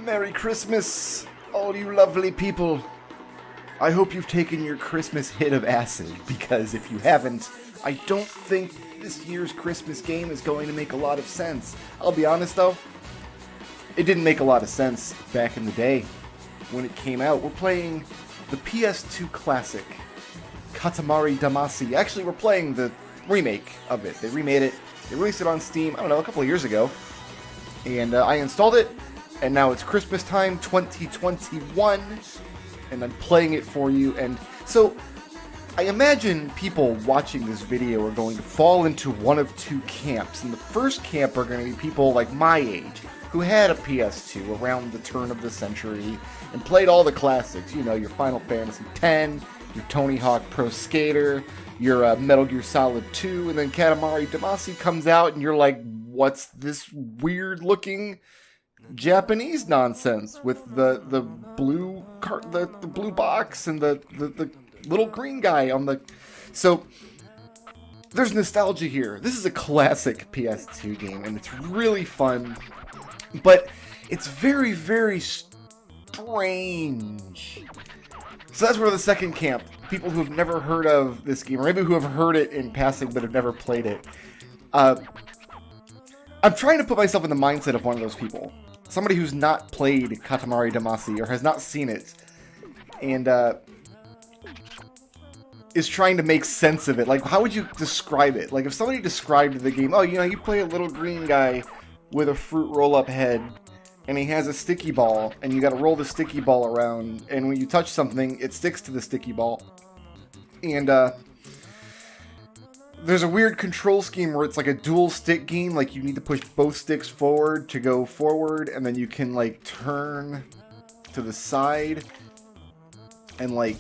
Merry Christmas, all you lovely people. I hope you've taken your Christmas hit of acid, because if you haven't, I don't think this year's Christmas game is going to make a lot of sense. I'll be honest though, it didn't make a lot of sense back in the day when it came out. We're playing the PS2 classic, Katamari Damacy. Actually, we're playing the remake of it. They remade it, they released it on Steam, I don't know, a couple of years ago. And I installed it, and now it's Christmas time, 2021, and I'm playing it for you. And so, I imagine people watching this video are going to fall into one of two camps. And the first camp are going to be people like my age, who had a PS2 around the turn of the century, and played all the classics. You know, your Final Fantasy X, your Tony Hawk Pro Skater, your Metal Gear Solid 2, and then Katamari Damacy comes out, and you're like, what's this weird-looking Japanese nonsense with the blue the blue box and the little green guy on the... So, there's nostalgia here. This is a classic PS2 game, and it's really fun, but it's very, very strange. So that's where the second camp, people who have never heard of this game, or maybe who have heard it in passing but have never played it. I'm trying to put myself in the mindset of one of those people. Somebody who's not played Katamari Damacy, or has not seen it, and is trying to make sense of it. Like, how would you describe it? Like, if somebody described the game, oh, you know, you play a little green guy with a fruit roll-up head, and he has a sticky ball, and you gotta roll the sticky ball around, and when you touch something, it sticks to the sticky ball. And, there's a weird control scheme where it's like a dual stick game, like you need to push both sticks forward to go forward, and then you can, like, turn to the side, and, like,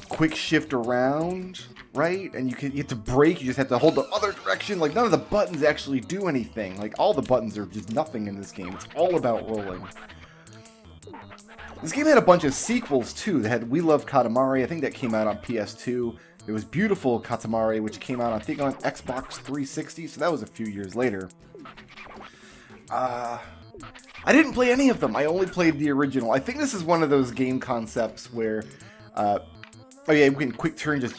quick shift around, right? And you have to brake, you just have to hold the other direction. Like, none of the buttons actually do anything. Like, all the buttons are just nothing in this game. It's all about rolling. This game had a bunch of sequels, too. They had We Love Katamari, I think that came out on PS2. There was Beautiful Katamari, which came out, I think, on Xbox 360, so that was a few years later. I didn't play any of them. I only played the original. I think this is one of those game concepts where... oh yeah, we can quick turn, just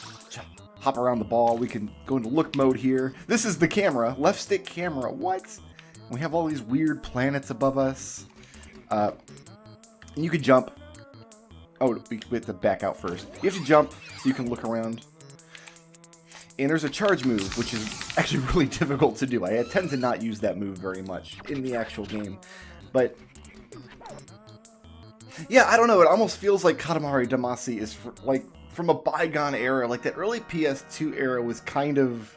hop around the ball. We can go into look mode here. This is the camera. Left stick camera. What? We have all these weird planets above us. And you can jump. Oh, we have to back out first. You have to jump so you can look around. And there's a charge move, which is actually really difficult to do. I tend to not use that move very much in the actual game. But... yeah, I don't know. It almost feels like Katamari Damacy is from a bygone era. Like, that early PS2 era was kind of...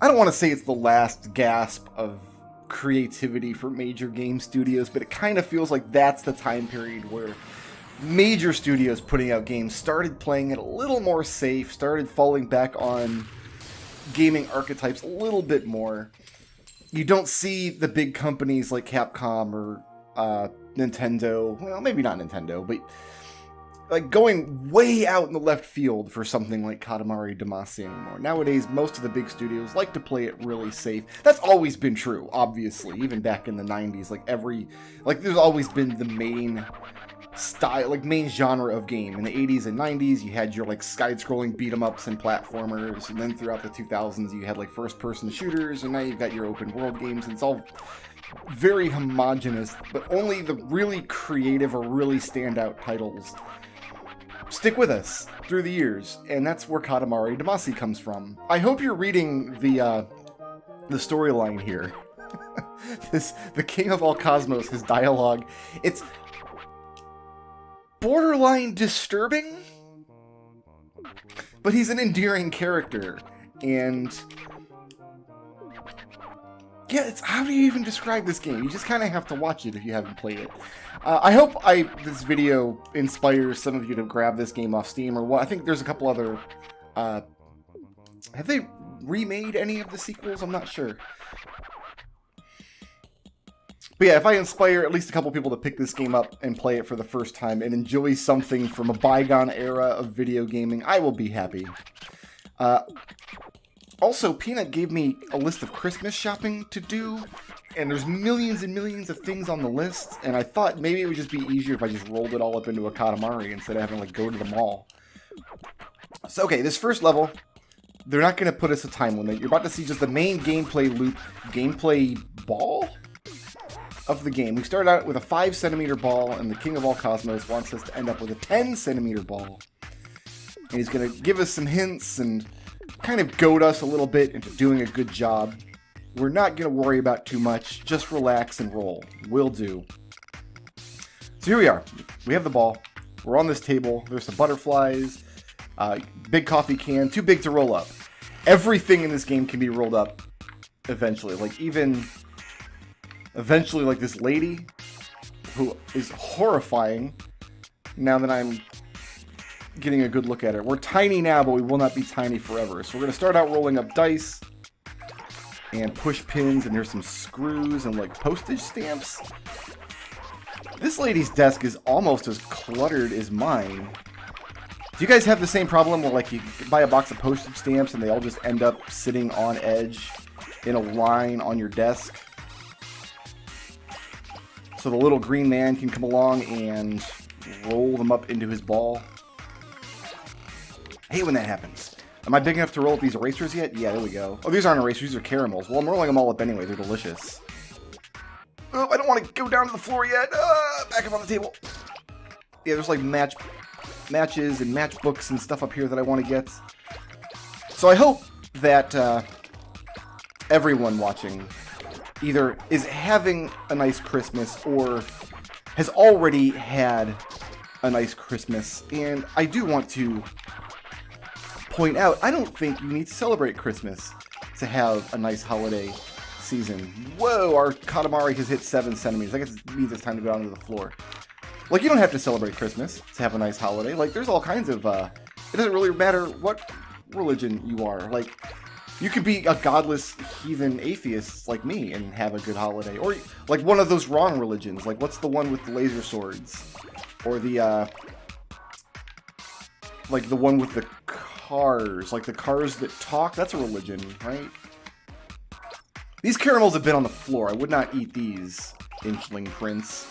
I don't want to say it's the last gasp of creativity for major game studios, but it kind of feels like that's the time period where major studios putting out games started playing it a little more safe, started falling back on gaming archetypes a little bit more. You don't see the big companies like Capcom or Nintendo, well, maybe not Nintendo, but like going way out in the left field for something like Katamari Damacy anymore. Nowadays, most of the big studios like to play it really safe. That's always been true, obviously, even back in the 90s. There's always been the main style, like main genre of game. In the 80s and 90s, you had your like side-scrolling beat-em-ups and platformers, and then throughout the 2000s, you had like first-person shooters, and now you've got your open-world games, and it's all very homogenous, but only the really creative or really standout titles stick with us through the years, and that's where Katamari Damacy comes from. I hope you're reading the storyline here. The King of All Cosmos, his dialogue, it's borderline disturbing, but he's an endearing character, and yeah, how do you even describe this game? You just kind of have to watch it if you haven't played it. I hope this video inspires some of you to grab this game off Steam or what. I think there's a couple other... have they remade any of the sequels? I'm not sure. But yeah, if I inspire at least a couple people to pick this game up and play it for the first time and enjoy something from a bygone era of video gaming, I will be happy. Also, Peanut gave me a list of Christmas shopping to do, And there's millions and millions of things on the list, and I thought maybe it would just be easier if I just rolled it all up into a Katamari instead of having to, like, go to the mall. So, okay, this first level, they're not going to put us a time limit. You're about to see just the main gameplay loop, gameplay ball of the game. We started out with a 5-centimeter ball, and the King of All Cosmos wants us to end up with a 10-centimeter ball. And he's going to give us some hints and kind of goad us a little bit into doing a good job. We're not going to worry about too much. Just relax and roll. Will do. So here we are. We have the ball. We're on this table. There's some butterflies. Big coffee can. Too big to roll up. Everything in this game can be rolled up eventually. Like, even eventually, like, this lady who is horrifying now that I'm getting a good look at her. We're tiny now, but we will not be tiny forever. So we're going to start out rolling up dice and push pins, and there's some screws and, like, postage stamps. This lady's desk is almost as cluttered as mine. Do you guys have the same problem where, like, you buy a box of postage stamps and they all just end up sitting on edge in a line on your desk? So the little green man can come along and roll them up into his ball. I hate when that happens. Am I big enough to roll up these erasers yet? Yeah, there we go. Oh, these aren't erasers, these are caramels. Well, I'm rolling them all up anyway, they're delicious. Oh, I don't want to go down to the floor yet. Back up on the table. Yeah, there's like matches and matchbooks and stuff up here that I want to get. So I hope that everyone watching either is having a nice Christmas or has already had a nice Christmas. And I do want to point out, I don't think you need to celebrate Christmas to have a nice holiday season. Whoa, our Katamari has hit 7 centimeters. I guess it means it's time to go down to the floor. Like, you don't have to celebrate Christmas to have a nice holiday. Like, there's all kinds of, it doesn't really matter what religion you are. Like, you could be a godless, heathen atheist like me and have a good holiday. Or, like, one of those wrong religions. Like, what's the one with the laser swords? Or the, like, the one with the cars. Like, the cars that talk? That's a religion, right? These caramels have been on the floor. I would not eat these, Inchling Prince.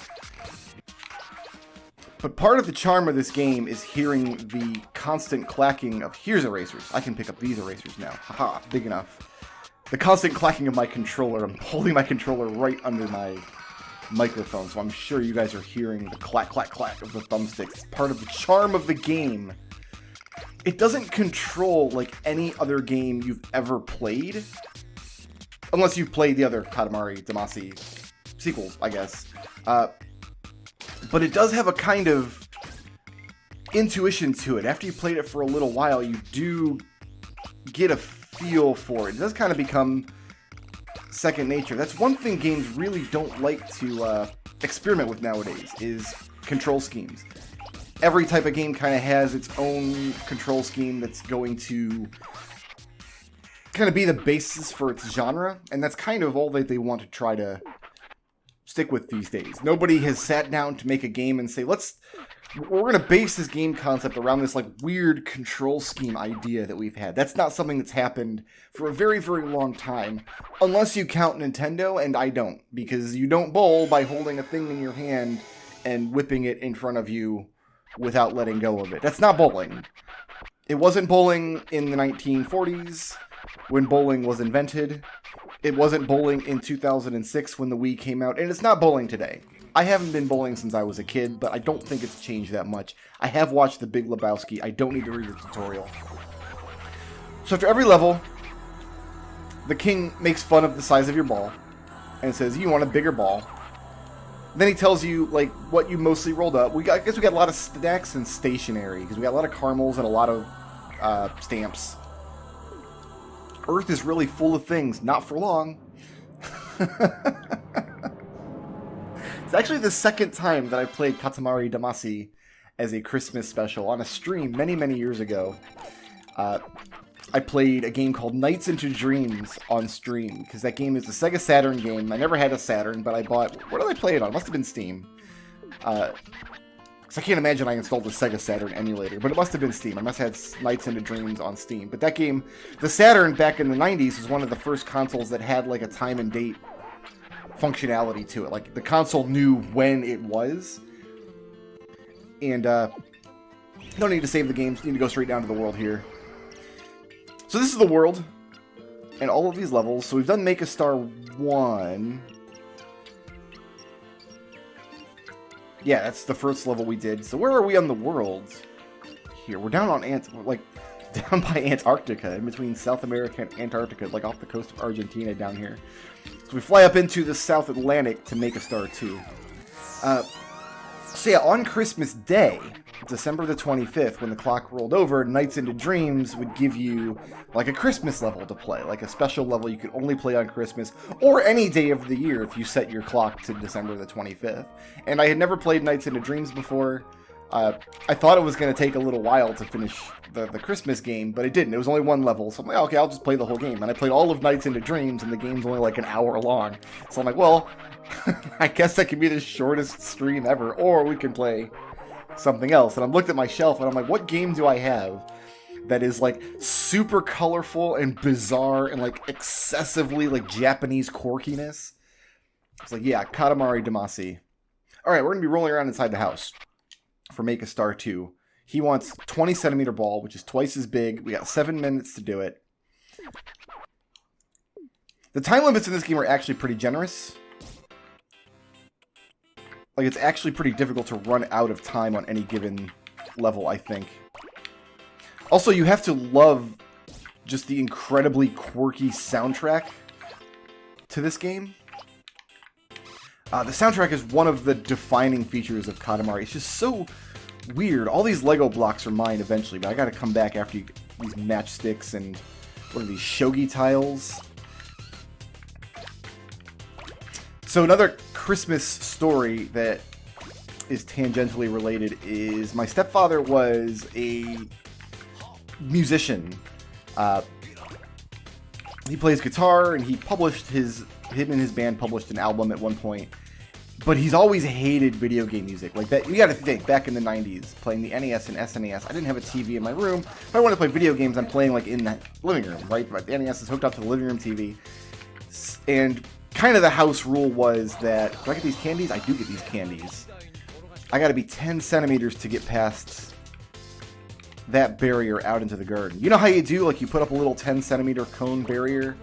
But part of the charm of this game is hearing the constant clacking of... Here's erasers. I can pick up these erasers now. Haha, big enough. The constant clacking of my controller. I'm holding my controller right under my microphone, so I'm sure you guys are hearing the clack, clack, clack of the thumbsticks. It's part of the charm of the game. It doesn't control like any other game you've ever played. Unless you've played the other Katamari Damacy sequels, I guess. But it does have a kind of intuition to it. After you played it for a little while, you do get a feel for it. It does kind of become second nature. That's one thing games really don't like to experiment with nowadays, is control schemes. Every type of game kind of has its own control scheme that's going to kind of be the basis for its genre, and that's kind of all that they want to try to stick with these days. Nobody has sat down to make a game and say, we're going to base this game concept around this like weird control scheme idea that we've had. That's not something that's happened for a very, very long time, unless you count Nintendo, and I don't, because you don't bowl by holding a thing in your hand and whipping it in front of you without letting go of it. That's not bowling. It wasn't bowling in the 1940s when bowling was invented. It wasn't bowling in 2006 when the Wii came out, and it's not bowling today. I haven't been bowling since I was a kid, but I don't think it's changed that much. I have watched The Big Lebowski. I don't need to read a tutorial. So after every level, the king makes fun of the size of your ball and says, you want a bigger ball. Then he tells you like what you mostly rolled up. I guess we got a lot of snacks and stationery, because we got a lot of caramels and a lot of stamps. Earth is really full of things. Not for long. It's actually the second time that I played Katamari Damacy as a Christmas special on a stream many, many years ago. I played a game called Nights into Dreams on stream, because that game is a Sega Saturn game. I never had a Saturn, but I bought... What did I play it on? It must have been Steam. Because I can't imagine I installed the Sega Saturn emulator, but it must have been Steam. I must have had Nights into Dreams on Steam. But that game, the Saturn back in the 90s, was one of the first consoles that had like a time and date functionality to it. Like, the console knew when it was. And, you don't need to save the games. You need to go straight down to the world here. So this is the world. And all of these levels. So we've done Make a Star 1. Yeah, that's the first level we did. So where are we on the world? Here. We're down on down by Antarctica, in between South America and Antarctica, like off the coast of Argentina down here. So we fly up into the South Atlantic to Make a Star 2. So yeah, on Christmas Day, December the 25th, when the clock rolled over, Nights into Dreams would give you like a Christmas level to play, like a special level you could only play on Christmas, or any day of the year if you set your clock to December the 25th. And I had never played Nights into Dreams before. I thought it was going to take a little while to finish the Christmas game, but it didn't. It was only one level, so I'm like, okay, I'll just play the whole game. And I played all of Nights into Dreams, and the game's only like an hour long. So I'm like, well, I guess that could be the shortest stream ever, or we can play something else. And I looked at my shelf, and I'm like, what game do I have that is like super colorful and bizarre and like excessively like Japanese quirkiness? It's like, yeah, Katamari Damacy. Alright, we're going to be rolling around inside the house for Make a Star 2. He wants 20 centimeter ball, which is twice as big. We got 7 minutes to do it. The time limits in this game are actually pretty generous. Like, it's actually pretty difficult to run out of time on any given level, I think. Also, you have to love just the incredibly quirky soundtrack to this game. The soundtrack is one of the defining features of Katamari. It's just so weird. All these Lego blocks are mine eventually, but I gotta come back after these matchsticks and what are these, shogi tiles? So another Christmas story that is tangentially related is my stepfather was a musician. He plays guitar, and he published him and his band published an album at one point. But he's always hated video game music. Like that, you gotta think, back in the 90s, playing the NES and SNES, I didn't have a TV in my room. If I want to play video games, I'm playing like in the living room, right? But the NES is hooked up to the living room TV. And kind of the house rule was that, do I get these candies? I do get these candies. I gotta be 10 centimeters to get past that barrier out into the garden. You know how you do, like you put up a little 10 centimeter cone barrier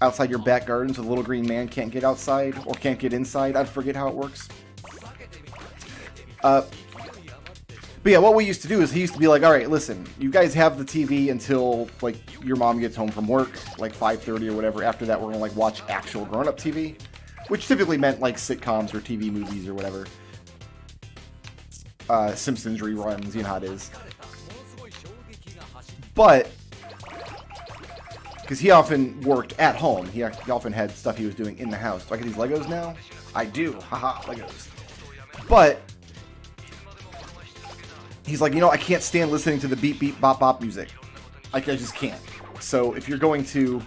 outside your back garden so the little green man can't get outside or can't get inside? I forget how it works. But yeah, what we used to do is he used to be like, alright, listen, you guys have the TV until like your mom gets home from work, like 5:30 or whatever. After that, we're gonna like watch actual grown-up TV, which typically meant like sitcoms or TV movies or whatever. Simpsons reruns, you know how it is. But because he often worked at home, he often had stuff he was doing in the house. Do I get these Legos now? I do. Haha, Legos. But he's like, you know, I can't stand listening to the beep beep bop bop music. I just can't. So if you're going to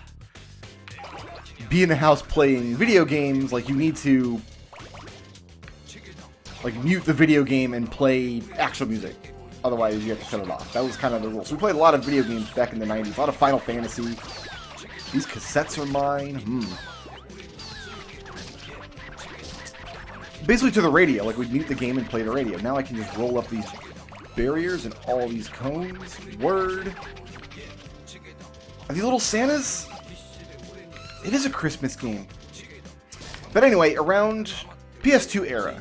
be in the house playing video games, like you need to like mute the video game and play actual music. Otherwise, you have to shut it off. That was kind of the rule. So we played a lot of video games back in the 90s. A lot of Final Fantasy. These cassettes are mine. Basically to the radio. Like, we'd mute the game and play the radio. Now I can just roll up these barriers and all these cones. Word. Are these little Santas? It is a Christmas game. But anyway, around PS2 era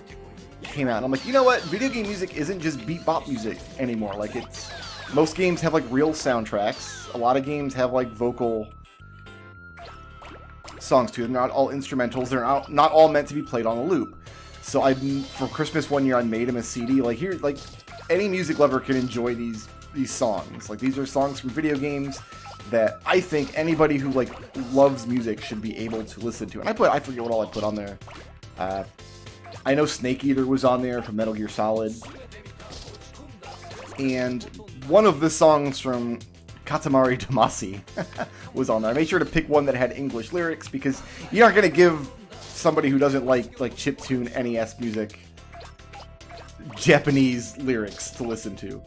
came out, and I'm like, you know what? Video game music isn't just beat bop music anymore. Like, it's most games have like real soundtracks. A lot of games have like vocal songs too. They're not all instrumentals. They're not all meant to be played on a loop. So for Christmas one year, I made him a CD. Like here, like any music lover can enjoy these songs. Like these are songs from video games that I think anybody who like loves music should be able to listen to. And I forget what all I put on there. I know Snake Eater was on there from Metal Gear Solid. And one of the songs from Katamari Damacy was on there. I made sure to pick one that had English lyrics because you're not going to give somebody who doesn't like chiptune NES music Japanese lyrics to listen to.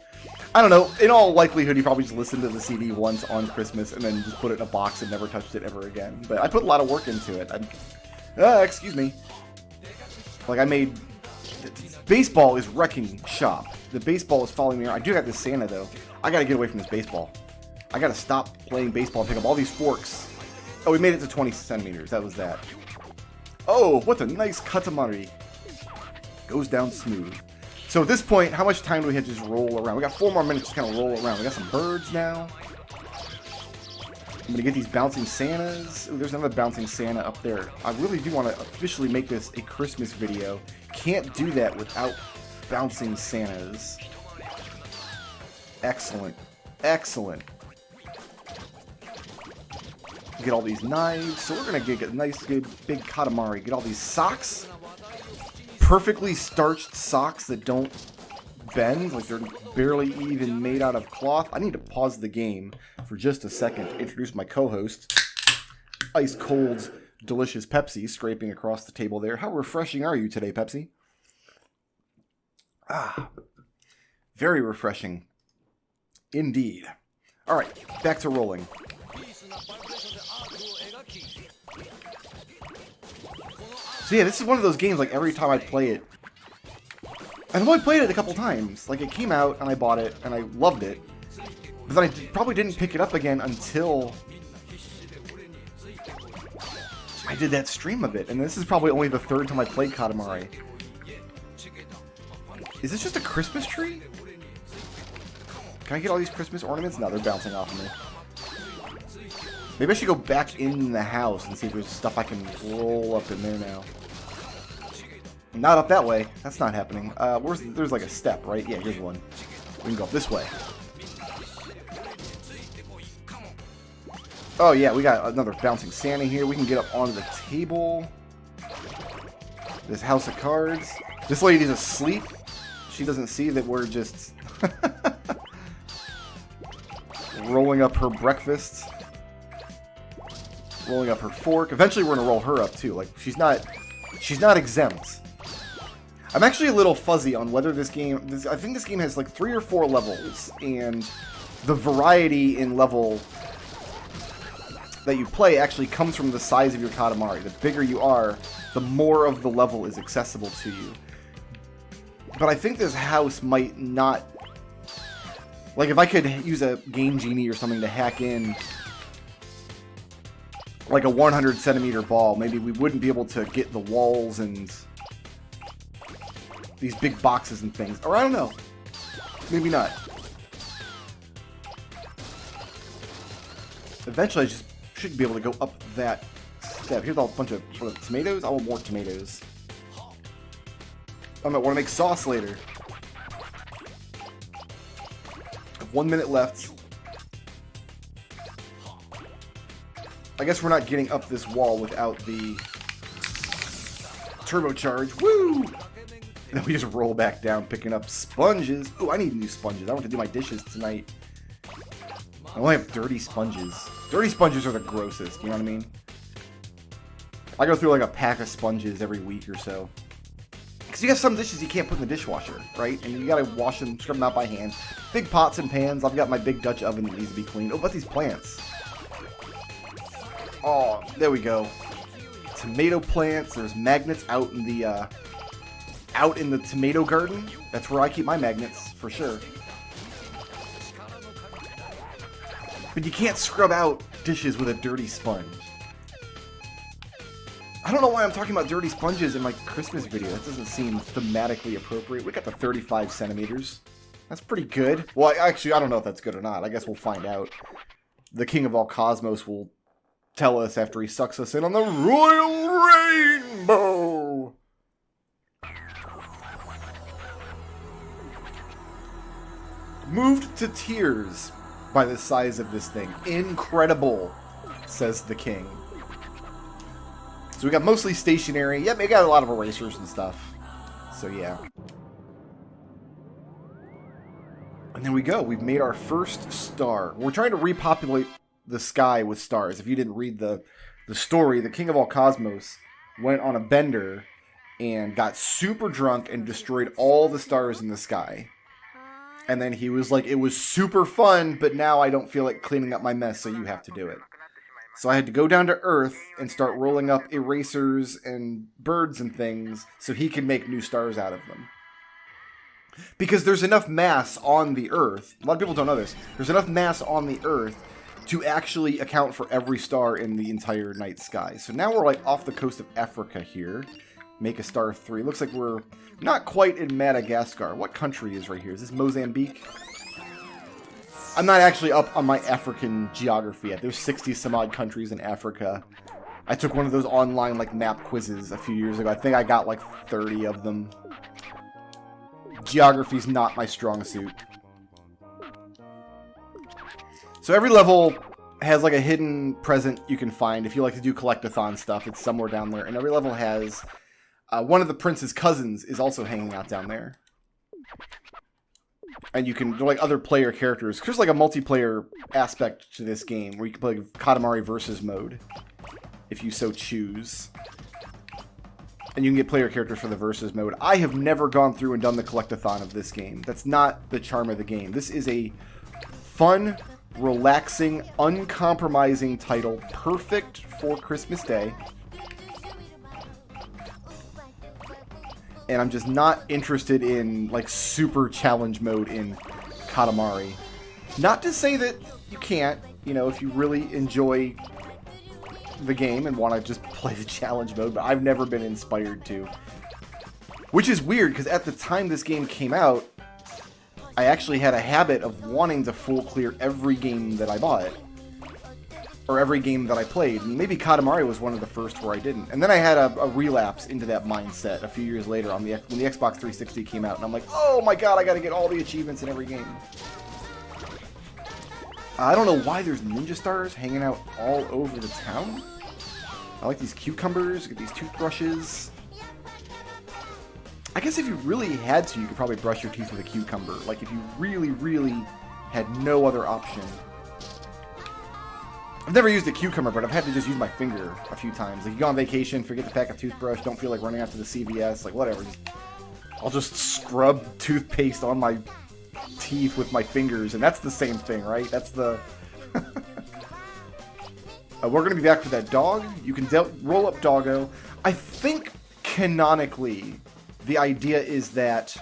I don't know. In all likelihood, he probably just listened to the CD once on Christmas and then just put it in a box and never touched it ever again. But I put a lot of work into it. Excuse me. Like, I made... Baseball is wrecking shop. The baseball is following me around. I do got this Santa, though. I gotta get away from this baseball. I gotta stop playing baseball and pick up all these forks. Oh, we made it to 20 centimeters. That was that. Oh, what a nice Katamari. Goes down smooth. So at this point, how much time do we have to just roll around? We got 4 more minutes to kind of roll around. We got some birds now. I'm gonna get these bouncing Santas. Ooh, there's another bouncing Santa up there. I really do want to officially make this a Christmas video. Can't do that without bouncing Santas. Excellent. Excellent. Get all these knives. So we're gonna get a nice, good, big Katamari. Get all these socks. Perfectly starched socks that don't bend, like they're barely even made out of cloth. I need to pause the game for just a second to introduce my co-host. Ice cold, delicious Pepsi scraping across the table there. How refreshing are you today, Pepsi? Ah, very refreshing indeed. All right, back to rolling. So yeah, this is one of those games, like, every time I play it... I've only played it a couple times. Like, it came out, and I bought it, and I loved it. But then I probably didn't pick it up again until... I did that stream of it, and this is probably only the 3rd time I played Katamari. Is this just a Christmas tree? Can I get all these Christmas ornaments? No, they're bouncing off of me. Maybe I should go back in the house and see if there's stuff I can roll up in there now. Not up that way. That's not happening. There's like a step, right? Yeah, here's one. We can go up this way. Oh yeah, we got another bouncing Santa here. We can get up onto the table. This house of cards. This lady's asleep. She doesn't see that we're just rolling up her breakfast. Rolling up her fork. Eventually we're gonna roll her up too. Like, she's not exempt. I'm actually a little fuzzy on whether this game... I think this game has like 3 or 4 levels, and the variety in level that you play actually comes from the size of your Katamari. The bigger you are, the more of the level is accessible to you. But I think this house might not... Like, if I could use a Game Genie or something to hack in like a 100 centimeter ball, maybe we wouldn't be able to get the walls and these big boxes and things. Or I don't know. Maybe not. Eventually I just should be able to go up that step. Here's a bunch of tomatoes. I want more tomatoes. I might want to make sauce later. I have 1 minute left. I guess we're not getting up this wall without the turbocharge. Woo! And then we just roll back down, picking up sponges. Ooh, I need new sponges. I want to do my dishes tonight. I only have dirty sponges. Dirty sponges are the grossest, you know what I mean? I go through like a pack of sponges every week or so. Because you got some dishes you can't put in the dishwasher, right? And you gotta wash them, scrub them out by hand. Big pots and pans. I've got my big Dutch oven that needs to be cleaned. Oh, but these plants. Oh, there we go. Tomato plants. There's magnets out in the tomato garden. That's where I keep my magnets for sure. But you can't scrub out dishes with a dirty sponge. I don't know why I'm talking about dirty sponges in my Christmas video. That doesn't seem thematically appropriate. We got the 35 centimeters. That's pretty good. Well, actually, I don't know if that's good or not. I guess we'll find out. The King of all Cosmos will tell us after he sucks us in on the Royal Rainbow. Moved to tears by the size of this thing. Incredible, says the king. So we got mostly stationary. Yep, we got a lot of erasers and stuff. So yeah. And there we go. We've made our first star. We're trying to repopulate the sky with stars. If you didn't read the story, the King of all Cosmos went on a bender and got super drunk and destroyed all the stars in the sky. And then he was like, it was super fun, but now I don't feel like cleaning up my mess, so you have to do it. So I had to go down to Earth and start rolling up erasers and birds and things so he can make new stars out of them. Because there's enough mass on the Earth, a lot of people don't know this, there's enough mass on the Earth to actually account for every star in the entire night sky. So now we're like off the coast of Africa here. Make a star 3. Looks like we're not quite in Madagascar. What country is right here? Is this Mozambique? I'm not actually up on my African geography yet. There's 60 some odd countries in Africa. I took one of those online like map quizzes a few years ago. I think I got like 30 of them. Geography's not my strong suit. So every level has like a hidden present you can find. If you like to do collectathon stuff, it's somewhere down there. And every level has one of the prince's cousins is also hanging out down there. And you can, they're like other player characters. There's like a multiplayer aspect to this game where you can play Katamari versus mode, if you so choose. And you can get player characters for the versus mode. I have never gone through and done the collectathon of this game. That's not the charm of the game. This is a fun, relaxing, uncompromising title, perfect for Christmas Day. And I'm just not interested in, like, super challenge mode in Katamari. Not to say that you can't, you know, if you really enjoy the game and want to just play the challenge mode, but I've never been inspired to. Which is weird, because at the time this game came out, I actually had a habit of wanting to full clear every game that I bought. Or every game that I played. And maybe Katamari was one of the first where I didn't. And then I had a relapse into that mindset a few years later on when the Xbox 360 came out. And I'm like, oh my god, I gotta get all the achievements in every game. I don't know why there's ninja stars hanging out all over the town. I like these cucumbers, get these toothbrushes. I guess if you really had to, you could probably brush your teeth with a cucumber. Like if you really, really had no other option. I've never used a cucumber, but I've had to just use my finger a few times. Like, you go on vacation, forget to pack a toothbrush, don't feel like running out to the CVS, like, whatever. I'll just scrub toothpaste on my teeth with my fingers, and that's the same thing, right? That's the... we're going to be back for that dog. You can roll up Doggo. I think, canonically, the idea is that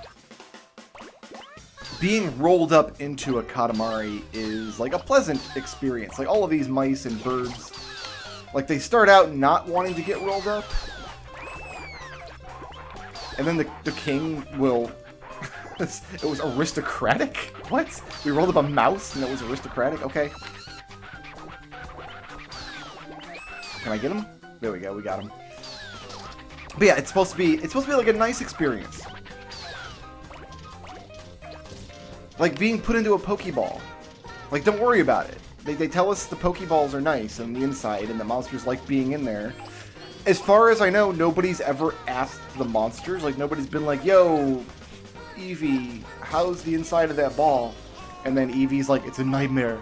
being rolled up into a Katamari is like a pleasant experience. Like all of these mice and birds, like they start out not wanting to get rolled up, and then the king will... It was aristocratic? What? We rolled up a mouse and it was aristocratic? Okay. Can I get him? There we go, we got him. But yeah, it's supposed to be like a nice experience. Like being put into a Pokeball. Like, don't worry about it. They tell us the Pokeballs are nice on the inside and the monsters like being in there. As far as I know, nobody's ever asked the monsters. Like, nobody's been like, yo, Eevee, how's the inside of that ball? And then Eevee's like, it's a nightmare.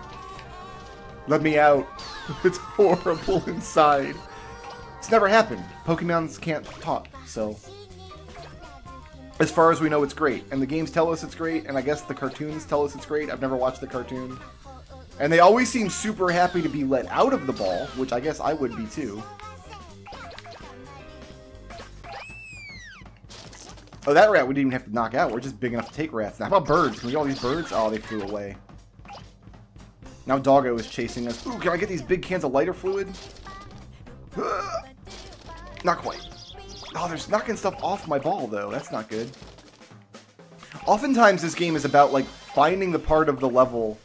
Let me out. It's horrible inside. It's never happened. Pokemons can't talk, so... As far as we know, it's great. And the games tell us it's great, and I guess the cartoons tell us it's great. I've never watched the cartoon. And they always seem super happy to be let out of the ball, which I guess I would be too. Oh, that rat we didn't even have to knock out. We're just big enough to take rats. Now, how about birds? Can we get all these birds? Oh, they flew away. Now Doggo is chasing us. Ooh, can I get these big cans of lighter fluid? Not quite. Oh, they're knocking stuff off my ball, though. That's not good. Oftentimes, this game is about, like, finding the part of the level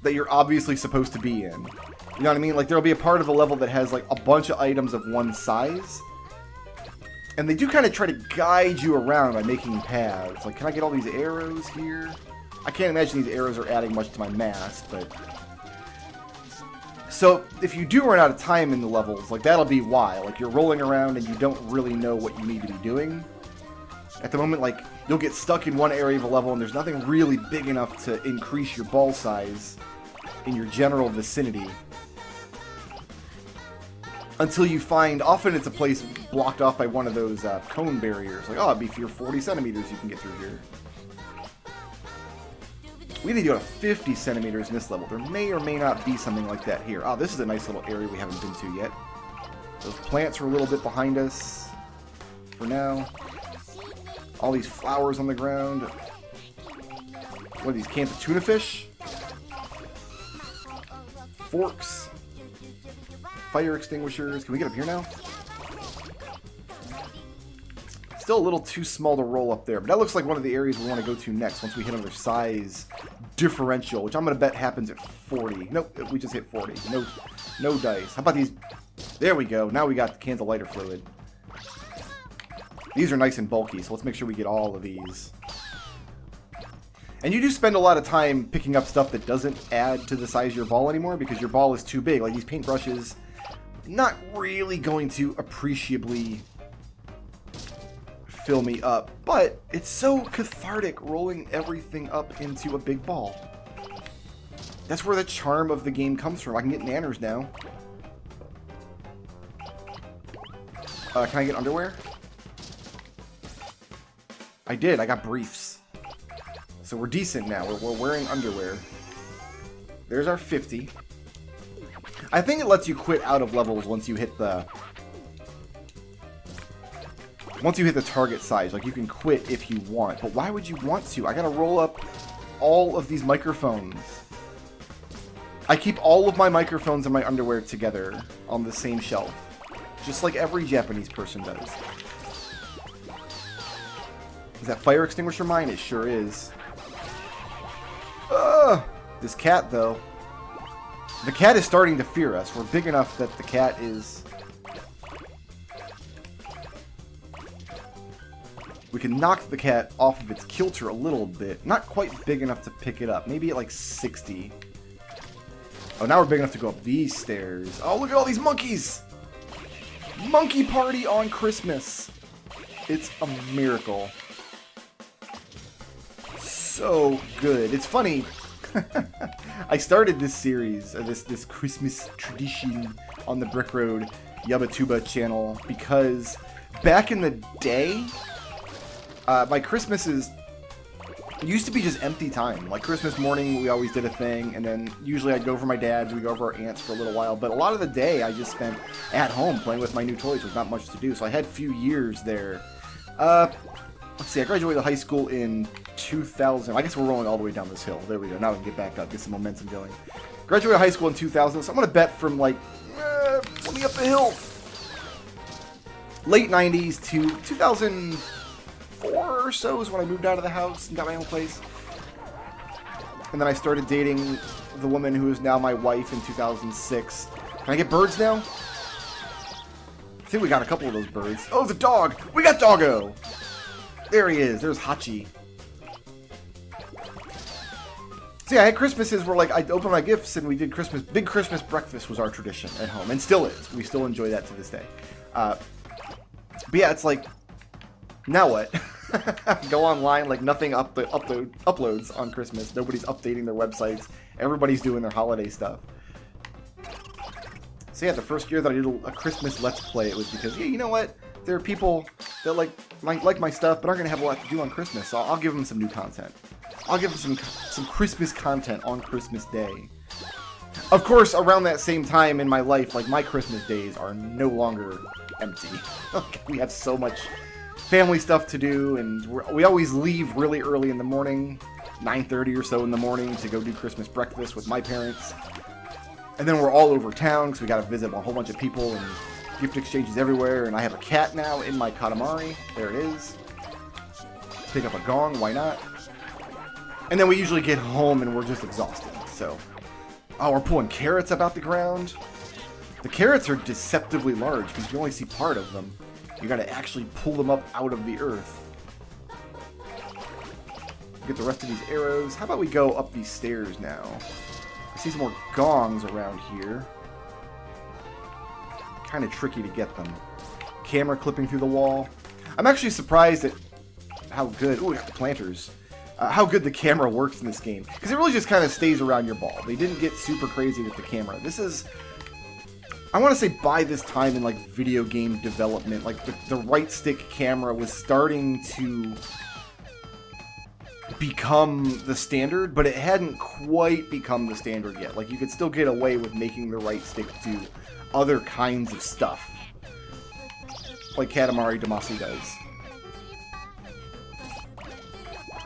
that you're obviously supposed to be in. You know what I mean? Like, there'll be a part of the level that has, like, a bunch of items of one size. And they do kind of try to guide you around by making paths. Like, can I get all these arrows here? I can't imagine these arrows are adding much to my mass, but... So, if you do run out of time in the levels, like, that'll be why. Like, you're rolling around and you don't really know what you need to be doing. At the moment, like, you'll get stuck in one area of a level and there's nothing really big enough to increase your ball size in your general vicinity. Until you find, often it's a place blocked off by one of those cone barriers. Like, oh, if you're 40 centimeters, you can get through here. We need to go to 50 centimeters in this level. There may or may not be something like that here. Oh, this is a nice little area we haven't been to yet. Those plants are a little bit behind us for now. All these flowers on the ground. What are these, cans of tuna fish? Forks. Fire extinguishers. Can we get up here now? Still a little too small to roll up there, but that looks like one of the areas we want to go to next once we hit another size differential, which I'm going to bet happens at 40. Nope, we just hit 40. No dice. How about these? There we go. Now we got the cans of lighter fluid. These are nice and bulky, so let's make sure we get all of these. And you do spend a lot of time picking up stuff that doesn't add to the size of your ball anymore because your ball is too big. Like these paintbrushes, not really going to appreciably fill me up, but it's so cathartic rolling everything up into a big ball. That's where the charm of the game comes from. I can get nanners now. Can I get underwear? I did. I got briefs. So we're decent now. We're wearing underwear. There's our 50. I think it lets you quit out of levels once you hit the target size. Like, you can quit if you want. But why would you want to? I gotta roll up all of these microphones. I keep all of my microphones and my underwear together on the same shelf. Just like every Japanese person does. Is that fire extinguisher mine? It sure is. This cat, though. The cat is starting to fear us. We're big enough that the cat is... We can knock the cat off of its kilter a little bit. Not quite big enough to pick it up. Maybe at like 60. Oh, now we're big enough to go up these stairs. Oh, look at all these monkeys! Monkey party on Christmas. It's a miracle. So good. It's funny. I started this series, this Christmas tradition on the Brickroad Yabatuba channel because back in the day, my Christmases used to be just empty time. Like Christmas morning, we always did a thing, and then usually I'd go over my dad's, we'd go over our aunt's for a little while, but a lot of the day I just spent at home playing with my new toys. There's not much to do, so I had a few years there. Let's see, I graduated high school in 2000. I guess we're rolling all the way down this hill. There we go. Now we can get back up, get some momentum going. Graduated high school in 2000, so I'm going to bet from like 20 up the hill. Late 90s to 2004 or so is when I moved out of the house and got my own place. And then I started dating the woman who is now my wife in 2006. Can I get birds now? I think we got a couple of those birds. Oh, the dog! We got Doggo! There he is. There's Hachi. So yeah, I had Christmases where like I'd open my gifts and we did big Christmas breakfast was our tradition at home, and still is. We still enjoy that to this day. But yeah, it's like, now what? Go online, like nothing uploads on Christmas. Nobody's updating their websites. Everybody's doing their holiday stuff. So yeah, the first year that I did a Christmas Let's Play, it was because, yeah, you know what? There are people that like my stuff, but aren't going to have a lot to do on Christmas, so I'll give them some new content. I'll give them some Christmas content on Christmas Day. Of course, around that same time in my life, like, my Christmas days are no longer empty. We have so much family stuff to do, and we always leave really early in the morning, 9:30 or so in the morning, to go do Christmas breakfast with my parents. And then we're all over town, because we got to visit a whole bunch of people, and gift exchanges everywhere, and I have a cat now in my Katamari. There it is. Pick up a gong, why not? And then we usually get home and we're just exhausted, so... Oh, we're pulling carrots up out the ground. The carrots are deceptively large because you only see part of them. You gotta actually pull them up out of the earth. Get the rest of these arrows. How about we go up these stairs now? I see some more gongs around here. Kind of tricky to get them. Camera clipping through the wall. I'm actually surprised at how good... Ooh, we got the planters. How good the camera works in this game. Because it really just kind of stays around your ball. They didn't get super crazy with the camera. This is... I want to say by this time in, like, video game development, like, the right stick camera was starting to become the standard, but it hadn't quite become the standard yet. Like, you could still get away with making the right stick do other kinds of stuff. Like Katamari Damacy does.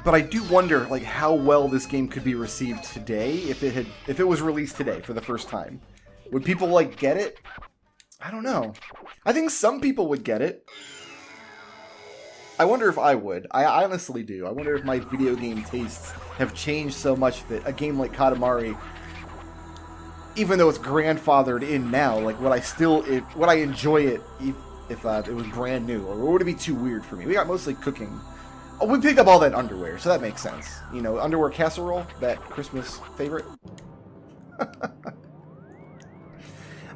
But I do wonder, like, how well this game could be received today if it was released today for the first time. Would people, like, get it? I don't know. I think some people would get it. I wonder if I would. I honestly do. I wonder if my video game tastes have changed so much that a game like Katamari, even though it's grandfathered in now, like, would I enjoy it if it was brand new, or would it be too weird for me? We got mostly cooking. Oh, we picked up all that underwear, so that makes sense. You know, underwear casserole, that Christmas favorite.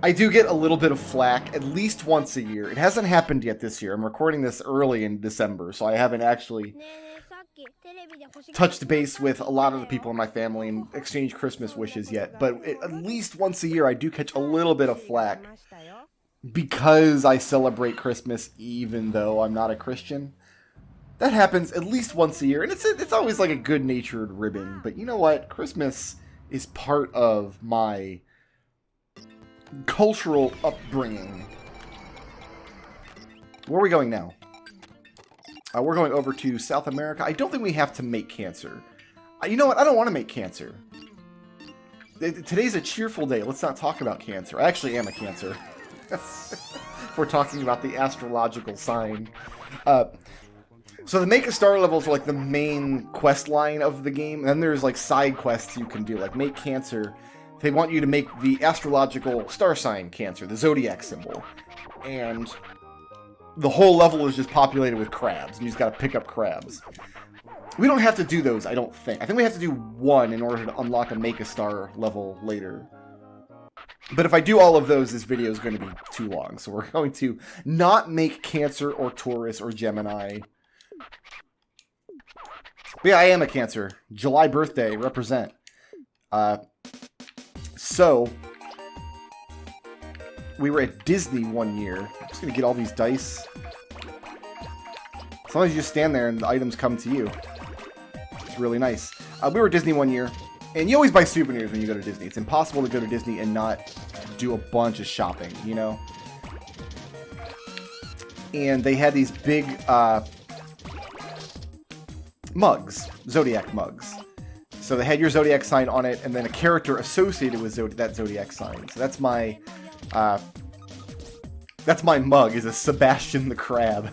I do get a little bit of flack at least once a year. It hasn't happened yet this year. I'm recording this early in December, so I haven't actually touched base with a lot of the people in my family and exchanged Christmas wishes yet. But at least once a year, I do catch a little bit of flack because I celebrate Christmas even though I'm not a Christian. That happens at least once a year, and it's always like a good-natured ribbon. But you know what? Christmas is part of my cultural upbringing. Where are we going now? We're going over to South America. I don't think we have to make cancer. You know what? I don't want to make cancer. Today's a cheerful day. Let's not talk about cancer. I actually am a Cancer. If we're talking about the astrological sign. So the make a star levels are like the main quest line of the game. And then there's like side quests you can do, like make Cancer. They want you to make the astrological star sign Cancer, the zodiac symbol. And the whole level is just populated with crabs, and you just gotta pick up crabs. We don't have to do those, I don't think. I think we have to do one in order to unlock a make a star level later. But if I do all of those, this video is going to be too long. So we're going to not make Cancer or Taurus or Gemini. But yeah, I am a Cancer. July birthday, represent. So, we were at Disney one year. I'm just going to get all these dice. As long as you just stand there and the items come to you. It's really nice. We were at Disney one year. And you always buy souvenirs when you go to Disney. It's impossible to go to Disney and not do a bunch of shopping, you know? And they had these big mugs. Zodiac mugs. So they had your zodiac sign on it, and then a character associated with that zodiac sign. So that's my mug, is a Sebastian the Crab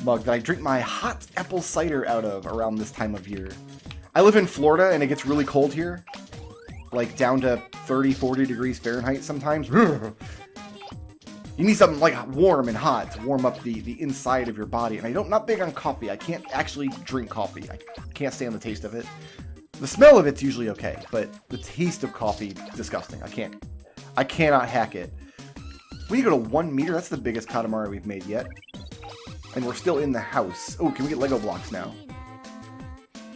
mug that I drink my hot apple cider out of around this time of year. I live in Florida, and it gets really cold here. Like, down to 30, 40 degrees Fahrenheit sometimes. You need something, like, warm and hot to warm up the inside of your body. And I'm not big on coffee. I can't actually drink coffee. I can't stand the taste of it. The smell of it's usually okay, but the taste of coffee, disgusting. I cannot hack it. We need to go to 1 meter. That's the biggest Katamari we've made yet. And we're still in the house. Oh, can we get Lego blocks now?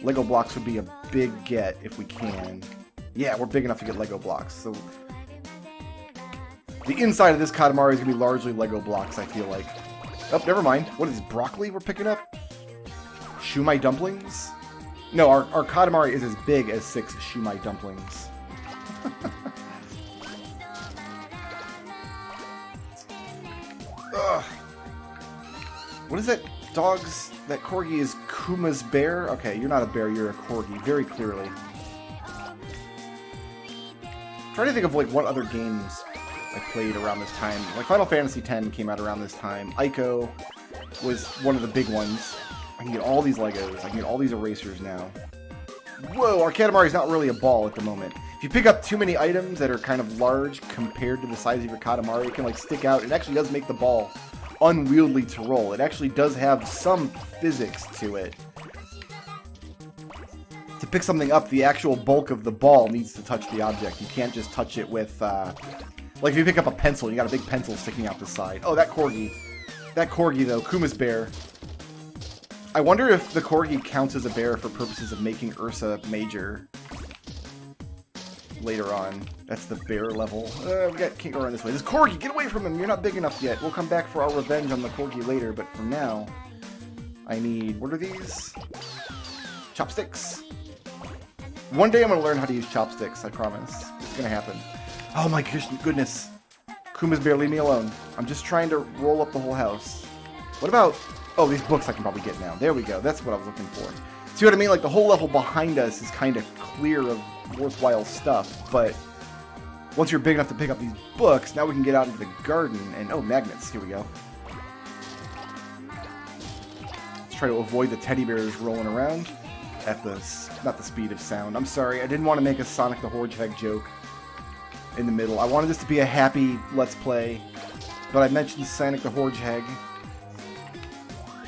Lego blocks would be a big get if we can. Yeah, we're big enough to get Lego blocks. So the inside of this Katamari is going to be largely Lego blocks, I feel like. Oh, never mind. What is this, broccoli we're picking up? Shumai dumplings? No, our Katamari is as big as 6 shumai dumplings. Ugh. What is that dog's... That corgi is Kuma's bear? Okay, you're not a bear, you're a corgi, very clearly. I'm trying to think of, like, what other games I played around this time. Like, Final Fantasy X came out around this time. Ico was one of the big ones. I can get all these Legos. I can get all these erasers now. Whoa, our Katamari is not really a ball at the moment. If you pick up too many items that are kind of large compared to the size of your Katamari, it can, like, stick out. It actually does make the ball unwieldy to roll. It actually does have some physics to it. To pick something up, the actual bulk of the ball needs to touch the object. You can't just touch it with, like if you pick up a pencil, you got a big pencil sticking out the side. Oh, that corgi. That corgi, though, Kuma's bear. I wonder if the corgi counts as a bear for purposes of making Ursa major. Later on. That's the bear level. Can't go around this way. This corgi, get away from him! You're not big enough yet. We'll come back for our revenge on the corgi later, but for now, I need... What are these? Chopsticks. One day I'm going to learn how to use chopsticks, I promise. It's going to happen. Oh my goodness. Kuma's barely leave me alone. I'm just trying to roll up the whole house. What about... Oh, these books I can probably get now. There we go. That's what I was looking for. See what I mean? Like, the whole level behind us is kind of clear of worthwhile stuff, but once you're big enough to pick up these books, now we can get out into the garden and... Oh, magnets. Here we go. Let's try to avoid the teddy bears rolling around at the... Not the speed of sound. I'm sorry. I didn't want to make a Sonic the Hedgehog joke in the middle. I wanted this to be a happy Let's Play, but I mentioned Sonic the Hedgehog,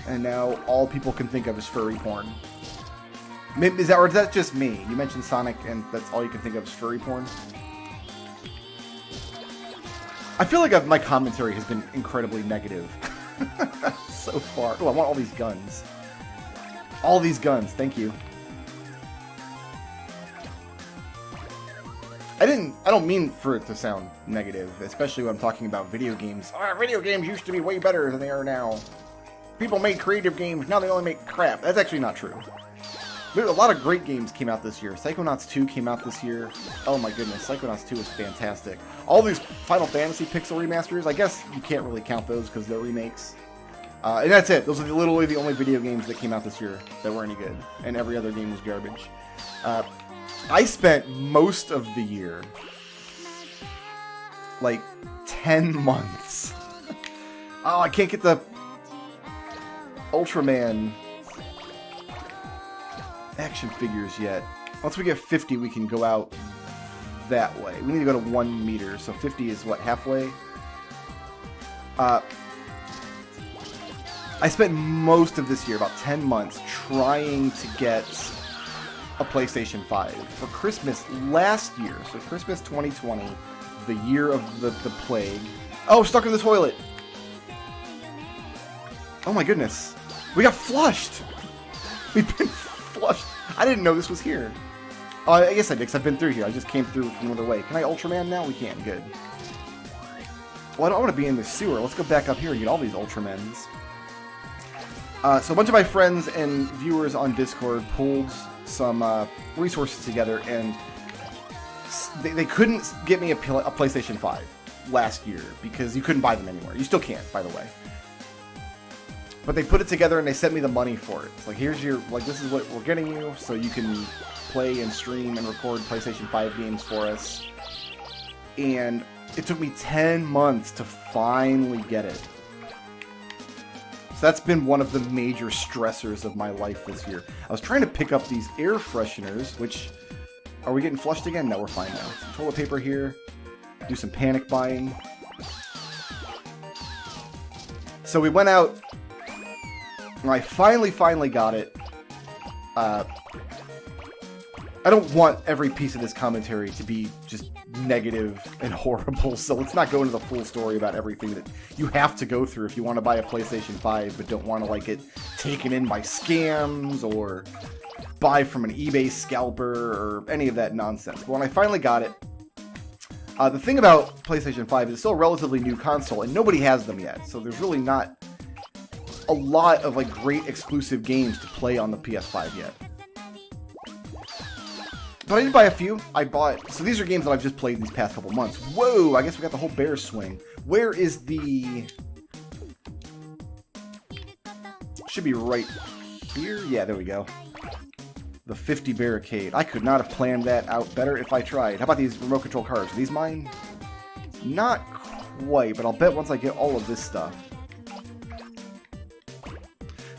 and now all people can think of is furry porn. Is that just me? You mentioned Sonic, and that's all you can think of is furry porn? I feel like my commentary has been incredibly negative so far. Oh, I want all these guns. All these guns, thank you. I don't mean for it to sound negative, especially when I'm talking about video games. Oh, video games used to be way better than they are now. People made creative games, now they only make crap. That's actually not true. A lot of great games came out this year. Psychonauts 2 came out this year. Oh my goodness, Psychonauts 2 is fantastic. All these Final Fantasy pixel remasters, I guess you can't really count those because they're remakes. And that's it. Those are literally the only video games that came out this year that were any good. And every other game was garbage. I spent most of the year, like 10 months. Oh, I can't get the Ultraman action figures yet. Once we get 50, we can go out that way. We need to go to 1 meter, so 50 is what, halfway? I spent most of this year, about 10 months, trying to get a PlayStation 5 for Christmas last year. So Christmas 2020, the year of the plague. Oh, stuck in the toilet. Oh my goodness. We got flushed. We've been flushed. I didn't know this was here. Oh, I guess I did, because I've been through here. I just came through from another way. Can I Ultraman now? We can. Good. Well, I don't want to be in the sewer. Let's go back up here and get all these Ultramans. So a bunch of my friends and viewers on Discord pulled some resources together, and they couldn't get me a PlayStation 5 last year because you couldn't buy them anywhere. You still can't, by the way. But they put it together and they sent me the money for it. It's like, here's your, like, this is what we're getting you, so you can play and stream and record PlayStation 5 games for us. And it took me 10 months to finally get it. So that's been one of the major stressors of my life this year. I was trying to pick up these air fresheners, which... Are we getting flushed again? No, we're fine now. Some toilet paper here. Do some panic buying. So we went out... And I finally got it. I don't want every piece of this commentary to be just negative and horrible, so let's not go into the full story about everything that you have to go through if you want to buy a PlayStation 5 but don't want to, like, get taken in by scams or buy from an eBay scalper or any of that nonsense. But when I finally got it, the thing about PlayStation 5 is it's still a relatively new console, and nobody has them yet, so there's really not a lot of, like, great exclusive games to play on the PS5 yet. But I did buy a few. I bought... So these are games that I've just played these past couple months. Whoa! I guess we got the whole bear swing. Where is the... Should be right here? Yeah, there we go. The 50 barricade. I could not have planned that out better if I tried. How about these remote control cars? Are these mine? Not quite, but I'll bet once I get all of this stuff.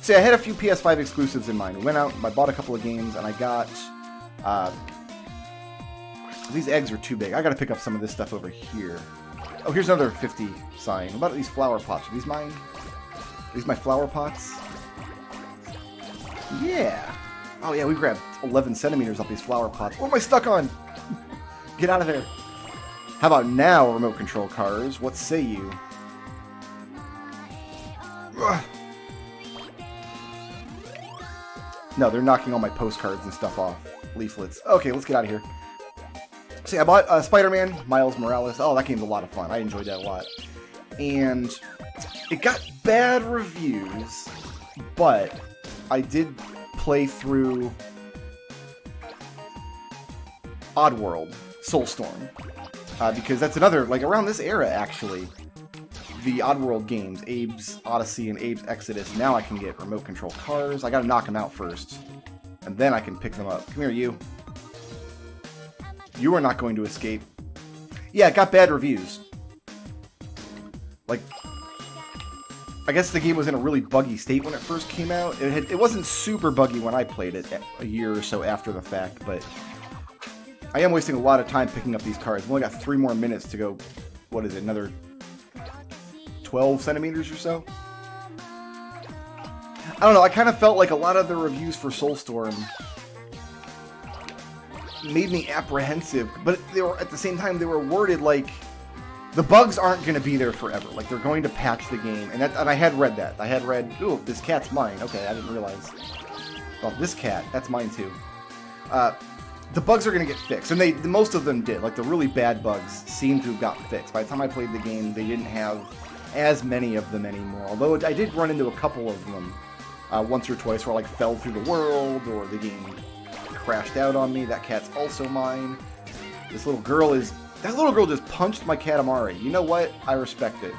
See, I had a few PS5 exclusives in mind. We went out, I bought a couple of games, and I got... these eggs are too big. I gotta pick up some of this stuff over here. Oh, here's another 50 sign. What about these flower pots? Are these mine? Are these my flower pots? Yeah. Oh, yeah, we grabbed 11 centimeters off these flower pots. What am I stuck on? Get out of there. How about now, remote control cars? What say you? Ugh. No, they're knocking all my postcards and stuff off. Leaflets. Okay, let's get out of here. See, I bought Spider-Man, Miles Morales. Oh, that game's a lot of fun. I enjoyed that a lot. And it got bad reviews, but I did play through Oddworld, Soulstorm. Because that's another, like, around this era, actually, the Oddworld games, Abe's Odyssey and Abe's Exodus, now I can get remote control cars. I gotta knock them out first, and then I can pick them up. Come here, you. You are not going to escape. Yeah, it got bad reviews. Like, I guess the game was in a really buggy state when it first came out. It wasn't super buggy when I played it a year or so after the fact, but I am wasting a lot of time picking up these cars. I've only got 3 more minutes to go, what is it, another 12 centimeters or so? I don't know, I kind of felt like a lot of the reviews for Soulstorm made me apprehensive, but they were, at the same time, they were worded like the bugs aren't going to be there forever. Like, they're going to patch the game, and I had read that. I had read, ooh, this cat's mine. Okay, I didn't realize. Well, this cat, that's mine too. The bugs are going to get fixed, and most of them did. Like, the really bad bugs seem to have got fixed. By the time I played the game, they didn't have as many of them anymore. Although I did run into a couple of them once or twice where I, like, fell through the world, or the game crashed out on me. That cat's also mine. This little girl is... That little girl just punched my Katamari. You know what? I respect it.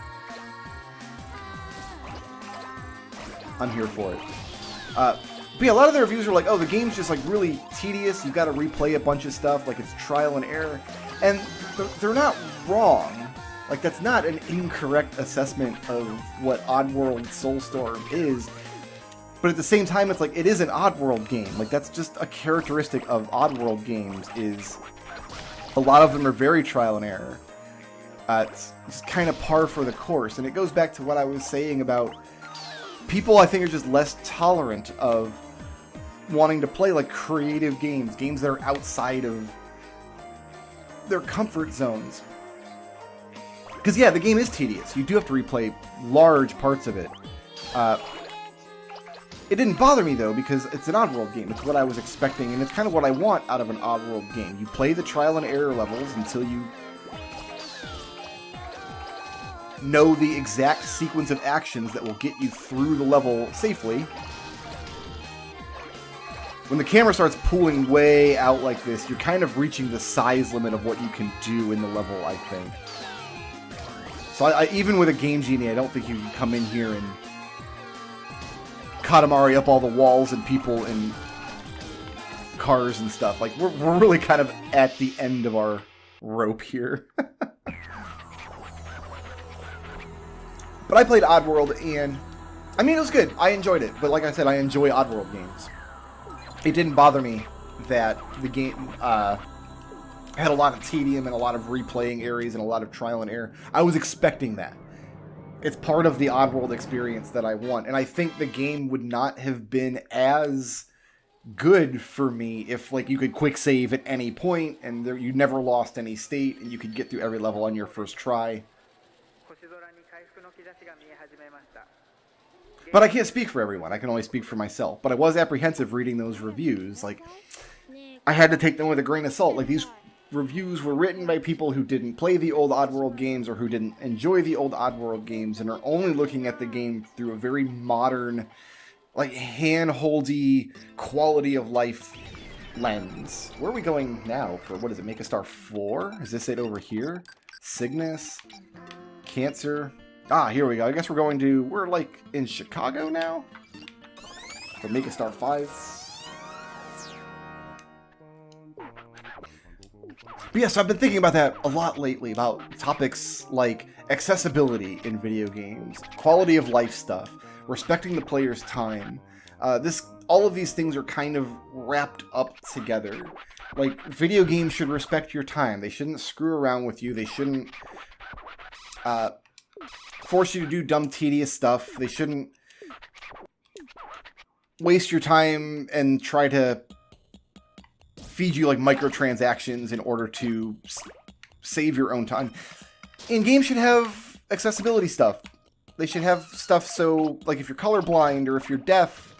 I'm here for it. But yeah, a lot of the reviews are like, oh, the game's just like really tedious. You've got to replay a bunch of stuff. Like, it's trial and error. And they're not wrong. Like, that's not an incorrect assessment of what Oddworld Soulstorm is. But at the same time, it's like, it is an Oddworld game. Like, that's just a characteristic of Oddworld games, is a lot of them are very trial and error. It's kind of par for the course. And it goes back to what I was saying about people, I think, are just less tolerant of wanting to play, like, creative games. Games that are outside of their comfort zones. Because, yeah, the game is tedious. You do have to replay large parts of it. It didn't bother me, though, because it's an Oddworld game. It's what I was expecting, and it's kind of what I want out of an Oddworld game. You play the trial and error levels until you know the exact sequence of actions that will get you through the level safely. When the camera starts pulling way out like this, you're kind of reaching the size limit of what you can do in the level, I think. So even with a Game Genie, I don't think you can come in here and Katamari up all the walls and people and cars and stuff. Like, we're really kind of at the end of our rope here. But I played Oddworld, and I mean, it was good. I enjoyed it. But like I said, I enjoy Oddworld games. It didn't bother me that the game had a lot of tedium and a lot of replaying areas and a lot of trial and error. I was expecting that. It's part of the Oddworld experience that I want. And I think the game would not have been as good for me if, like, you could quick save at any point and you never lost any state and you could get through every level on your first try. But I can't speak for everyone. I can only speak for myself. But I was apprehensive reading those reviews. Like, I had to take them with a grain of salt. Like, these reviews were written by people who didn't play the old Oddworld games or who didn't enjoy the old Oddworld games and are only looking at the game through a very modern, like, hand-holdy, quality of life lens. Where are we going now for, what is it, Make a Star 4? Is this it over here? Cygnus? Cancer? Ah, here we go. I guess we're like in Chicago now? For Make a Star 5? But yes, I've been thinking about that a lot lately, about topics like accessibility in video games, quality of life stuff, respecting the player's time. All of these things are kind of wrapped up together. Like, video games should respect your time. They shouldn't screw around with you. They shouldn't force you to do dumb, tedious stuff. They shouldn't waste your time and try to feed you, like, microtransactions in order to save your own time. And games should have accessibility stuff. They should have stuff so, like, if you're colorblind or if you're deaf,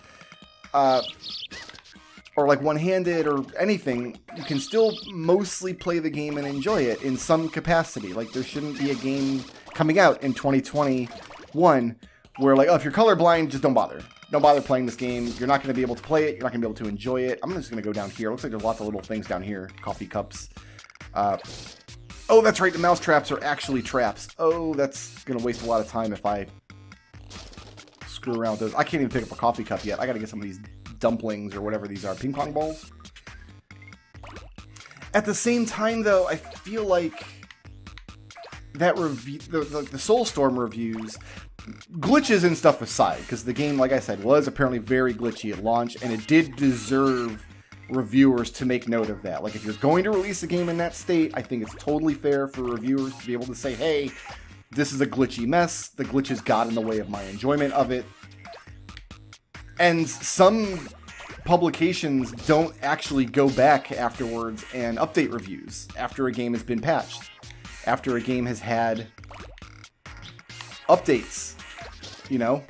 or, like, one-handed or anything, you can still mostly play the game and enjoy it in some capacity. Like, there shouldn't be a game coming out in 2021 where, like, oh, if you're colorblind, just don't bother. don't bother playing this game. You're not going to be able to play it. You're not going to be able to enjoy it. I'm just going to go down here. Looks like there's lots of little things down here. Coffee cups. Oh, that's right. The mouse traps are actually traps. Oh, that's going to waste a lot of time if I screw around with those. I can't even pick up a coffee cup yet. I got to get some of these dumplings or whatever these are. Ping pong balls. At the same time, though, I feel like that review, the Soulstorm reviews, glitches and stuff aside, because the game, like I said, was apparently very glitchy at launch, and it did deserve reviewers to make note of that. Like, if you're going to release a game in that state, I think it's totally fair for reviewers to be able to say, hey, this is a glitchy mess. The glitches got in the way of my enjoyment of it. And some publications don't actually go back afterwards and update reviews after a game has been patched, after a game has had updates, you know?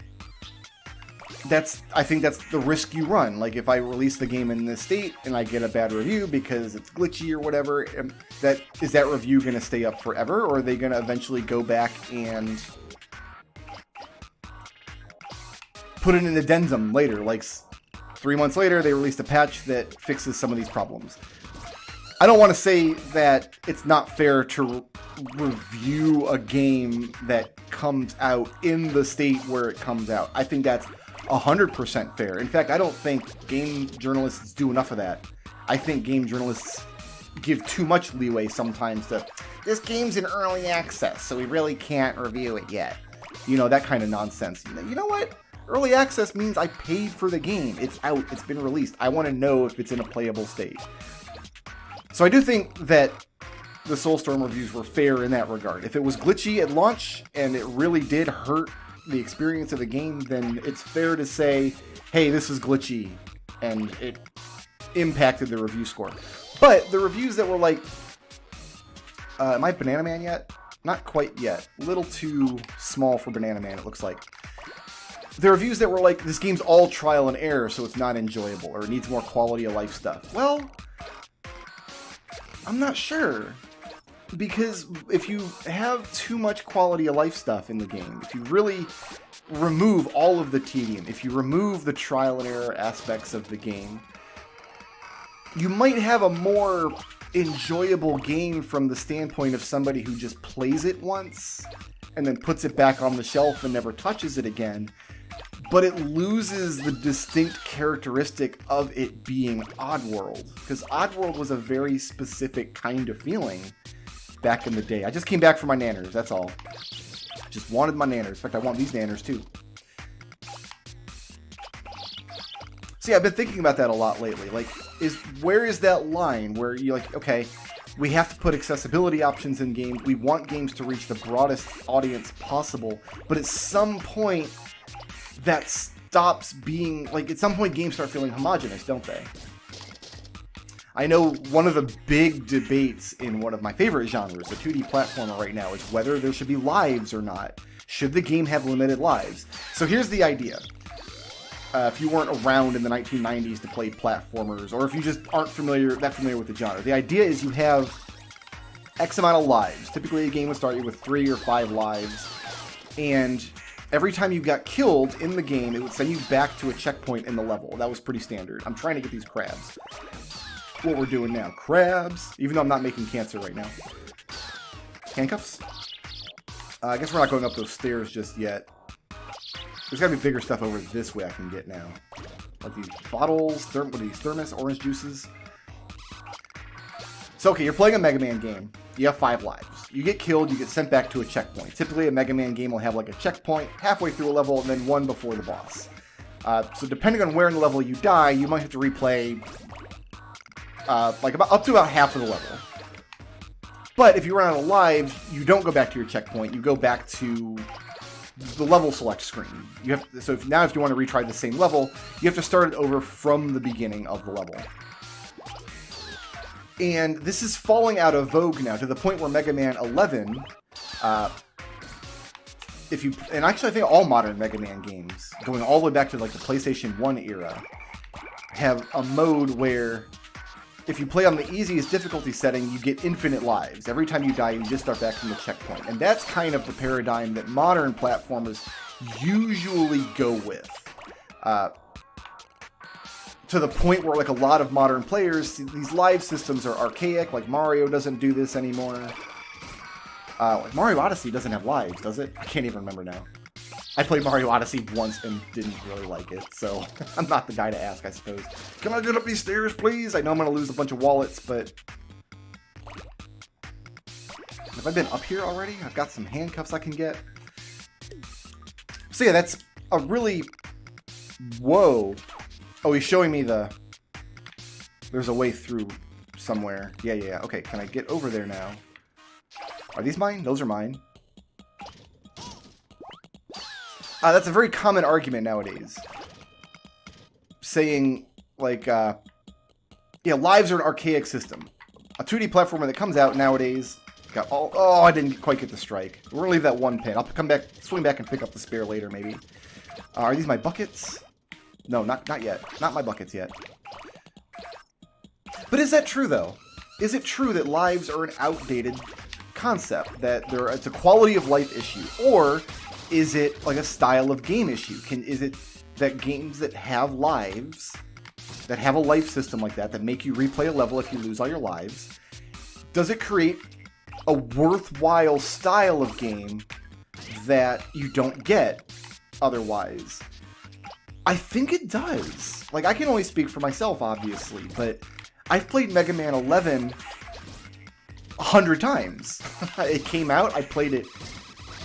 I think that's the risk you run. Like, if I release the game in this state and I get a bad review because it's glitchy or whatever, is that review going to stay up forever, or are they going to eventually go back and put in an addendum later? Like, 3 months later, they released a patch that fixes some of these problems. I don't want to say that it's not fair to review a game that comes out in the state where it comes out. I think that's 100% fair. In fact, I don't think game journalists do enough of that. I think game journalists give too much leeway sometimes to, this game's in early access, so we really can't review it yet. You know, that kind of nonsense. You know what? Early access means I paid for the game. It's out. It's been released. I want to know if it's in a playable state. So I do think that the Soulstorm reviews were fair in that regard. If it was glitchy at launch and it really did hurt the experience of the game, then it's fair to say, hey, this is glitchy, and it impacted the review score. But the reviews that were like, am I Banana Man yet? Not quite yet. A little too small for Banana Man, it looks like. The reviews that were like, this game's all trial and error, so it's not enjoyable, or it needs more quality of life stuff. Well, I'm not sure. Because if you have too much quality of life stuff in the game, if you really remove all of the tedium, if you remove the trial and error aspects of the game, you might have a more enjoyable game from the standpoint of somebody who just plays it once and then puts it back on the shelf and never touches it again. But it loses the distinct characteristic of it being Oddworld. Because Oddworld was a very specific kind of feeling back in the day. I just came back from my nanners, that's all. Just wanted my nanners. In fact, I want these nanners too. See, I've been thinking about that a lot lately. Like, where is that line where you're like, okay, we have to put accessibility options in games. We want games to reach the broadest audience possible. But at some point, that stops being, like, at some point games start feeling homogenous, don't they? I know one of the big debates in one of my favorite genres, the 2D platformer right now, is whether there should be lives or not. Should the game have limited lives? So here's the idea. If you weren't around in the 1990s to play platformers, or if you just aren't that familiar with the genre, the idea is you have X amount of lives. Typically a game would start you with 3 or 5 lives, and every time you got killed in the game, it would send you back to a checkpoint in the level. That was pretty standard. I'm trying to get these crabs. What we're doing now. Crabs. Even though I'm not making cancer right now. Handcuffs? I guess we're not going up those stairs just yet. There's gotta be bigger stuff over this way I can get now. Like these bottles, what are these, thermos, orange juices. So, okay, you're playing a Mega Man game. You have 5 lives. You get killed, you get sent back to a checkpoint. Typically, a Mega Man game will have like a checkpoint halfway through a level and then one before the boss. So depending on where in the level you die, you might have to replay like up to about half of the level. But if you run out of lives, you don't go back to your checkpoint. You go back to the level select screen. So if you want to retry the same level, you have to start it over from the beginning of the level. And this is falling out of vogue now to the point where Mega Man 11, and actually I think all modern Mega Man games, going all the way back to like the PlayStation 1 era, have a mode where if you play on the easiest difficulty setting, you get infinite lives. Every time you die, you just start back from the checkpoint. And that's kind of the paradigm that modern platformers usually go with. To the point where, like, a lot of modern players, these live systems are archaic. Like, Mario doesn't do this anymore. Like Mario Odyssey doesn't have lives, does it? I can't even remember now. I played Mario Odyssey once and didn't really like it, so I'm not the guy to ask, I suppose. Can I get up these stairs, please? I know I'm going to lose a bunch of wallets, but... Have I been up here already? I've got some handcuffs I can get. So yeah, that's a really... Whoa. Oh, he's showing me the... There's a way through somewhere. Yeah. Okay, can I get over there now? Are these mine? Those are mine. That's a very common argument nowadays. Saying, like, yeah, lives are an archaic system. A 2D platformer that comes out nowadays... Got all... Oh, I didn't quite get the strike. We're gonna leave that one pin. I'll come back, swing back and pick up the spare later, maybe. Are these my buckets? No, not yet. Not my buckets yet. But is that true, though? Is it true that lives are an outdated concept? That it's a quality of life issue? Or is it like a style of game issue? Is it that games that have lives, that have a life system like that make you replay a level if you lose all your lives, does it create a worthwhile style of game that you don't get otherwise? I think it does. Like, I can only speak for myself, obviously, but I've played Mega Man 11 100 times. It came out, I played it,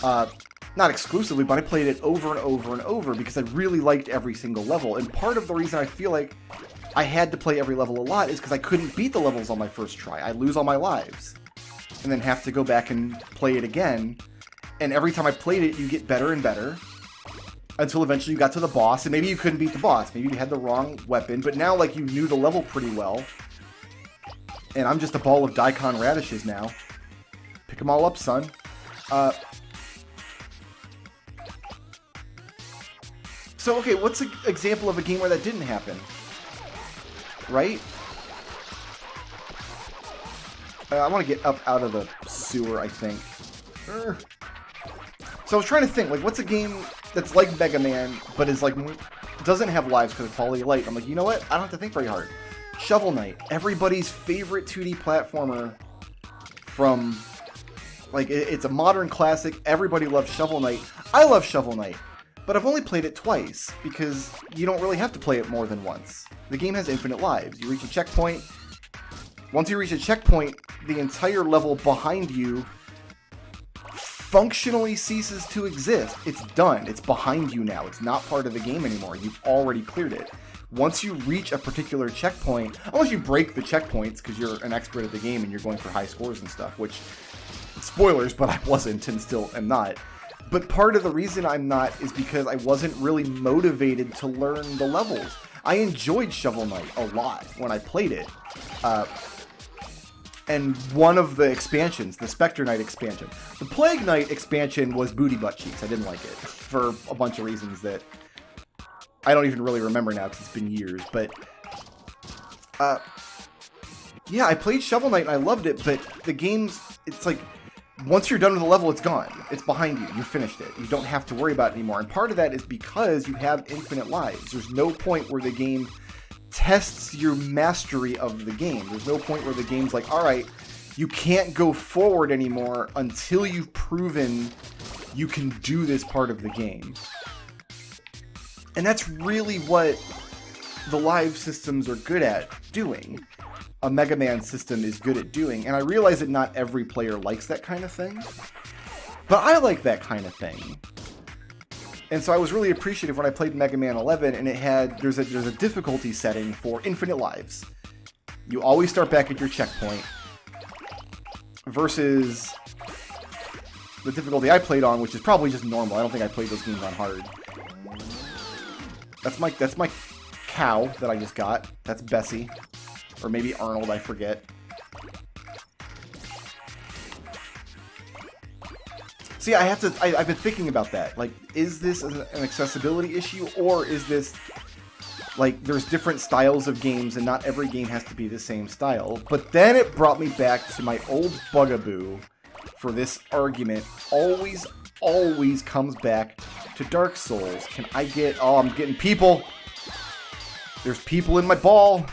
not exclusively, but I played it over and over and over because I really liked every single level. And part of the reason I feel like I had to play every level a lot is because I couldn't beat the levels on my first try. I lose all my lives and then have to go back and play it again. And every time I played it, you get better and better. Until eventually you got to the boss, and maybe you couldn't beat the boss. Maybe you had the wrong weapon, but now, like, you knew the level pretty well. And I'm just a ball of daikon radishes now. Pick them all up, son. So, okay, what's an example of a game where that didn't happen? Right? I want to get up out of the sewer, I think. So I was trying to think, like, what's a game that's like Mega Man, but is like doesn't have lives because of quality of light? I'm like, you know what? I don't have to think very hard. Shovel Knight, everybody's favorite 2D platformer from, like, it's a modern classic. Everybody loves Shovel Knight. I love Shovel Knight, but I've only played it twice because you don't really have to play it more than once. The game has infinite lives. You reach a checkpoint. Once you reach a checkpoint, the entire level behind you functionally ceases to exist. It's done. It's behind you now. It's not part of the game anymore. You've already cleared it. Once you reach a particular checkpoint, unless you break the checkpoints because you're an expert at the game and you're going for high scores and stuff, which, spoilers, but I wasn't and still am not. But part of the reason I'm not is because I wasn't really motivated to learn the levels. I enjoyed Shovel Knight a lot when I played it. And one of the expansions, the Spectre Knight expansion. The Plague Knight expansion was booty butt cheeks. I didn't like it for a bunch of reasons that I don't even really remember now because it's been years. But, yeah, I played Shovel Knight and I loved it, but the game's, it's like, once you're done with the level, it's gone. It's behind you. You finished it. You don't have to worry about it anymore. And part of that is because you have infinite lives. There's no point where the game tests your mastery of the game. There's no point where the game's like, all right, you can't go forward anymore until you've proven you can do this part of the game. And that's really what the live systems are good at doing. A Mega Man system is good at doing. And I realize that not every player likes that kind of thing, but I like that kind of thing. And so I was really appreciative when I played Mega Man 11, and it had there's a difficulty setting for infinite lives. You always start back at your checkpoint, versus the difficulty I played on, which is probably just normal. I don't think I played those games on hard. That's my cow that I just got. That's Bessie, or maybe Arnold. I forget. See, I've been thinking about that. Like, is this an accessibility issue, or is this, like, there's different styles of games and not every game has to be the same style? But then it brought me back to my old bugaboo for this argument. Always comes back to Dark Souls. Can I get... Oh, I'm getting people. There's people in my ball.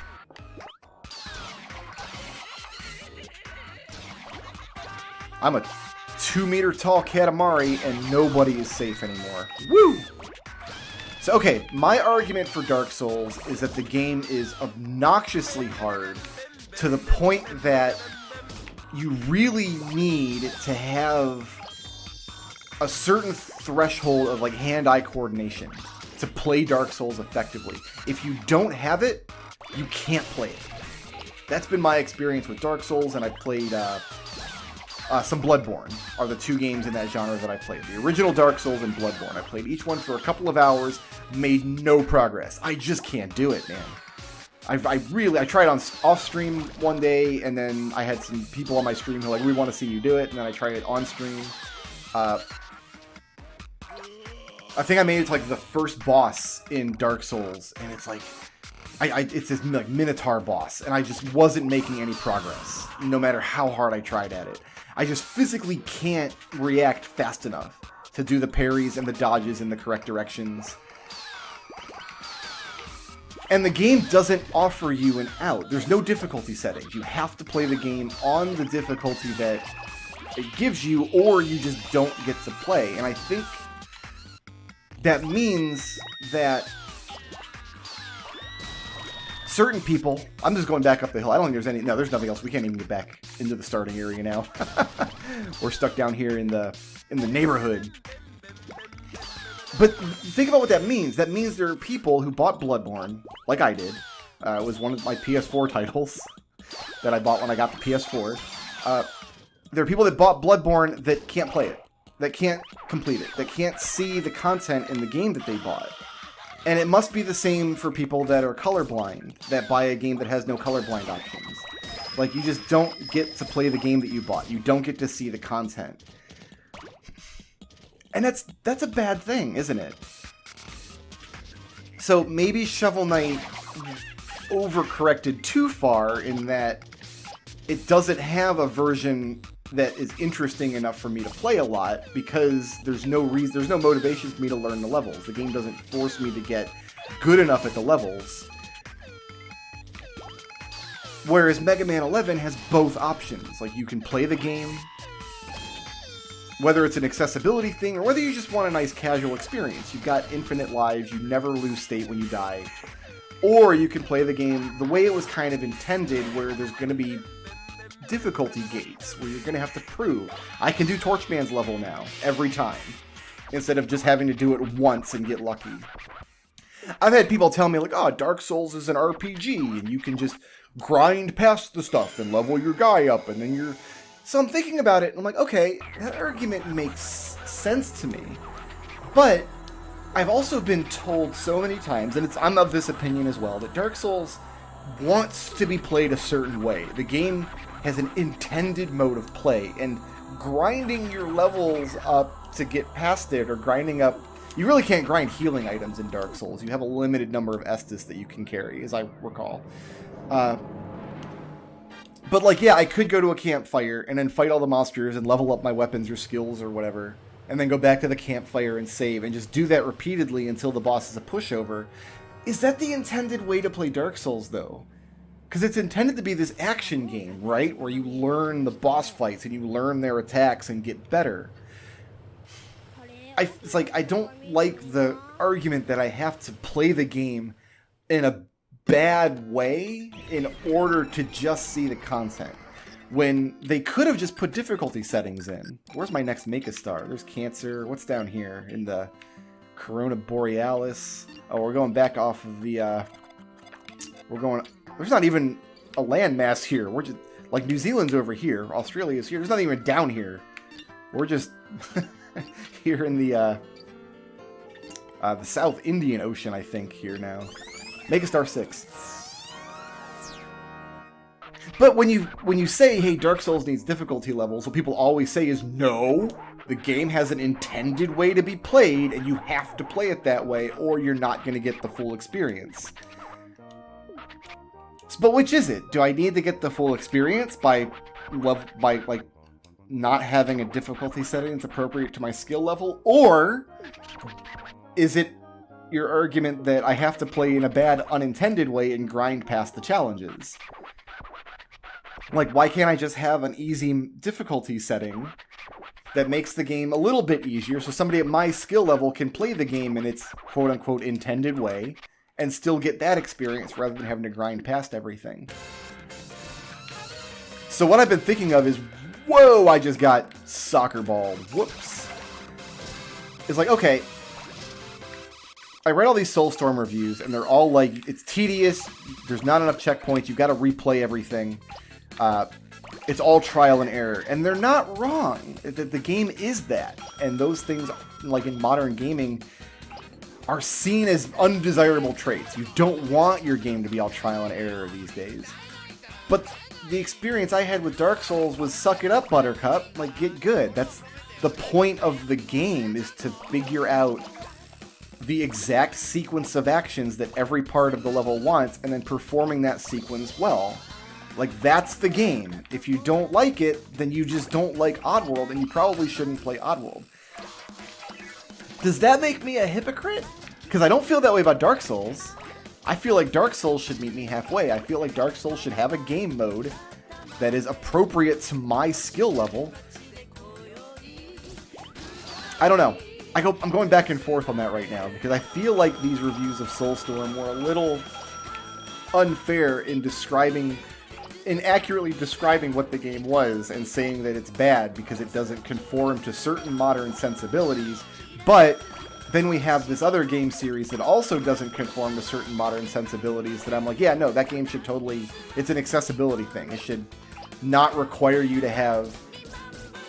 I'm a 2-meter tall Katamari, and nobody is safe anymore. Woo! So, okay, my argument for Dark Souls is that the game is obnoxiously hard to the point that you really need to have a certain threshold of like hand-eye coordination to play Dark Souls effectively. If you don't have it, you can't play it. That's been my experience with Dark Souls, and I played some Bloodborne are the 2 games in that genre that I played. The original Dark Souls and Bloodborne. I played each one for a couple of hours, made no progress. I just can't do it, man. I tried on off stream one day, and then I had some people on my stream who were like, we want to see you do it, and then I tried it on stream. I think I made it to like the first boss in Dark Souls, and it's like, it's this like Minotaur boss, and I just wasn't making any progress, no matter how hard I tried at it. I just physically can't react fast enough to do the parries and the dodges in the correct directions. And the game doesn't offer you an out. There's no difficulty settings. You have to play the game on the difficulty that it gives you, or you just don't get to play. And I think that means that certain people... I'm just going back up the hill. I don't think there's any... No, there's nothing else. We can't even get back into the starting area now. We're stuck down here in the neighborhood. But think about what that means. That means there are people who bought Bloodborne, like I did. It was one of my PS4 titles that I bought when I got the PS4. There are people that bought Bloodborne that can't play it, that can't complete it, that can't see the content in the game that they bought. And it must be the same for people that are colorblind, that buy a game that has no colorblind options. Like, you just don't get to play the game that you bought. You don't get to see the content. And that's a bad thing, isn't it? So maybe Shovel Knight overcorrected too far in that it doesn't have a version that is interesting enough for me to play a lot, because there's no motivation for me to learn the levels. The game doesn't force me to get good enough at the levels. Whereas Mega Man 11 has both options. Like, you can play the game, whether it's an accessibility thing or whether you just want a nice casual experience. You've got infinite lives, you never lose state when you die. Or you can play the game the way it was kind of intended, where there's going to be difficulty gates, where you're going to have to prove, I can do Torchman's level now, every time, instead of just having to do it once and get lucky. I've had people tell me, like, oh, Dark Souls is an RPG, and you can just grind past the stuff and level your guy up, and then you're... So I'm thinking about it, and I'm like, okay, that argument makes sense to me. But I've also been told so many times, and I'm of this opinion as well, that Dark Souls wants to be played a certain way. The game has an intended mode of play, and grinding your levels up to get past it, or grinding up... You really can't grind healing items in Dark Souls. You have a limited number of Estus that you can carry, as I recall. But, like, yeah, I could go to a campfire and then fight all the monsters and level up my weapons or skills or whatever, and then go back to the campfire and save, and just do that repeatedly until the boss is a pushover. Is that the intended way to play Dark Souls, though? Because it's intended to be this action game, right? Where you learn the boss fights and you learn their attacks and get better. It's like, I don't like the argument that I have to play the game in a bad way in order to just see the content, when they could have just put difficulty settings in. Where's my next Make a Star? There's Cancer. What's down here in the Corona Borealis? Oh, we're going back off of the there's not even a landmass here. We're just like, New Zealand's over here, Australia's here. There's nothing even down here. We're just here in the South Indian Ocean, I think, here now. Make a Star 6. But when you say, hey, Dark Souls needs difficulty levels, what people always say is, no, the game has an intended way to be played, and you have to play it that way, or you're not going to get the full experience. But which is it? Do I need to get the full experience by like not having a difficulty setting that's appropriate to my skill level? Or is it your argument that I have to play in a bad, unintended way and grind past the challenges? Like, why can't I just have an easy difficulty setting that makes the game a little bit easier so somebody at my skill level can play the game in its quote-unquote intended way and still get that experience rather than having to grind past everything? So what I've been thinking of is, whoa, I just got soccer balled. Whoops. It's like, okay, I read all these Soulstorm reviews, and they're all like, it's tedious, there's not enough checkpoints, you've got to replay everything. It's all trial and error. And they're not wrong. The game is that. And those things, like in modern gaming, are seen as undesirable traits. You don't want your game to be all trial and error these days. But the experience I had with Dark Souls was suck it up, Buttercup. Like, get good. That's the point of the game, is to figure out the exact sequence of actions that every part of the level wants, and then performing that sequence well. Like, that's the game. If you don't like it, then you just don't like Oddworld, and you probably shouldn't play Oddworld. Does that make me a hypocrite? Because I don't feel that way about Dark Souls. I feel like Dark Souls should meet me halfway. I feel like Dark Souls should have a game mode that is appropriate to my skill level. I don't know. I'm going back and forth on that right now, because I feel like these reviews of Soulstorm were a little unfair in accurately describing what the game was and saying that it's bad because it doesn't conform to certain modern sensibilities. But then we have this other game series that also doesn't conform to certain modern sensibilities that I'm like, yeah, no, that game should totally, it's an accessibility thing. It should not require you to have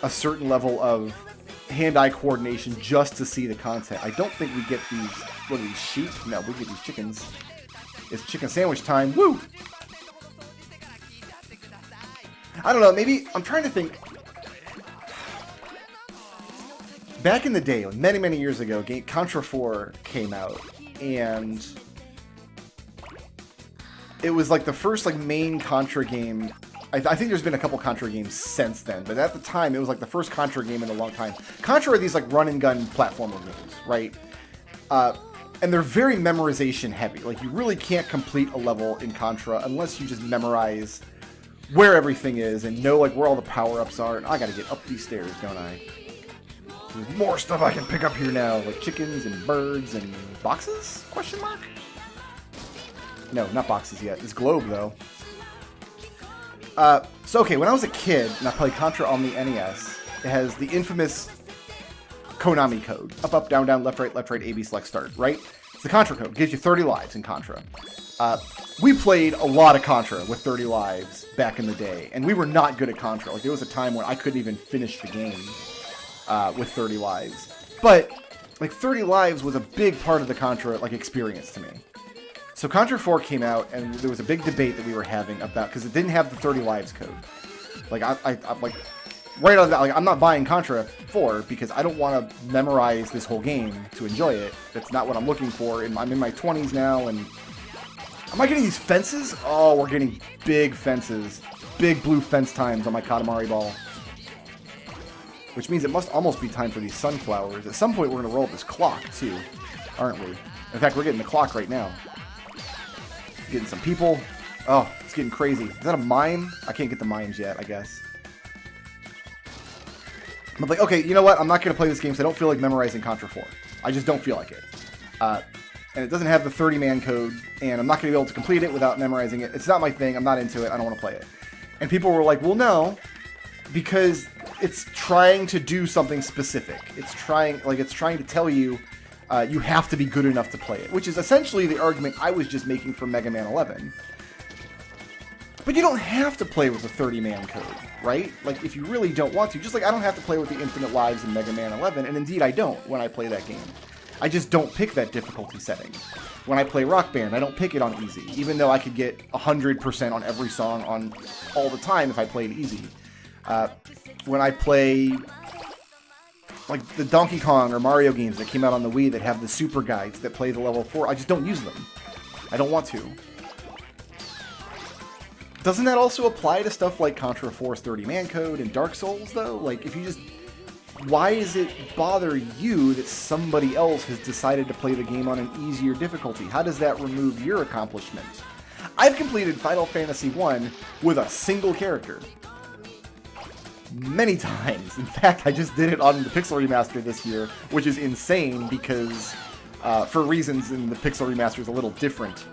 a certain level of hand-eye coordination just to see the content. I don't think we get these, what are these, sheep? No, we get these chickens. It's chicken sandwich time. Woo! I don't know, maybe, I'm trying to think. Back in the day, many, many years ago, Contra 4 came out, and it was like the first like main Contra game. I think there's been a couple Contra games since then, but at the time, it was like the first Contra game in a long time. Contra are these like run-and-gun platformer games, right? And they're very memorization heavy. Like, you really can't complete a level in Contra unless you just memorize where everything is and know like where all the power-ups are. And I gotta get up these stairs, don't I? There's more stuff I can pick up here now, like chickens and birds and boxes? Question mark? No, not boxes yet. It's globe, though. So, okay, when I was a kid, and I played Contra on the NES, it has the infamous Konami code. Up, up, down, down, left, right, A, B, select, start, right? It's the Contra code. It gives you 30 lives in Contra. We played a lot of Contra with 30 lives back in the day, and we were not good at Contra. Like, there was a time when I couldn't even finish the game with 30 lives. But, like, 30 lives was a big part of the Contra, like, experience to me. So Contra 4 came out, and there was a big debate that we were having about, because it didn't have the 30 lives code. Like, I'm like, right on that, like, I'm not buying Contra 4 because I don't want to memorize this whole game to enjoy it. That's not what I'm looking for. I'm in my 20s now, and am I getting these fences? Oh, we're getting big fences. Big blue fence times on my Katamari ball. Which means it must almost be time for these sunflowers. At some point, we're going to roll up this clock, too, aren't we? In fact, we're getting the clock right now. Getting some people. Oh, it's getting crazy. Is that a mime? I can't get the mimes yet, I guess. I'm like, okay, you know what? I'm not going to play this game because I don't feel like memorizing Contra 4. I just don't feel like it. And it doesn't have the 30-man code, and I'm not going to be able to complete it without memorizing it. It's not my thing. I'm not into it. I don't want to play it. And people were like, well, no, because it's trying to do something specific. It's trying to tell you you have to be good enough to play it, which is essentially the argument I was just making for Mega Man 11. But you don't have to play with the 30-man code, right? Like, if you really don't want to, just like I don't have to play with the infinite lives in Mega Man 11, and indeed I don't when I play that game. I just don't pick that difficulty setting. When I play Rock Band, I don't pick it on easy, even though I could get 100% on every song on all the time if I played easy. When I play like the Donkey Kong or Mario games that came out on the Wii that have the super guides that play the level 4, I just don't use them. I don't want to. Doesn't that also apply to stuff like Contra 4's 30-man code and Dark Souls, though? Like, if you just... Why does it bother you that somebody else has decided to play the game on an easier difficulty? How does that remove your accomplishment? I've completed Final Fantasy I with a single character. Many times. In fact, I just did it on the Pixel Remaster this year, which is insane because, for reasons in the Pixel Remaster is a little different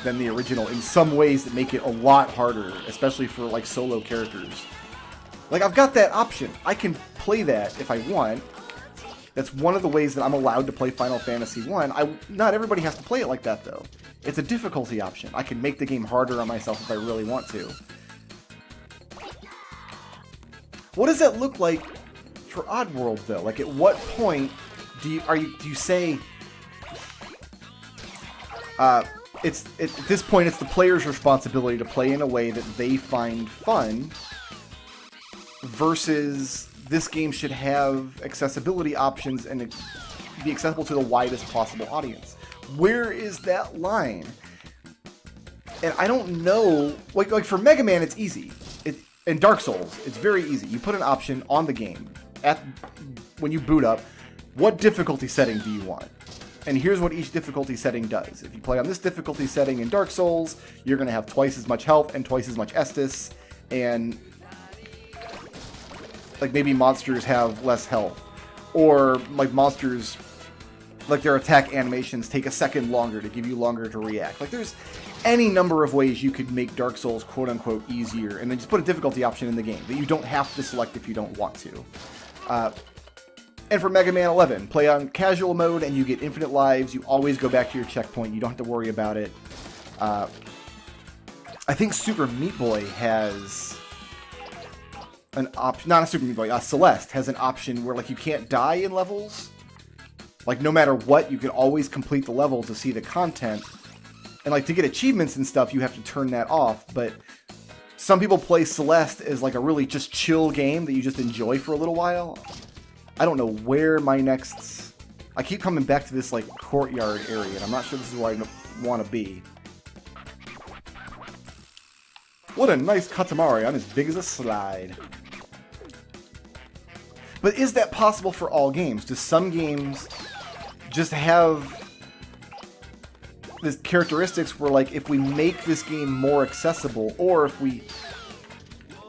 than the original in some ways that make it a lot harder, especially for like solo characters. Like, I've got that option. I can play that if I want. That's one of the ways that I'm allowed to play Final Fantasy I. Not everybody has to play it like that, though. It's a difficulty option. I can make the game harder on myself if I really want to. What does that look like for Oddworld, though? Like, at what point do you say... at this point, it's the player's responsibility to play in a way that they find fun, versus this game should have accessibility options and be accessible to the widest possible audience. Where is that line? And I don't know. Like for Mega Man, it's easy. In Dark Souls, it's very easy. You put an option on the game when you boot up. What difficulty setting do you want? And here's what each difficulty setting does. If you play on this difficulty setting in Dark Souls, you're going to have twice as much health and twice as much Estus, and like maybe monsters have less health, or like monsters, like their attack animations take a second longer to give you longer to react. Like there's any number of ways you could make Dark Souls quote unquote easier, and then just put a difficulty option in the game that you don't have to select if you don't want to. And for Mega Man 11, play on casual mode and you get infinite lives. You always go back to your checkpoint. You don't have to worry about it. I think Super Meat Boy has an option, not a Super Meat Boy, Celeste has an option where like you can't die in levels. Like no matter what, you can always complete the level to see the content. And like to get achievements and stuff, you have to turn that off. But some people play Celeste as like a really just chill game that you just enjoy for a little while. I don't know where my next... I keep coming back to this like courtyard area, and I'm not sure this is where I want to be. What a nice Katamari. I'm as big as a slide. But is that possible for all games? Do some games just have these characteristics where, like, if we make this game more accessible, or if we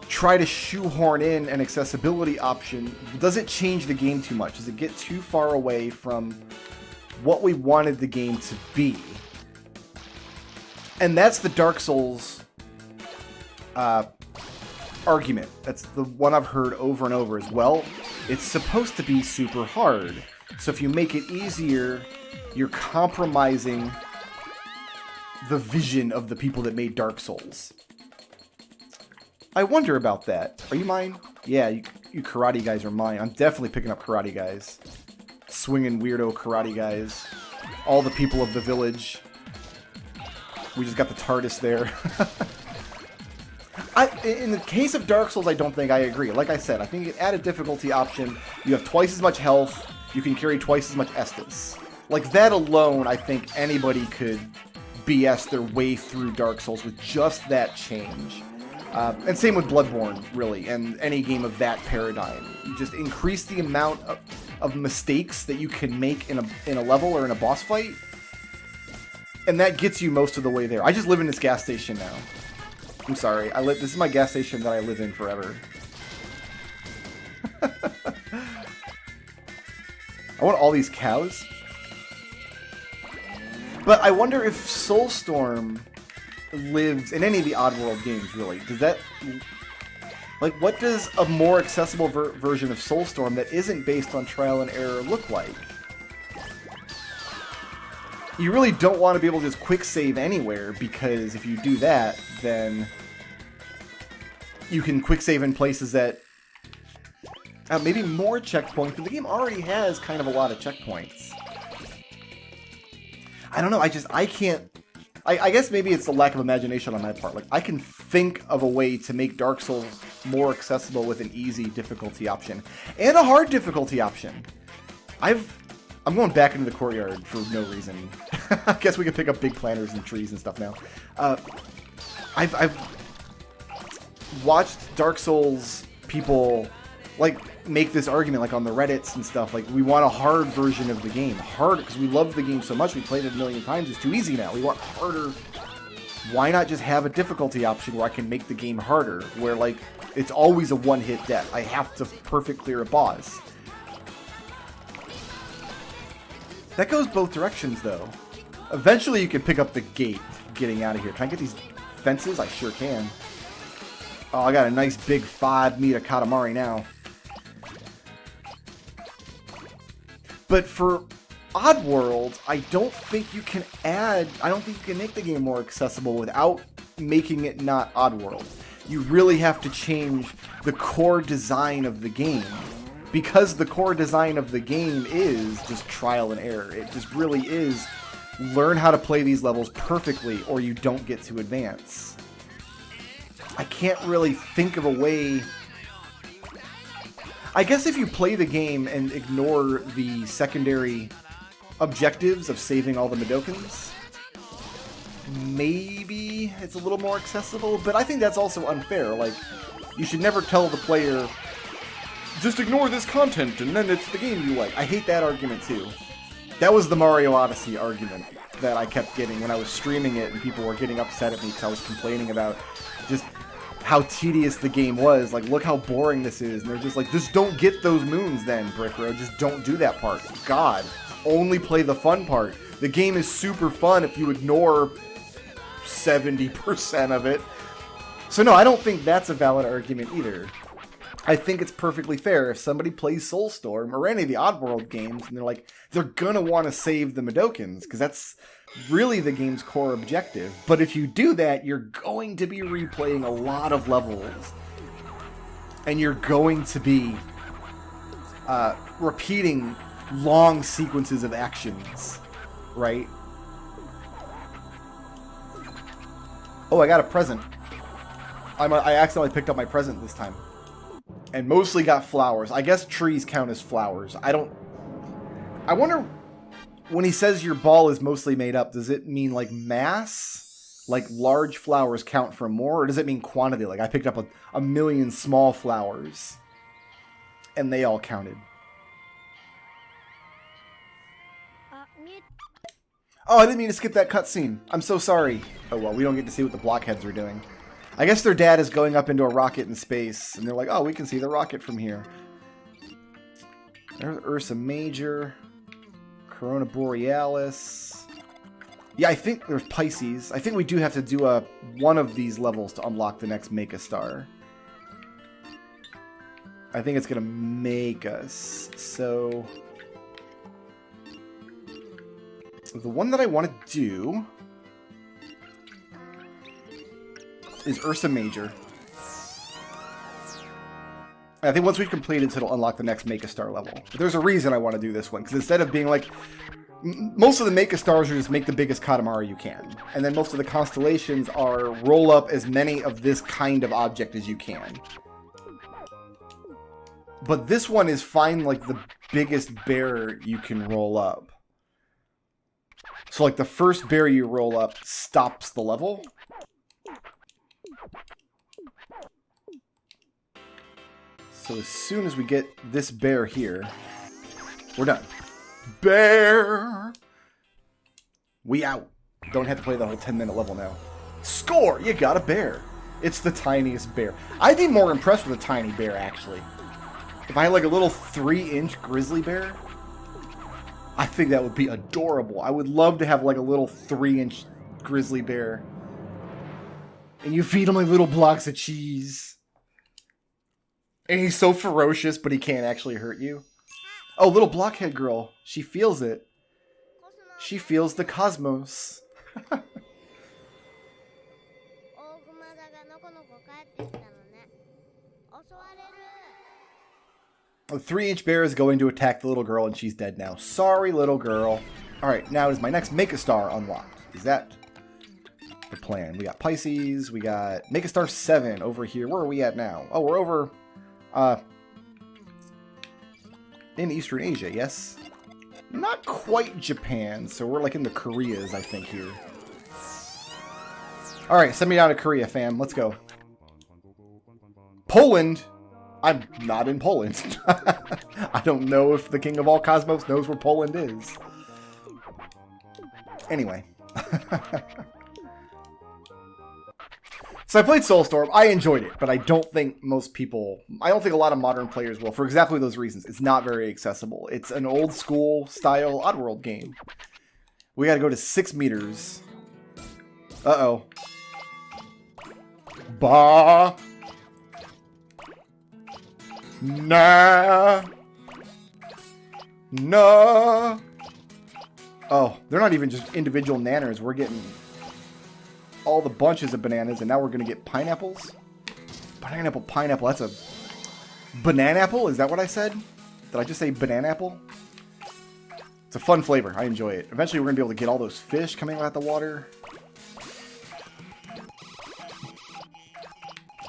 try to shoehorn in an accessibility option, does it change the game too much? Does it get too far away from what we wanted the game to be? And that's the Dark Souls argument. That's the one I've heard over and over as well. It's supposed to be super hard. So if you make it easier, you're compromising the vision of the people that made Dark Souls. I wonder about that. Are you mine? Yeah, you karate guys are mine. I'm definitely picking up karate guys. Swinging weirdo karate guys. All the people of the village. We just got the TARDIS there. In the case of Dark Souls, I don't think I agree. Like I said, I think add a difficulty option. You have twice as much health. You can carry twice as much Estus. Like that alone, I think anybody could BS their way through Dark Souls with just that change. And same with Bloodborne, really, and any game of that paradigm. You just increase the amount of mistakes that you can make in a level or in a boss fight, and that gets you most of the way there. I just live in this gas station now. I'm sorry. This is my gas station that I live in forever. I want all these cows. But I wonder if Soulstorm lives in any of the Oddworld games, really. Does that... Like, what does a more accessible version of Soulstorm that isn't based on trial and error look like? You really don't want to be able to just quick save anywhere, because if you do that, then you can quick save in places that maybe more checkpoints, but the game already has kind of a lot of checkpoints. I don't know, I can't... I guess maybe it's the lack of imagination on my part. Like, I can think of a way to make Dark Souls more accessible with an easy difficulty option. And a hard difficulty option. I'm going back into the courtyard for no reason. I guess we can pick up big planters and trees and stuff now. watched Dark Souls people like make this argument, like on the Reddits and stuff, like we want a hard version of the game. Hard, because we love the game so much, we played it a million times, it's too easy now. We want harder. Why not just have a difficulty option where I can make the game harder, where like it's always a one-hit death. I have to perfect clear a boss. That goes both directions though. Eventually you can pick up the gate getting out of here. Can I get these fences? I sure can. Oh, I got a nice big 5-meter Katamari now. But for Oddworld, I don't think you can make the game more accessible without making it not Oddworld. You really have to change the core design of the game. Because the core design of the game is just trial and error. It just really is learn how to play these levels perfectly or you don't get to advance. I can't really think of a way... I guess if you play the game and ignore the secondary objectives of saving all the Madokans, maybe it's a little more accessible, but I think that's also unfair. Like, you should never tell the player, just ignore this content and then it's the game you like. I hate that argument too. That was the Mario Odyssey argument that I kept getting when I was streaming it and people were getting upset at me because I was complaining about just how tedious the game was. Like, look how boring this is. And they're just like, just don't get those moons then, Brickroad. Just don't do that part. God, only play the fun part. The game is super fun if you ignore 70% of it. So no, I don't think that's a valid argument either. I think it's perfectly fair if somebody plays Soulstorm or any of the Oddworld games and they're gonna want to save the Madokans because that's really the game's core objective. But if you do that, you're going to be replaying a lot of levels. And you're going to be repeating long sequences of actions, right? Oh, I got a present. I accidentally picked up my present this time. And mostly got flowers. I guess trees count as flowers. I wonder... When he says your ball is mostly made up, does it mean like mass? Like large flowers count for more? Or does it mean quantity? Like I picked up a million small flowers. And they all counted. Oh, I didn't mean to skip that cutscene. I'm so sorry. Oh well, we don't get to see what the blockheads are doing. I guess their dad is going up into a rocket in space. And they're like, oh, we can see the rocket from here. There's Ursa Major. Corona Borealis. Yeah, I think there's Pisces. I think we do have to do one of these levels to unlock the next Make a Star. I think it's going to make us. So... the one that I want to do is Ursa Major. I think once we've completed it, it'll unlock the next Make a Star level. But there's a reason I want to do this one, because instead of being like... most of the Make a Stars are just make the biggest Katamari you can. And then most of the constellations are roll up as many of this kind of object as you can. But this one is find like the biggest bear you can roll up. So like the first bear you roll up stops the level. So as soon as we get this bear here, we're done. Bear! We out. Don't have to play the whole 10-minute level now. Score! You got a bear. It's the tiniest bear. I'd be more impressed with a tiny bear, actually. If I had like a little 3-inch grizzly bear, I think that would be adorable. I would love to have like a little 3-inch grizzly bear. And you feed him like little blocks of cheese. And he's so ferocious, but he can't actually hurt you. Oh, little blockhead girl. She feels it. She feels the cosmos. The 3-inch bear is going to attack the little girl, and she's dead now. Sorry, little girl. Alright, now is my next Make a Star unlocked. Is that the plan? We got Pisces. We got Make a Star 7 over here. Where are we at now? Oh, we're over... in Eastern Asia, yes? Not quite Japan, so we're like in the Koreas, I think, here. Alright, send me down to Korea, fam. Let's go. Poland. I'm not in Poland. I don't know if the king of all cosmos knows where Poland is. Anyway. So I played Soulstorm. I enjoyed it, but I don't think most people... I don't think a lot of modern players will, for exactly those reasons. It's not very accessible. It's an old school style Oddworld game. We gotta go to 6 meters. Uh-oh. Bah! Nah! No! Oh, they're not even just individual nanners. We're getting all the bunches of bananas, and now we're going to get pineapples? Pineapple, pineapple. That's a... Banana apple? Is that what I said? Did I just say banana apple? It's a fun flavor. I enjoy it. Eventually, we're going to be able to get all those fish coming out of the water.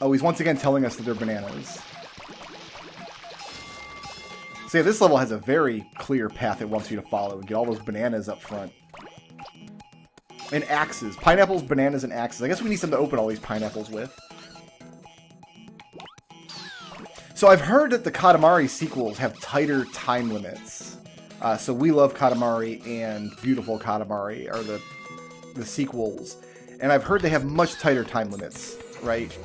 Oh, he's once again telling us that they're bananas. So yeah, this level has a very clear path it wants you to follow and get all those bananas up front. And axes. Pineapples, bananas, and axes. I guess we need something to open all these pineapples with. So I've heard that the Katamari sequels have tighter time limits. So We Love Katamari and Beautiful Katamari are the sequels. And I've heard they have much tighter time limits, right?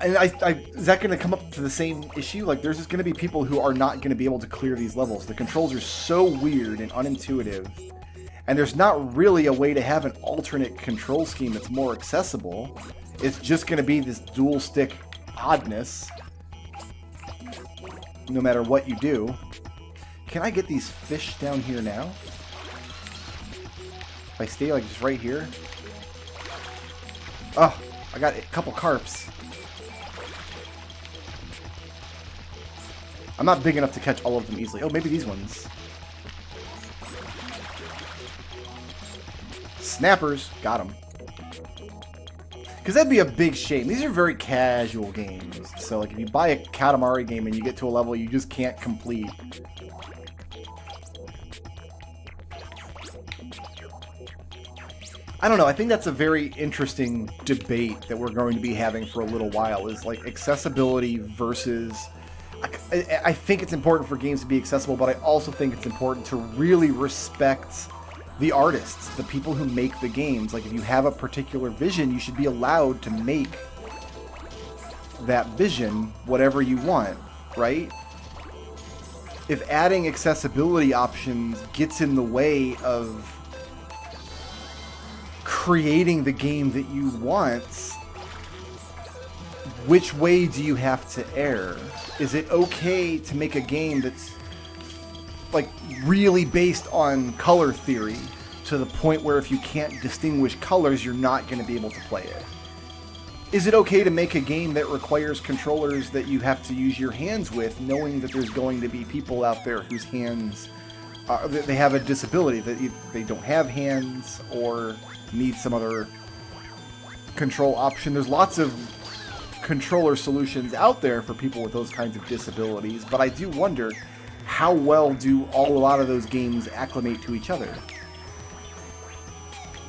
And is that going to come up to the same issue? Like, there's just going to be people who are not going to be able to clear these levels. The controls are so weird and unintuitive. And there's not really a way to have an alternate control scheme that's more accessible. It's just going to be this dual stick oddness. No matter what you do. Can I get these fish down here now? If I stay like just right here. Oh, I got a couple carps. I'm not big enough to catch all of them easily. Oh, maybe these ones. Snappers. Got them. Because that'd be a big shame. These are very casual games. So, like, if you buy a Katamari game and you get to a level you just can't complete. I don't know. I think that's a very interesting debate that we're going to be having for a little while. Is, like, accessibility versus... I think it's important for games to be accessible, but I also think it's important to really respect the artists, the people who make the games. Like, if you have a particular vision, you should be allowed to make that vision whatever you want, right? If adding accessibility options gets in the way of creating the game that you want, which way do you have to err? Is it okay to make a game that's like really based on color theory to the point where if you can't distinguish colors, you're not going to be able to play it? Is it okay to make a game that requires controllers that you have to use your hands with, knowing that there's going to be people out there whose hands, they have a disability, that they don't have hands or need some other control option? There's lots of controller solutions out there for people with those kinds of disabilities, but I do wonder, how well do a lot of those games acclimate to each other?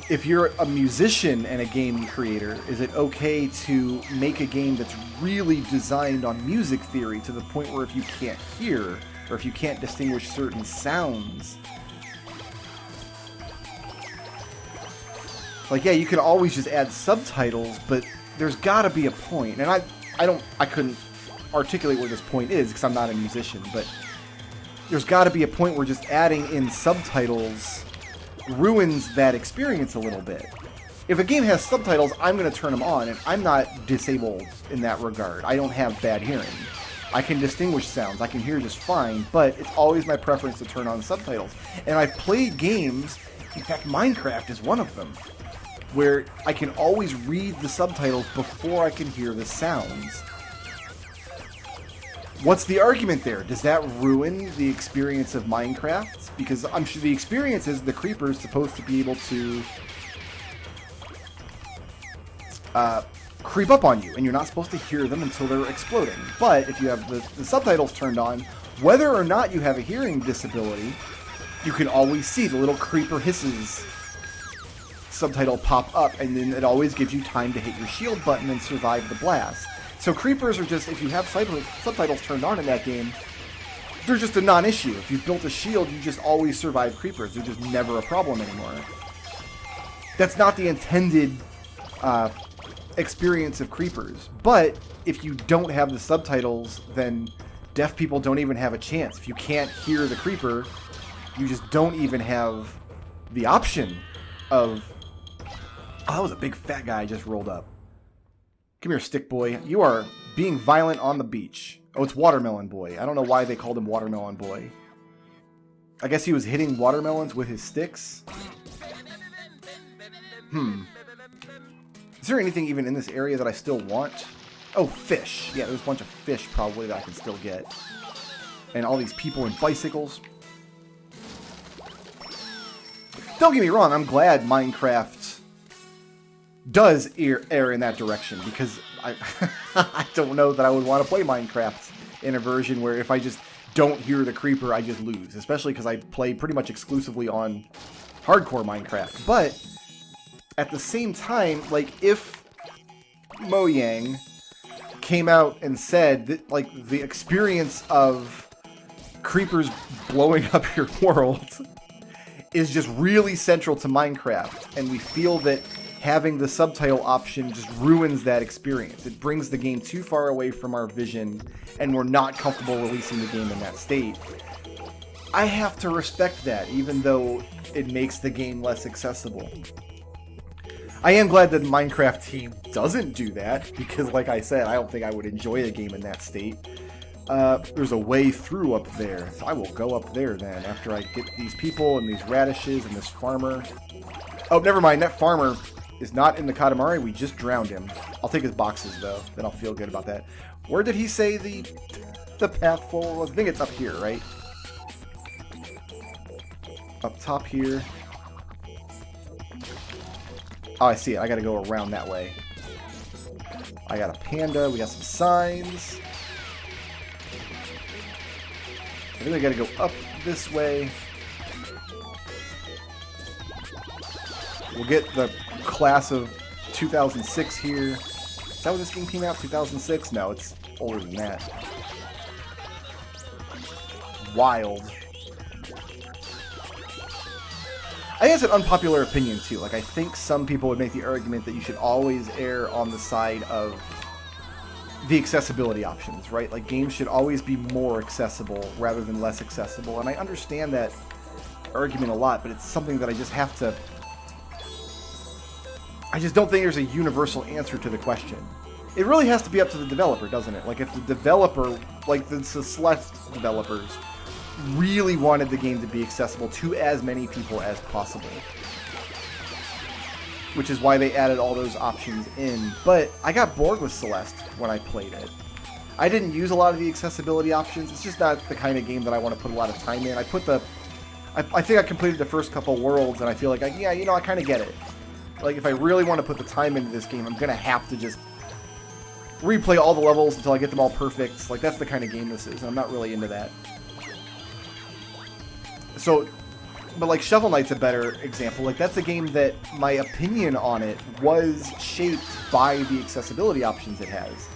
If you're a musician and a game creator, is it okay to make a game that's really designed on music theory to the point where if you can't hear or if you can't distinguish certain sounds, like, yeah, you can always just add subtitles, but there's got to be a point, and I couldn't articulate where this point is because I'm not a musician, but there's got to be a point where just adding in subtitles ruins that experience a little bit. If a game has subtitles, I'm going to turn them on, and I'm not disabled in that regard. I don't have bad hearing. I can distinguish sounds. I can hear just fine, but it's always my preference to turn on subtitles. And I've played games, in fact, Minecraft is one of them, where I can always read the subtitles before I can hear the sounds. What's the argument there? Does that ruin the experience of Minecraft? Because I'm sure the experience is the creeper's supposed to be able to creep up on you, and you're not supposed to hear them until they're exploding. But if you have the subtitles turned on, whether or not you have a hearing disability, you can always see the little creeper hisses. subtitle pop up, and then it always gives you time to hit your shield button and survive the blast. So creepers are just, if you have subtitles turned on in that game, they're just a non-issue. If you've built a shield, you just always survive creepers. They're just never a problem anymore. That's not the intended experience of creepers. But if you don't have the subtitles, then deaf people don't even have a chance. If you can't hear the creeper, you just don't even have the option of... Oh, that was a big fat guy I just rolled up. Come here, stick boy. You are being violent on the beach. Oh, it's Watermelon Boy. I don't know why they called him Watermelon Boy. I guess he was hitting watermelons with his sticks. Is there anything even in this area that I still want? Oh, fish. Yeah, there's a bunch of fish probably that I can still get. And all these people and bicycles. Don't get me wrong, I'm glad Minecraft does err in that direction, because I I don't know that I would want to play Minecraft in a version where if I just don't hear the creeper, I just lose. Especially because I play pretty much exclusively on hardcore Minecraft. But at the same time, like, if Mojang came out and said that, like, the experience of creepers blowing up your world is just really central to Minecraft, and we feel that having the subtitle option just ruins that experience. It brings the game too far away from our vision, and we're not comfortable releasing the game in that state. I have to respect that, even though it makes the game less accessible. I am glad that the Minecraft team doesn't do that, because like I said, I don't think I would enjoy a game in that state. There's a way through up there, so I will go up there then, after I get these people and these radishes and this farmer. Oh, never mind, that farmer is not in the Katamari, we just drowned him. I'll take his boxes though, then I'll feel good about that. Where did he say the path forward was? I think it's up here, right? Up top here. Oh, I see it. I gotta go around that way. I got a panda. We got some signs. I think I gotta go up this way. We'll get the class of 2006 here. Is that when this game came out? 2006? No, it's older than that. Wild. I think it's an unpopular opinion, too. Like, I think some people would make the argument that you should always err on the side of the accessibility options, right? Like, games should always be more accessible rather than less accessible. And I understand that argument a lot, but it's something that I just have to... I just don't think there's a universal answer to the question. It really has to be up to the developer, doesn't it? Like, if the developer, like the Celeste developers, really wanted the game to be accessible to as many people as possible, which is why they added all those options in. But I got bored with Celeste when I played it. I didn't use a lot of the accessibility options. It's just not the kind of game that I want to put a lot of time in. I think I completed the first couple worlds, and I feel like, yeah, you know, I kind of get it. Like, if I really want to put the time into this game, I'm going to have to just replay all the levels until I get them all perfect. Like, that's the kind of game this is, and I'm not really into that. So, but like Shovel Knight's a better example. Like, that's a game that my opinion on it was shaped by the accessibility options it has.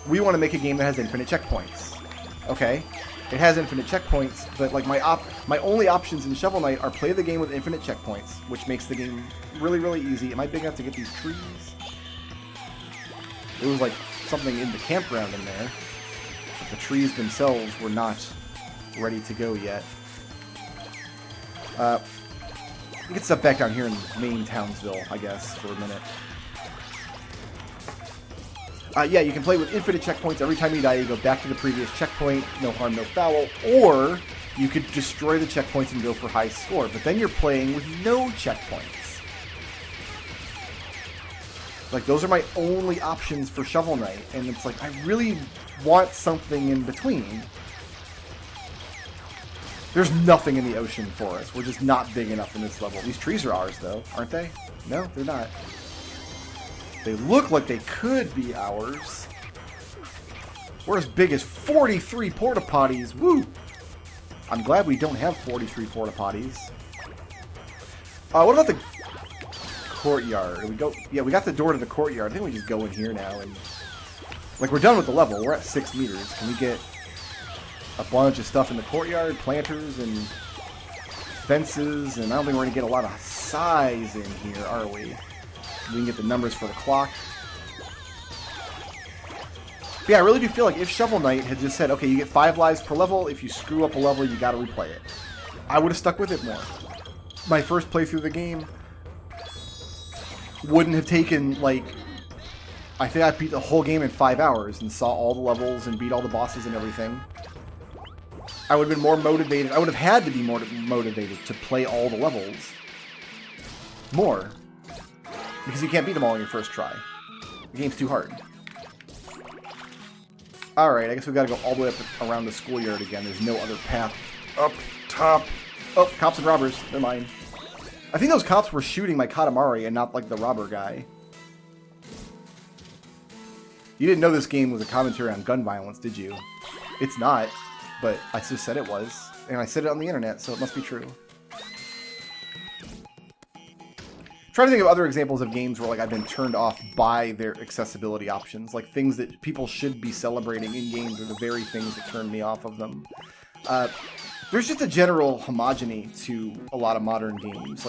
We want to make a game that has infinite checkpoints. Okay, it has infinite checkpoints, but like my only options in Shovel Knight are play the game with infinite checkpoints, which makes the game really, really easy. Am I big enough to get these trees? There was like something in the campground in there, but the trees themselves were not ready to go yet. We can step back down here in main Townsville, I guess, for a minute. Yeah, you can play with infinite checkpoints. Every time you die, you go back to the previous checkpoint. No harm, no foul. Or you could destroy the checkpoints and go for high score. But then you're playing with no checkpoints. Like, those are my only options for Shovel Knight. And it's like, I really want something in between. There's nothing in the ocean for us. We're just not big enough in this level. These trees are ours, though, aren't they? No, they're not. They look like they could be ours. We're as big as 43 porta potties. Woo! I'm glad we don't have 43 porta potties. What about the courtyard. We go, yeah, we got the door to the courtyard. I think we just go in here now and like we're done with the level. We're at 6 meters. Can we get a bunch of stuff in the courtyard, planters and fences? And I don't think we're gonna get a lot of size in here, are we? We can get the numbers for the clock. But yeah, I really do feel like if Shovel Knight had just said, okay, you get 5 lives per level. If you screw up a level, you gotta replay it. I would have stuck with it more. My first playthrough of the game wouldn't have taken, like, I think I beat the whole game in 5 hours and saw all the levels and beat all the bosses and everything. I would have been more motivated. I would have had to be more motivated to play all the levels more. Because you can't beat them all in your first try. The game's too hard. Alright, I guess we've got to go all the way up around the schoolyard again. There's no other path up top. Oh, cops and robbers. They're mine. I think those cops were shooting my Katamari and not like the robber guy. You didn't know this game was a commentary on gun violence, did you? It's not, but I just said it was. And I said it on the internet, so it must be true. Trying to think of other examples of games where like I've been turned off by their accessibility options, like things that people should be celebrating in games are the very things that turn me off of them. There's just a general homogeny to a lot of modern games,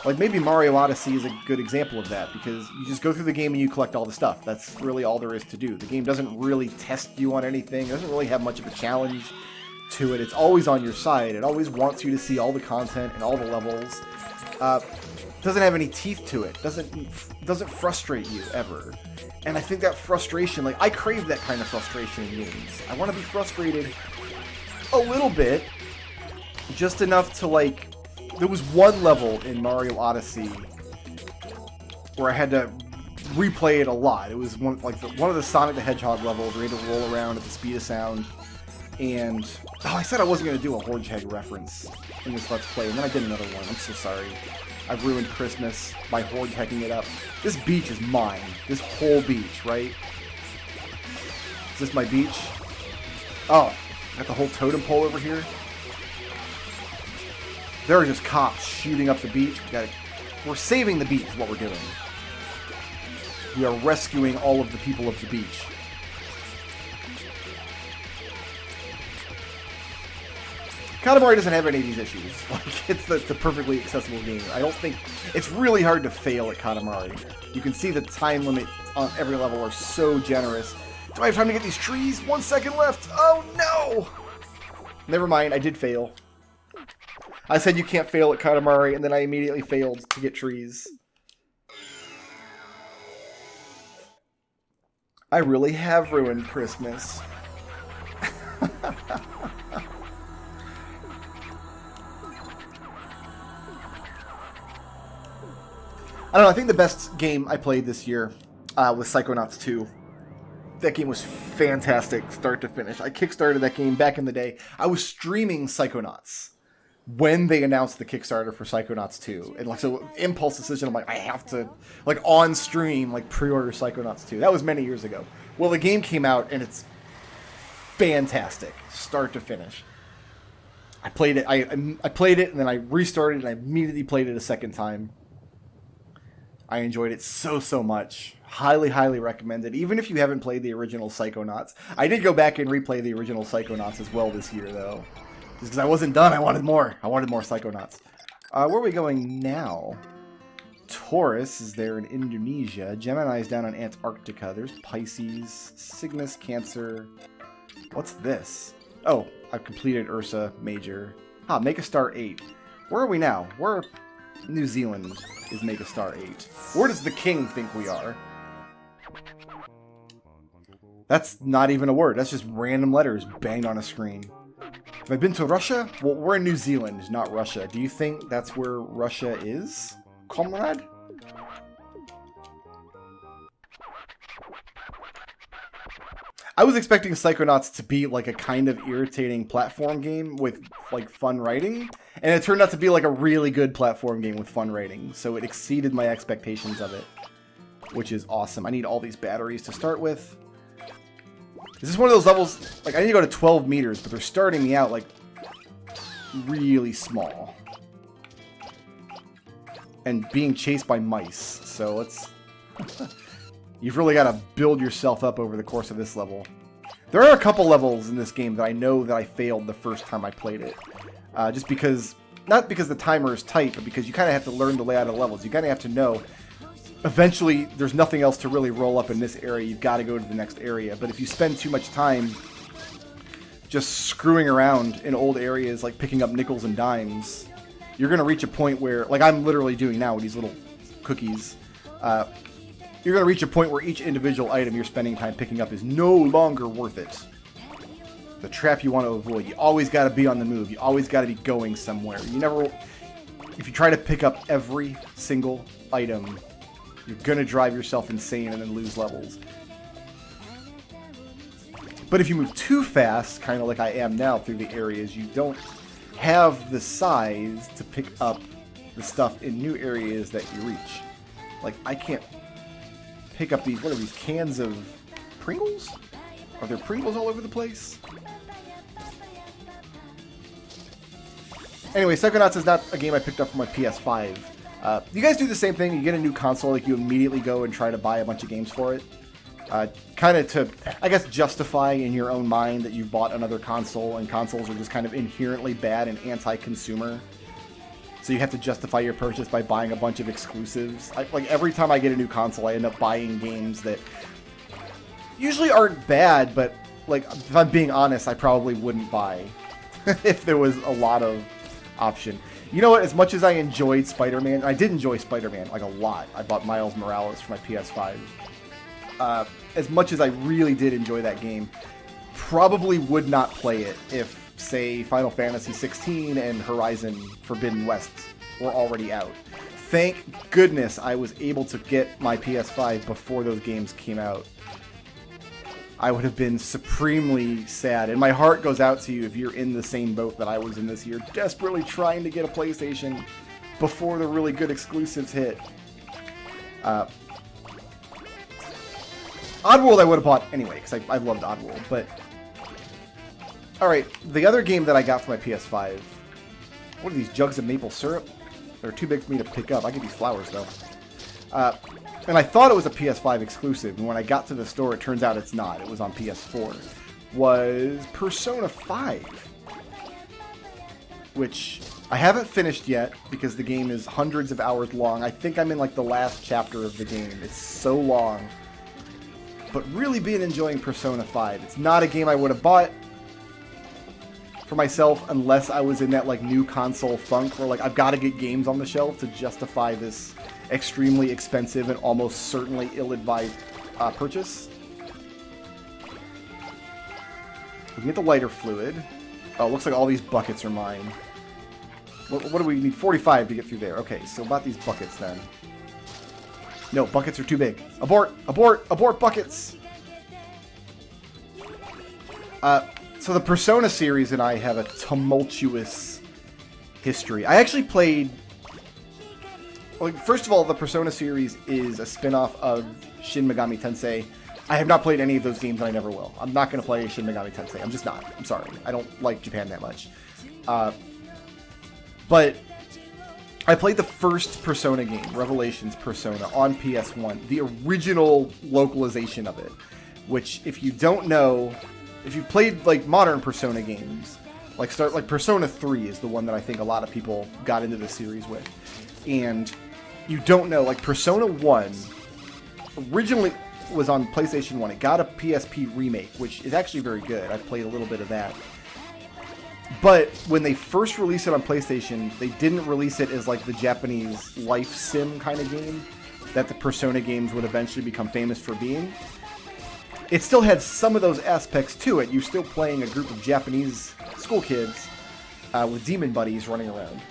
like maybe Mario Odyssey is a good example of that, because you just go through the game and you collect all the stuff. That's really all there is to do. The game doesn't really test you on anything. It doesn't really have much of a challenge to it. It's always on your side. It always wants you to see all the content and all the levels. Doesn't have any teeth to it. Doesn't frustrate you ever. And I think that frustration, like I crave that kind of frustration in games. I want to be frustrated a little bit, just enough to like. There was one level in Mario Odyssey where I had to replay it a lot. It was one of the Sonic the Hedgehog levels where you had to roll around at the speed of sound. And I said I wasn't going to do a Hedgehog reference in this Let's Play, and then I did another one. I'm so sorry. I've ruined Christmas by Hedgehogging it up. This beach is mine. This whole beach, right? Is this my beach? Oh, got the whole totem pole over here. There are just cops shooting up the beach. We're saving the beach is what we're doing. We are rescuing all of the people of the beach. Katamari doesn't have any of these issues. Like, it's the perfectly accessible game. I don't think... It's really hard to fail at Katamari. You can see the time limit on every level are so generous. Do I have time to get these trees? 1 second left! Oh, no! Never mind, I did fail. I said you can't fail at Katamari, and then I immediately failed to get trees. I really have ruined Christmas. I don't know, I think the best game I played this year was Psychonauts 2. That game was fantastic, start to finish. I kickstarted that game back in the day. I was streaming Psychonauts when they announced the Kickstarter for Psychonauts 2. And like, so impulse decision, I'm like, I have to, like, on stream, like, pre-order Psychonauts 2. That was many years ago. Well, the game came out, and it's fantastic, start to finish. I played it, I played it, and then I restarted, and I immediately played it a second time. I enjoyed it so much. Highly, highly recommended. Even if you haven't played the original Psychonauts. I did go back and replay the original Psychonauts as well this year, though. Just because I wasn't done, I wanted more. I wanted more Psychonauts. Where are we going now? Taurus is there in Indonesia. Gemini is down in Antarctica. There's Pisces, Cygnus, Cancer. What's this? Oh, I've completed Ursa Major. Ah, Make a Star 8. Where are we now? We're... New Zealand is Make a Star 8. Where does the king think we are? That's not even a word. That's just random letters banged on a screen. Have I been to Russia? Well, we're in New Zealand, not Russia. Do you think that's where Russia is, comrade? I was expecting Psychonauts to be like a kind of irritating platform game with like fun writing, and it turned out to be like a really good platform game with fun writing, so it exceeded my expectations of it, which is awesome. I need all these batteries to start with. Is this one of those levels, like I need to go to 12 meters, but they're starting me out like really small. and being chased by mice. So let's... You've really got to build yourself up over the course of this level. There are a couple levels in this game that I know that I failed the first time I played it. Just because... Not because the timer is tight, but because you kind of have to learn the layout of the levels. You kind of have to know... Eventually, there's nothing else to really roll up in this area. You've got to go to the next area. But if you spend too much time just screwing around in old areas, like picking up nickels and dimes, you're going to reach a point where, like I'm literally doing now with these little cookies, you're going to reach a point where each individual item you're spending time picking up is no longer worth it. The trap you want to avoid. You always got to be on the move. You always got to be going somewhere. You never... If you try to pick up every single item... You're going to drive yourself insane and then lose levels. But if you move too fast, kind of like I am now through the areas, you don't have the size to pick up the stuff in new areas that you reach. Like, I can't pick up these, what are these, cans of Pringles? Are there Pringles all over the place? Anyway, Psychonauts is not a game I picked up for my PS5. You guys do the same thing. You get a new console, like you immediately go and try to buy a bunch of games for it. Kind of to, I guess, justify in your own mind that you've bought another console, and consoles are just kind of inherently bad and anti-consumer. So you have to justify your purchase by buying a bunch of exclusives. Like every time I get a new console, I end up buying games that usually aren't bad, but like if I'm being honest, I probably wouldn't buy if there was a lot of option. You know what? As much as I enjoyed Spider-Man, I did enjoy Spider-Man, like, a lot. I bought Miles Morales for my PS5. As much as I really did enjoy that game, probably would not play it if, say, Final Fantasy 16 and Horizon Forbidden West were already out. Thank goodness I was able to get my PS5 before those games came out. I would have been supremely sad. And my heart goes out to you if you're in the same boat that I was in this year, desperately trying to get a PlayStation before the really good exclusives hit. Oddworld I would have bought anyway, because I loved Oddworld, but... Alright, the other game that I got for my PS5... What are these, jugs of maple syrup? They're too big for me to pick up. I get these flowers, though. And I thought it was a PS5 exclusive, and when I got to the store, it turns out it's not. It was on PS4. Was Persona 5. Which I haven't finished yet, because the game is hundreds of hours long. I think I'm in, like, the last chapter of the game. It's so long. But really been enjoying Persona 5. It's not a game I would have bought for myself unless I was in that, like, new console funk where, like, I've got to get games on the shelf to justify this extremely expensive and almost certainly ill-advised purchase. We can get the lighter fluid. Oh, looks like all these buckets are mine. What do we need? 45 to get through there. Okay, so about these buckets then. No, buckets are too big. Abort! Abort! Abort buckets! So the Persona series and I have a tumultuous history. I actually played... Well, first of all, the Persona series is a spin-off of Shin Megami Tensei. I have not played any of those games, and I never will. I'm not going to play Shin Megami Tensei. I'm just not. I'm sorry. I don't like Japan that much. But I played the first Persona game, Revelations Persona, on PS1. The original localization of it. Which, if you don't know... If you've played, like, modern Persona games, like Persona 3 is the one that I think a lot of people got into the series with. And you don't know, like, Persona 1 originally was on PlayStation 1. It got a PSP remake, which is actually very good. I've played a little bit of that. But when they first released it on PlayStation, they didn't release it as, like, the Japanese life sim kind of game that the Persona games would eventually become famous for being. It still had some of those aspects to it. You're still playing a group of Japanese school kids with demon buddies running around.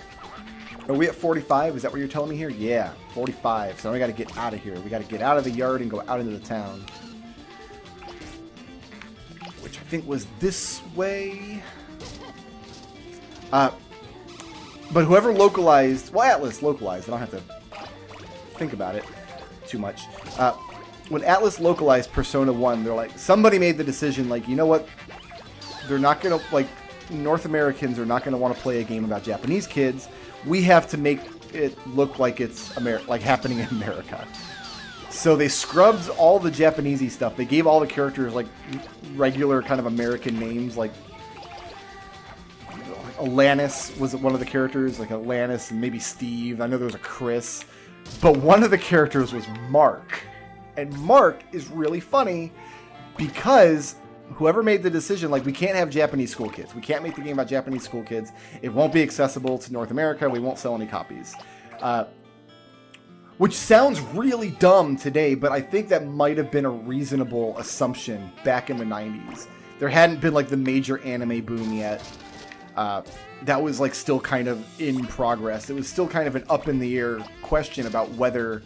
Are we at 45? Is that what you're telling me here? Yeah, 45. So now we got to get out of here. We got to get out of the yard and go out into the town. Which I think was this way. But whoever localized... Well, Atlas localized. I don't have to think about it too much. When Atlas localized Persona 1, they're like... Somebody made the decision, like, you know what? They're not going to... Like, North Americans are not going to want to play a game about Japanese kids. We have to make it look like it's like happening in America. So they scrubbed all the Japanesey stuff. They gave all the characters like regular kind of American names, like Alanis was one of the characters, like Alanis and maybe Steve. I know there was a Chris, but one of the characters was Mark. And Mark is really funny because whoever made the decision, like, we can't have Japanese school kids. We can't make the game about Japanese school kids. It won't be accessible to North America. We won't sell any copies. Which sounds really dumb today, but I think that might have been a reasonable assumption back in the 90s. There hadn't been, like, the major anime boom yet. That was, like, still kind of in progress. It was still kind of an up-in-the-air question about whether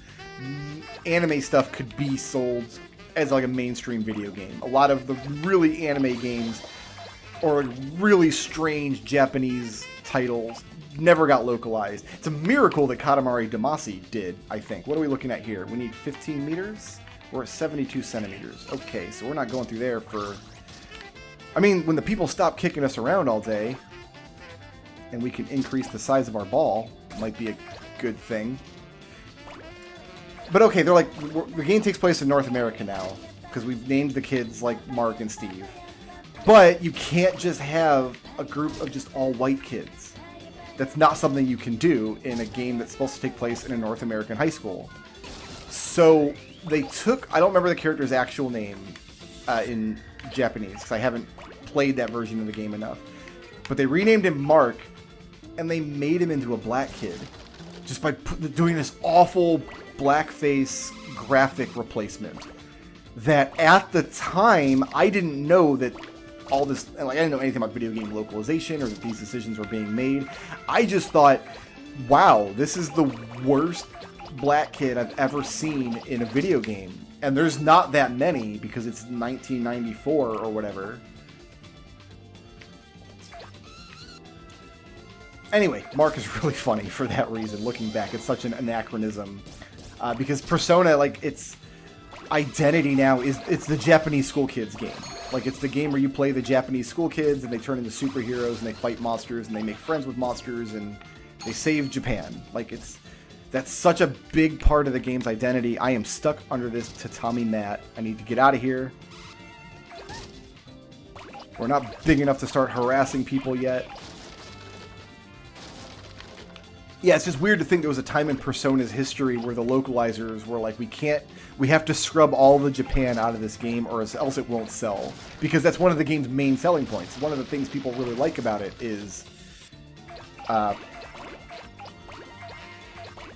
anime stuff could be sold as, like, a mainstream video game. A lot of the really anime games or really strange Japanese titles never got localized. It's a miracle that Katamari Damacy did, I think. What are we looking at here? We need 15 meters? We're at 72 centimeters. Okay, so we're not going through there for... I mean, when the people stop kicking us around all day, and we can increase the size of our ball, might be a good thing. But okay, they're like... The game takes place in North America now, because we've named the kids like Mark and Steve. But you can't just have a group of just all white kids. That's not something you can do in a game that's supposed to take place in a North American high school. So they took... I don't remember the character's actual name in Japanese, because I haven't played that version of the game enough. But they renamed him Mark, and they made him into a black kid. Just by doing this awful blackface graphic replacement. That at the time, I didn't know that all this, like, I didn't know anything about video game localization or that these decisions were being made. I just thought, wow, this is the worst black kid I've ever seen in a video game. And there's not that many because it's 1994 or whatever. Anyway, Mark is really funny for that reason. Looking back, it's such an anachronism. Because Persona, like, its identity now is, it's the Japanese school kids game. Like, it's the game where you play the Japanese school kids and they turn into superheroes and they fight monsters and they make friends with monsters and they save Japan. Like, that's such a big part of the game's identity. I am stuck under this tatami mat. I need to get out of here. We're not big enough to start harassing people yet. Yeah, it's just weird to think there was a time in Persona's history where the localizers were like, we have to scrub all the Japan out of this game or else it won't sell. Because that's one of the game's main selling points. One of the things people really like about it is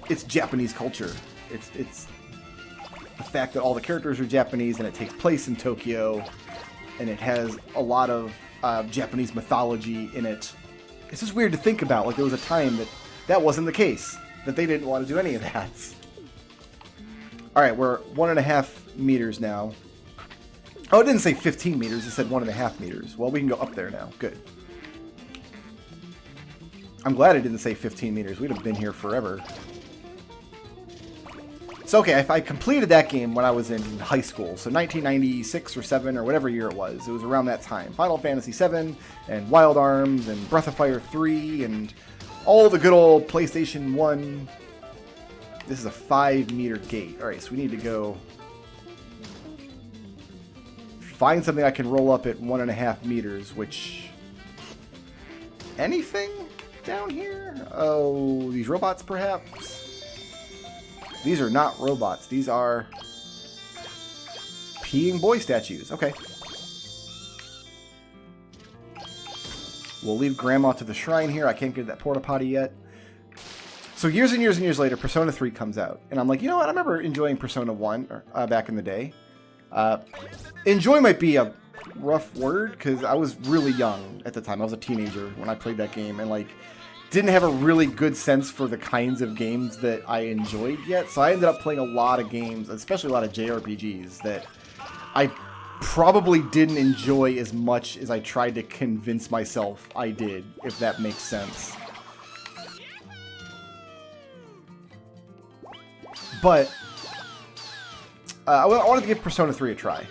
it's Japanese culture. It's the fact that all the characters are Japanese and it takes place in Tokyo and it has a lot of Japanese mythology in it. It's just weird to think about. Like, there was a time that wasn't the case. That they didn't want to do any of that. Alright, we're 1.5 meters now. Oh, it didn't say 15 meters. It said 1.5 meters. Well, we can go up there now. Good. I'm glad it didn't say 15 meters. We'd have been here forever. So, okay, if I completed that game when I was in high school, so 1996 or 7 or whatever year it was around that time. Final Fantasy 7 and Wild Arms and Breath of Fire 3 and all the good old PlayStation 1. This is a 5-meter gate. Alright, so we need to go find something I can roll up at 1.5 meters, which... Anything down here? Oh, these robots, perhaps? These are not robots. These are peeing boy statues. Okay. We'll leave Grandma to the shrine here. I can't get to that porta potty yet. So years and years and years later, Persona 3 comes out. And I'm like, you know what? I remember enjoying Persona 1 back in the day. Enjoy might be a rough word, because I was really young at the time. I was a teenager when I played that game. And, like, didn't have a really good sense for the kinds of games that I enjoyed yet. So I ended up playing a lot of games, especially a lot of JRPGs, that I probably didn't enjoy as much as I tried to convince myself I did, if that makes sense. But I wanted to give Persona 3 a try.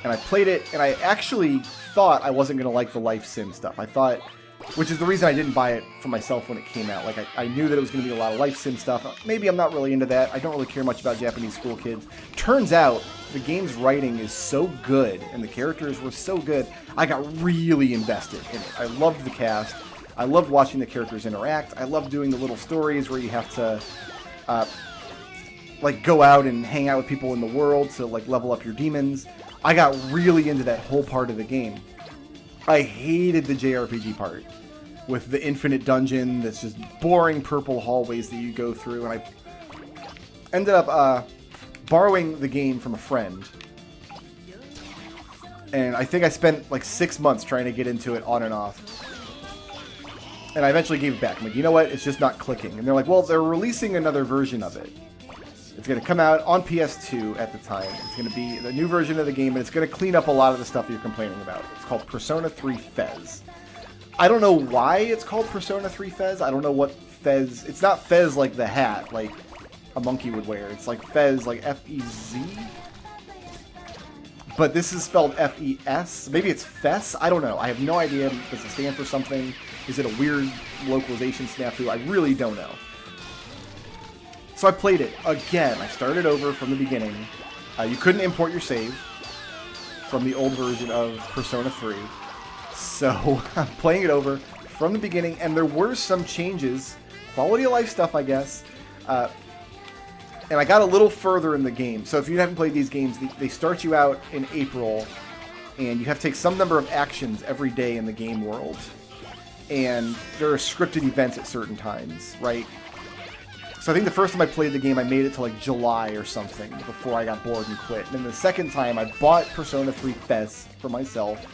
And I played it, and I actually thought I wasn't going to like the life sim stuff. I thought which is the reason I didn't buy it for myself when it came out. Like, I knew that it was going to be a lot of life sim stuff. Maybe I'm not really into that. I don't really care much about Japanese school kids. Turns out, the game's writing is so good, and the characters were so good, I got really invested in it. I loved the cast. I loved watching the characters interact. I loved doing the little stories where you have to, like, go out and hang out with people in the world to, like, level up your demons. I got really into that whole part of the game. I hated the JRPG part, with the infinite dungeon that's just boring purple hallways that you go through, and I ended up borrowing the game from a friend, and I think I spent like 6 months trying to get into it on and off, and I eventually gave it back. I'm like, you know what, it's just not clicking. And they're like, well, they're releasing another version of it. It's going to come out on PS2 at the time. It's going to be the new version of the game, and it's going to clean up a lot of the stuff you're complaining about. It's called Persona 3 Fez. I don't know why it's called Persona 3 Fez. I don't know what Fez... It's not Fez like the hat, like a monkey would wear. It's like Fez, like F-E-Z? But this is spelled F-E-S. Maybe it's Fess? I don't know. I have no idea. Does it stand for something? Is it a weird localization snafu? I really don't know. So I played it again. I started over from the beginning. You couldn't import your save from the old version of Persona 3. So I'm playing it over from the beginning, and there were some changes. Quality of life stuff, I guess. And I got a little further in the game. So if you haven't played these games, they start you out in April, and you have to take some number of actions every day in the game world. And there are scripted events at certain times, right? So I think the first time I played the game, I made it to like July or something before I got bored and quit. And then the second time, I bought Persona 3 Fez for myself.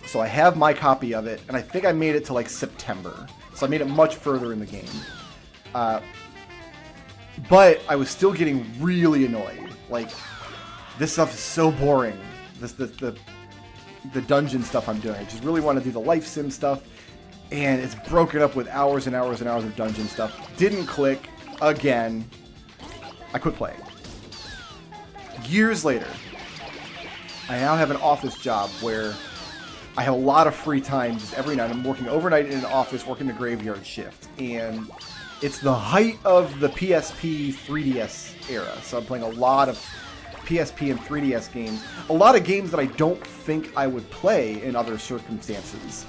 So I have my copy of it, and I think I made it to like September. So I made it much further in the game. But I was still getting really annoyed. Like, this stuff is so boring. The dungeon stuff I'm doing. I just really want to do the life sim stuff. And it's broken up with hours and hours and hours of dungeon stuff. Didn't click again. I quit playing. Years later, I now have an office job where I have a lot of free time just every night. I'm working overnight in an office, working the graveyard shift. And it's the height of the PSP 3DS era. So I'm playing a lot of PSP and 3DS games. A lot of games that I don't think I would play in other circumstances.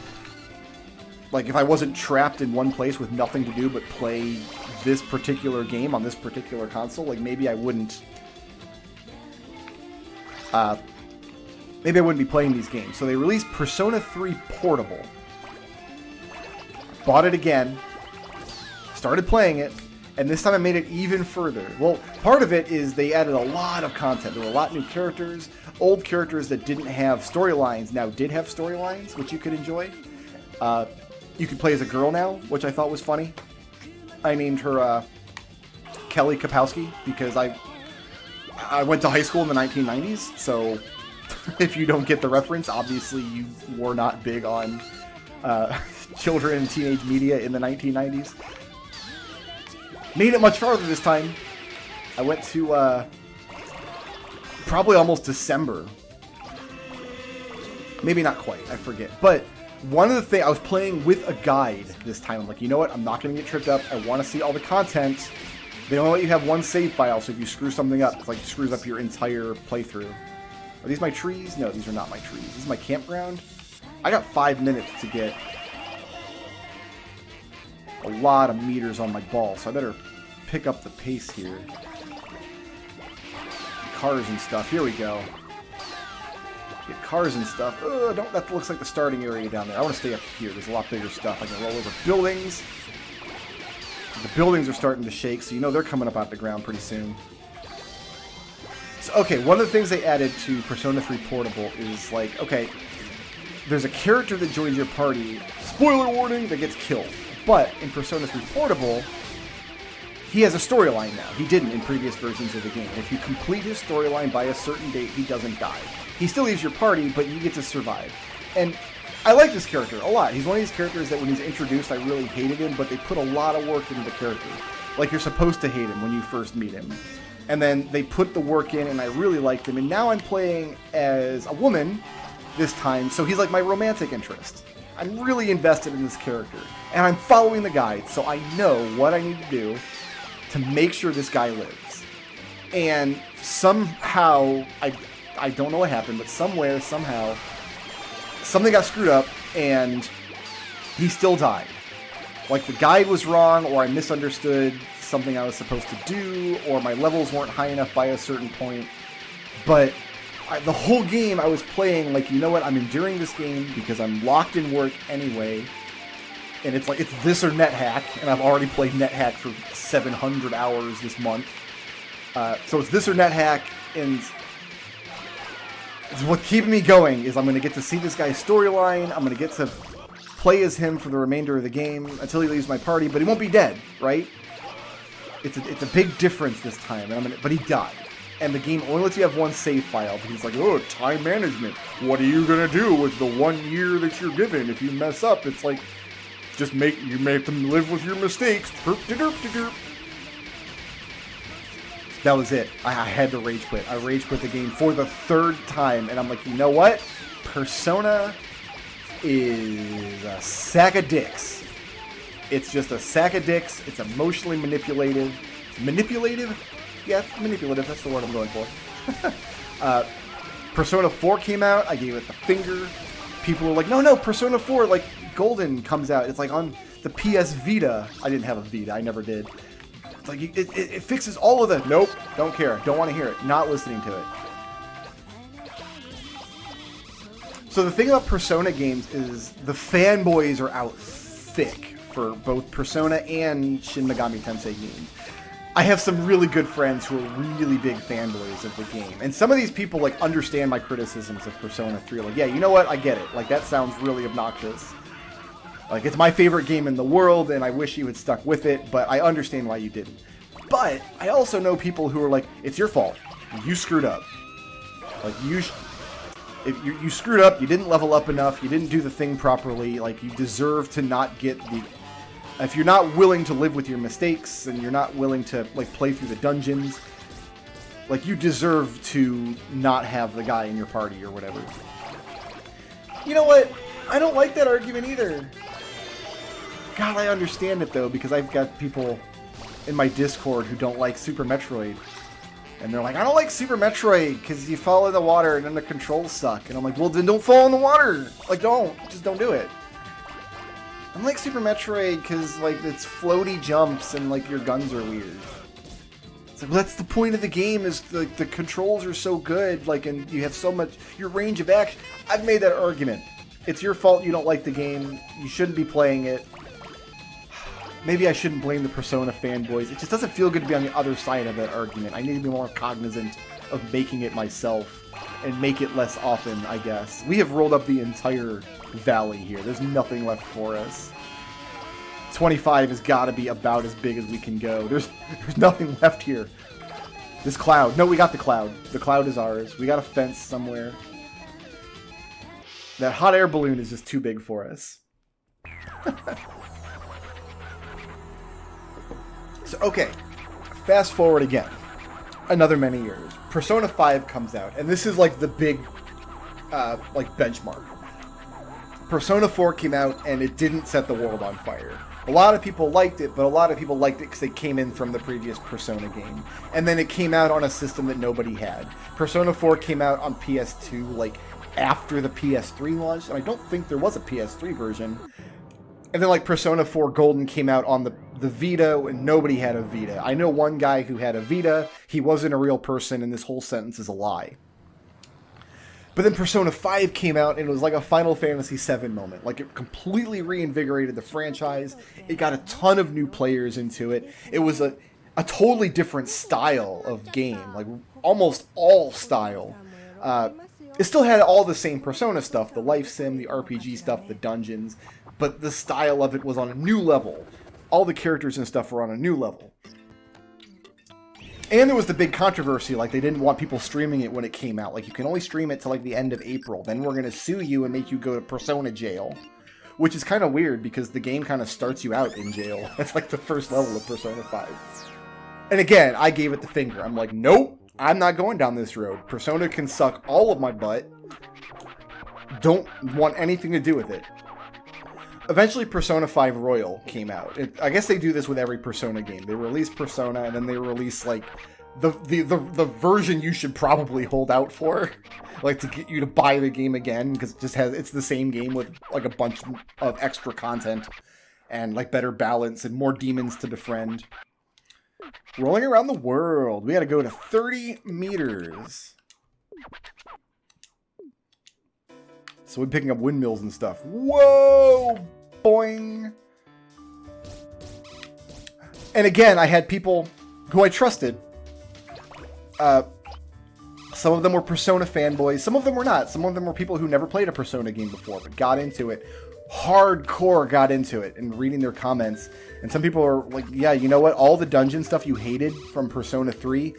Like, if I wasn't trapped in one place with nothing to do but play this particular game on this particular console, like, maybe I wouldn't... maybe I wouldn't be playing these games. So they released Persona 3 Portable. Bought it again. Started playing it. And this time I made it even further. Well, part of it is they added a lot of content. There were a lot of new characters. Old characters that didn't have storylines now did have storylines, which you could enjoy. You could play as a girl now, which I thought was funny. I named her Kelly Kapowski because I went to high school in the 1990s, so if you don't get the reference, obviously you were not big on children and teenage media in the 1990s. Made it much farther this time. I went to probably almost December. Maybe not quite, I forget. But one of the things, I was playing with a guide this time. I'm like, you know what? I'm not going to get tripped up. I want to see all the content. They only let you have one save file, so if you screw something up, it's like it screws up your entire playthrough. Are these my trees? No, these are not my trees. This is my campground. I got 5 minutes to get a lot of meters on my ball, so I better pick up the pace here. Cars and stuff. Here we go. Get cars and stuff. That looks like the starting area down there. I want to stay up here. There's a lot bigger stuff. I can roll over buildings. The buildings are starting to shake, so you know they're coming up out the ground pretty soon. So, okay, one of the things they added to Persona 3 Portable is, like, okay, there's a character that joins your party, spoiler warning, that gets killed. But in Persona 3 Portable, he has a storyline now. He didn't in previous versions of the game. If you complete his storyline by a certain date, he doesn't die. He still leaves your party, but you get to survive. And I like this character a lot. He's one of these characters that when he's introduced, I really hated him, but they put a lot of work into the character. Like, you're supposed to hate him when you first meet him. And then they put the work in, and I really liked him. And now I'm playing as a woman this time, so he's like my romantic interest. I'm really invested in this character. And I'm following the guide, so I know what I need to do to make sure this guy lives. And somehow, I don't know what happened, but somewhere, somehow, something got screwed up, and he still died. Like, the guide was wrong, or I misunderstood something I was supposed to do, or my levels weren't high enough by a certain point. But the whole game I was playing like, you know what, I'm enduring this game because I'm locked in work anyway. And it's like, it's this or NetHack, and I've already played NetHack for 700 hours this month. So it's this or NetHack, and what's keeping me going is I'm going to get to see this guy's storyline. I'm going to get to play as him for the remainder of the game until he leaves my party, but he won't be dead, right? It's a big difference this time, but he died. And the game only lets you have one save file, because it's like, oh, time management. What are you going to do with the 1 year that you're given? If you mess up, it's like, just you make them live with your mistakes. That was it. I had to rage quit. I rage quit the game for the 3rd time, and I'm like, you know what? Persona is a sack of dicks. It's just a sack of dicks. It's emotionally manipulative. Manipulative? Yeah, manipulative. That's the word I'm going for. Persona 4 came out. I gave it the finger. People were like, no, Persona 4, like, Golden comes out. It's like on the PS Vita. I didn't have a Vita. I never did. It's like, it fixes all of the... Nope, don't care. Don't want to hear it. Not listening to it. So the thing about Persona games is the fanboys are out thick for both Persona and Shin Megami Tensei games. I have some really good friends who are really big fanboys of the game. And some of these people, like, understand my criticisms of Persona 3. Like, yeah, you know what? I get it. Like, that sounds really obnoxious. Like, it's my favorite game in the world, and I wish you had stuck with it, but I understand why you didn't. But I also know people who are like, it's your fault. You screwed up. Like, if you screwed up, you didn't level up enough, you didn't do the thing properly, like, you deserve to not get the... If you're not willing to live with your mistakes, and you're not willing to, like, play through the dungeons, like, you deserve to not have the guy in your party or whatever. You know what? I don't like that argument either. God, I understand it, though, because I've got people in my Discord who don't like Super Metroid. And they're like, I don't like Super Metroid because you fall in the water and then the controls suck. And I'm like, well, then don't fall in the water. Like, just don't do it. I like Super Metroid because, like, it's floaty jumps and, like, your guns are weird. It's like, well, that's the point of the game is, like, the controls are so good, like, and you have so much, your range of action. I've made that argument. It's your fault you don't like the game. You shouldn't be playing it. Maybe I shouldn't blame the Persona fanboys. It just doesn't feel good to be on the other side of that argument. I need to be more cognizant of making it myself and make it less often, I guess. We have rolled up the entire valley here. There's nothing left for us. 25 has got to be about as big as we can go. There's nothing left here. This cloud. No, we got the cloud. The cloud is ours. We got a fence somewhere. That hot air balloon is just too big for us. So, okay. Fast forward again. Another many years. Persona 5 comes out. And this is like the big, like, benchmark. Persona 4 came out and it didn't set the world on fire. A lot of people liked it, but a lot of people liked it because they came in from the previous Persona game. And then it came out on a system that nobody had. Persona 4 came out on PS2, like, after the PS3 launched, and I don't think there was a PS3 version. And then, like, Persona 4 Golden came out on the Vita, and nobody had a Vita. I know one guy who had a Vita. He wasn't a real person, and this whole sentence is a lie. But then Persona 5 came out, and it was like a Final Fantasy VII moment. Like, it completely reinvigorated the franchise. It got a ton of new players into it. It was a totally different style of game. Like, almost all style. It still had all the same Persona stuff. The life sim, the RPG stuff, the dungeons. But the style of it was on a new level. All the characters and stuff were on a new level. And there was the big controversy, like they didn't want people streaming it when it came out. Like, you can only stream it till like the end of April. Then we're going to sue you and make you go to Persona jail. Which is kind of weird because the game kind of starts you out in jail. That's like the first level of Persona 5. And again, I gave it the finger. I'm like, nope, I'm not going down this road. Persona can suck all of my butt. Don't want anything to do with it. eventually Persona 5 Royal came out. I guess they do this with every Persona game. They release Persona, and then they release, like, the version you should probably hold out for, like, to get you to buy the game again, because it's the same game with, like, a bunch of extra content, and, like, better balance, and more demons to befriend. Rolling around the world. We gotta go to 30 meters. So we're picking up windmills and stuff. Whoa! Boing! And again, I had people who I trusted. Some of them were Persona fanboys. Some of them were not. Some of them were people who never played a Persona game before, but got into it. Hardcore got into it, and reading their comments. And some people are like, yeah, you know what? All the dungeon stuff you hated from Persona 3,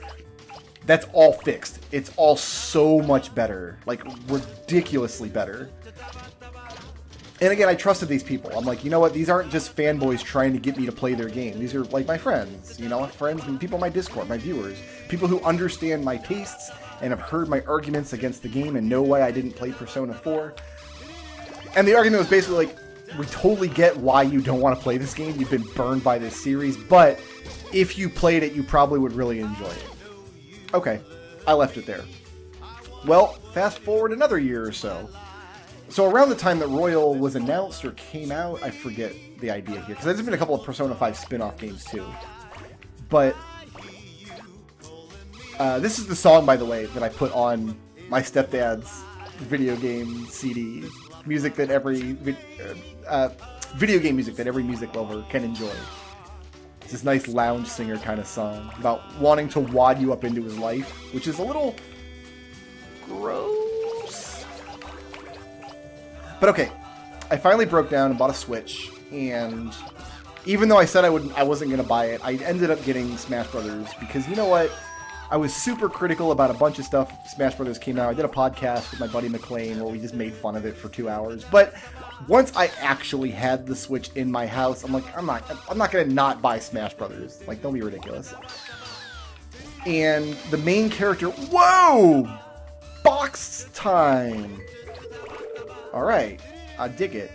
that's all fixed. It's all so much better. Like, ridiculously better. And again, I trusted these people. I'm like, you know what? These aren't just fanboys trying to get me to play their game. These are, like, my friends. You know, friends and people on my Discord, my viewers. People who understand my tastes and have heard my arguments against the game and know why I didn't play Persona 4. And the argument was basically like, we totally get why you don't want to play this game. You've been burned by this series, but if you played it, you probably would really enjoy it. Okay, I left it there. Well, fast forward another year or so. So around the time that Royal was announced or came out, I forget the idea here, because there's been a couple of Persona 5 spin-off games too. But this is the song, by the way, that I put on my stepdad's video game CD. Music that video game music that every music lover can enjoy. It's this nice lounge singer kind of song about wanting to wad you up into his life, which is a little gross. But okay, I finally broke down and bought a Switch, and even though I said I wasn't going to buy it, I ended up getting Smash Brothers because, you know what? I was super critical about a bunch of stuff. Smash Brothers came out. I did a podcast with my buddy McLean where we just made fun of it for 2 hours. But once I actually had the Switch in my house, I'm like, I'm not gonna not buy Smash Brothers. Like, don't be ridiculous. And the main character, whoa, box time. All right, I dig it.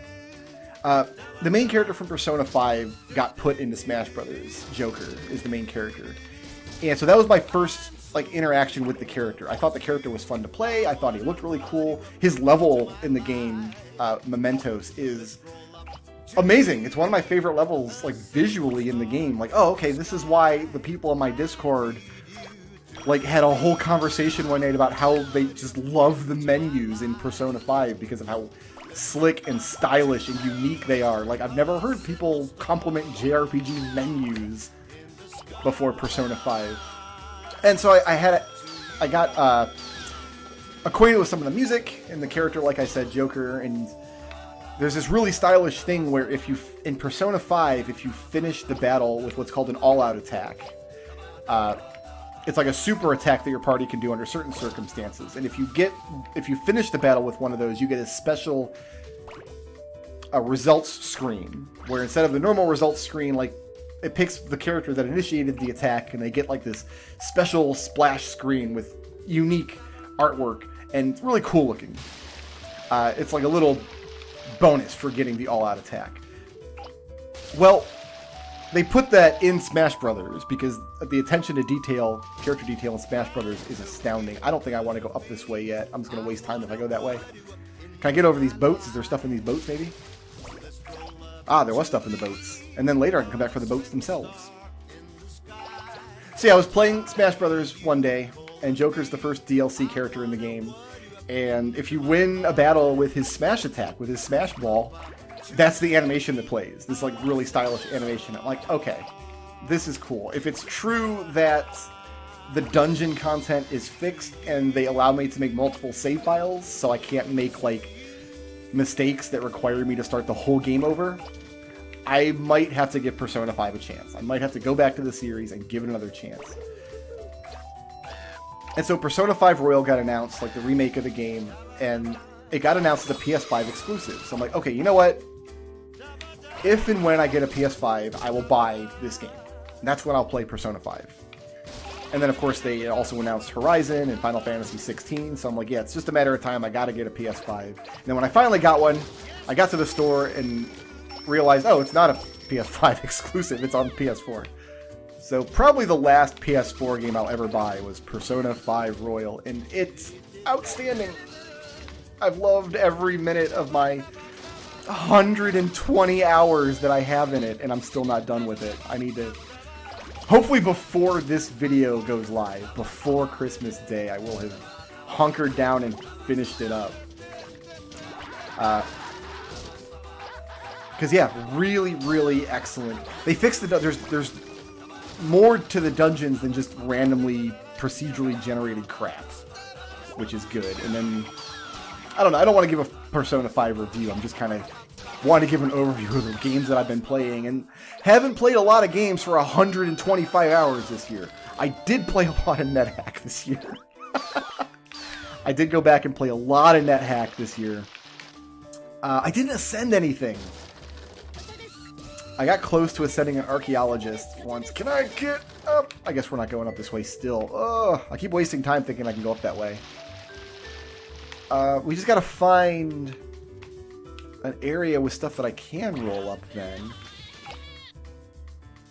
The main character from Persona 5 got put into Smash Brothers. Joker is the main character. And so that was my first, like, interaction with the character. I thought the character was fun to play. I thought he looked really cool. His level in the game, Mementos, is amazing. It's one of my favorite levels, like, visually in the game. Like, oh, okay, this is why the people on my Discord, like, had a whole conversation one night about how they just love the menus in Persona 5 because of how slick and stylish and unique they are. Like, I've never heard people compliment JRPG menus before Persona 5. And so I got acquainted with some of the music and the character, like I said, Joker, and there's this really stylish thing where in Persona 5, if you finish the battle with what's called an all-out attack, it's like a super attack that your party can do under certain circumstances. And if you finish the battle with one of those, you get a special results screen, where instead of the normal results screen, like, it picks the character that initiated the attack, and they get like this special splash screen with unique artwork, and it's really cool looking. It's like a little bonus for getting the all-out attack. Well, they put that in Smash Brothers because the attention to detail, character detail in Smash Brothers is astounding. I don't think I want to go up this way yet. I'm just going to waste time if I go that way. Can I get over these boats? Is there stuff in these boats, maybe? Ah, there was stuff in the boats. And then later I can come back for the boats themselves. So yeah, I was playing Smash Brothers one day, and Joker's the first DLC character in the game. And if you win a battle with his smash attack, with his smash ball, that's the animation that plays. This, like, really stylish animation. I'm like, okay, this is cool. If it's true that the dungeon content is fixed and they allow me to make multiple save files, so I can't make, like, mistakes that require me to start the whole game over, I might have to give Persona 5 a chance. I might have to go back to the series and give it another chance. And so Persona 5 Royal got announced, like the remake of the game, and it got announced as a PS5 exclusive. So I'm like, okay, you know what? If and when I get a PS5, I will buy this game. And that's when I'll play Persona 5. And then, of course, they also announced Horizon and Final Fantasy 16. So I'm like, yeah, it's just a matter of time. I got to get a PS5. And then when I finally got one, I got to the store, and realized, oh, it's not a PS5 exclusive, it's on PS4. So probably the last PS4 game I'll ever buy was Persona 5 Royal, and it's outstanding. I've loved every minute of my 120 hours that I have in it, and I'm still not done with it. I need to... Hopefully before this video goes live, before Christmas Day, I will have hunkered down and finished it up. Because, yeah, really, really excellent. They fixed the... There's more to the dungeons than just randomly, procedurally generated crap, which is good. And then... I don't know, I don't want to give a Persona 5 review, I'm just kind of want to give an overview of the games that I've been playing, and haven't played a lot of games for 125 hours this year. I did play a lot of NetHack this year. I did go back and play a lot of NetHack this year. I didn't ascend anything. I got close to ascending an archaeologist once. Can I get up? I guess we're not going up this way still. Ugh, I keep wasting time thinking I can go up that way. We just gotta find an area with stuff that I can roll up then.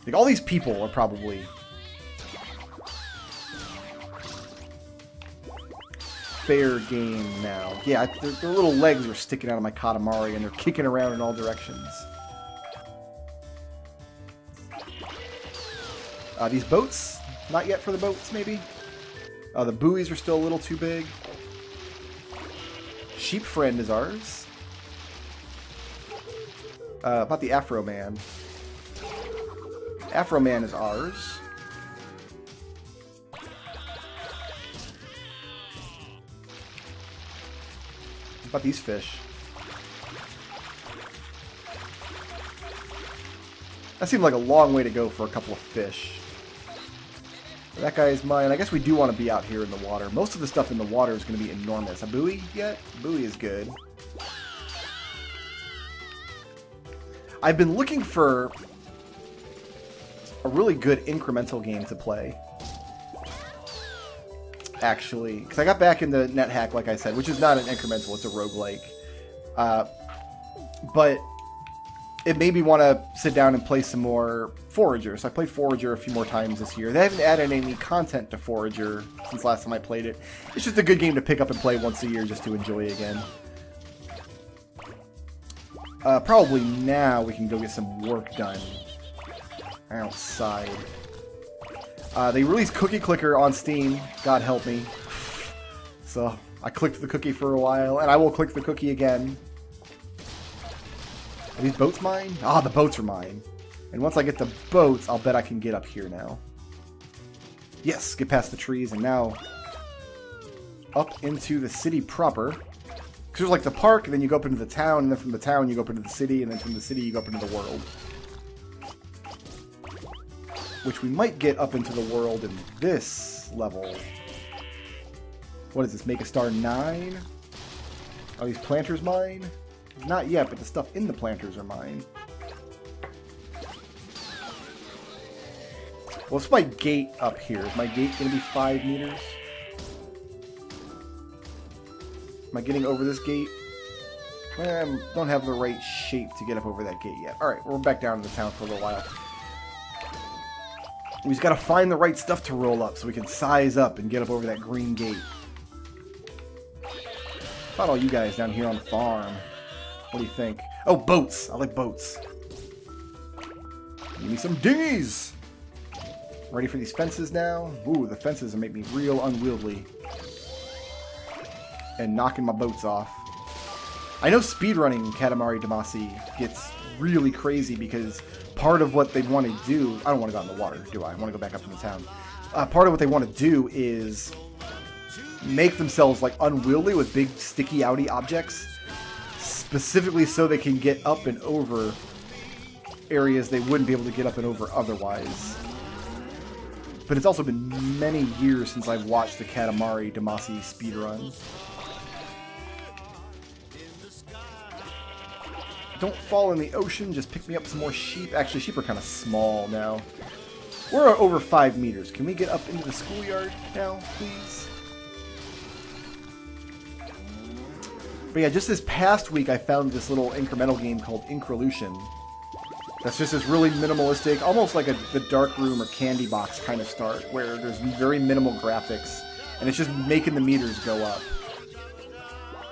Like, all these people are probably fair game now. Yeah, their little legs are sticking out of my Katamari and they're kicking around in all directions. These boats? Not yet for the boats, maybe? The buoys are still a little too big. Sheep Friend is ours. About the Afro Man. Afro Man is ours. About these fish. That seemed like a long way to go for a couple of fish. That guy is mine. I guess we do want to be out here in the water. Most of the stuff in the water is going to be enormous. A buoy yet? Buoy is good. I've been looking for a really good incremental game to play. Actually. Because I got back into NetHack, like I said, which is not an incremental, it's a roguelike. But it made me want to sit down and play some more Forager. So I played Forager a few more times this year. They haven't added any content to Forager since last time I played it. It's just a good game to pick up and play once a year just to enjoy again. Probably now we can go get some work done outside. They released Cookie Clicker on Steam. God help me. So I clicked the cookie for a while, and I will click the cookie again. Are these boats mine? Ah, the boats are mine. And once I get the boats, I'll bet I can get up here now. Yes, get past the trees, and now up into the city proper. Because there's like the park, and then you go up into the town, and then from the town you go up into the city, and then from the city you go up into the world. Which we might get up into the world in this level. What is this, Make a Star 9? Are these planters mine? Not yet, but the stuff in the planters are mine. What's my gate up here? Is my gate going to be 5 meters? Am I getting over this gate? I don't have the right shape to get up over that gate yet. Alright, we're back down to the town for a little while. We just got to find the right stuff to roll up so we can size up and get up over that green gate. About all you guys down here on the farm. What do you think? Oh, boats! I like boats. Give me some dinghies! Ready for these fences now? Ooh, the fences make me real unwieldy. And knocking my boats off. I know speedrunning Katamari Damacy gets really crazy because part of what they want to do... I don't want to go out in the water, do I? I want to go back up in the town. Part of what they want to do is make themselves like unwieldy with big sticky outy objects. Specifically so they can get up and over areas they wouldn't be able to get up and over otherwise. But it's also been many years since I've watched the Katamari Damacy speedrun. Don't fall in the ocean, just pick me up some more sheep. Actually, sheep are kind of small now. We're over 5 meters. Can we get up into the schoolyard now, please? But yeah, just this past week I found this little incremental game called Incrolution. That's just this really minimalistic, almost like the Dark Room or Candy Box kind of start, where there's very minimal graphics, and it's just making the meters go up.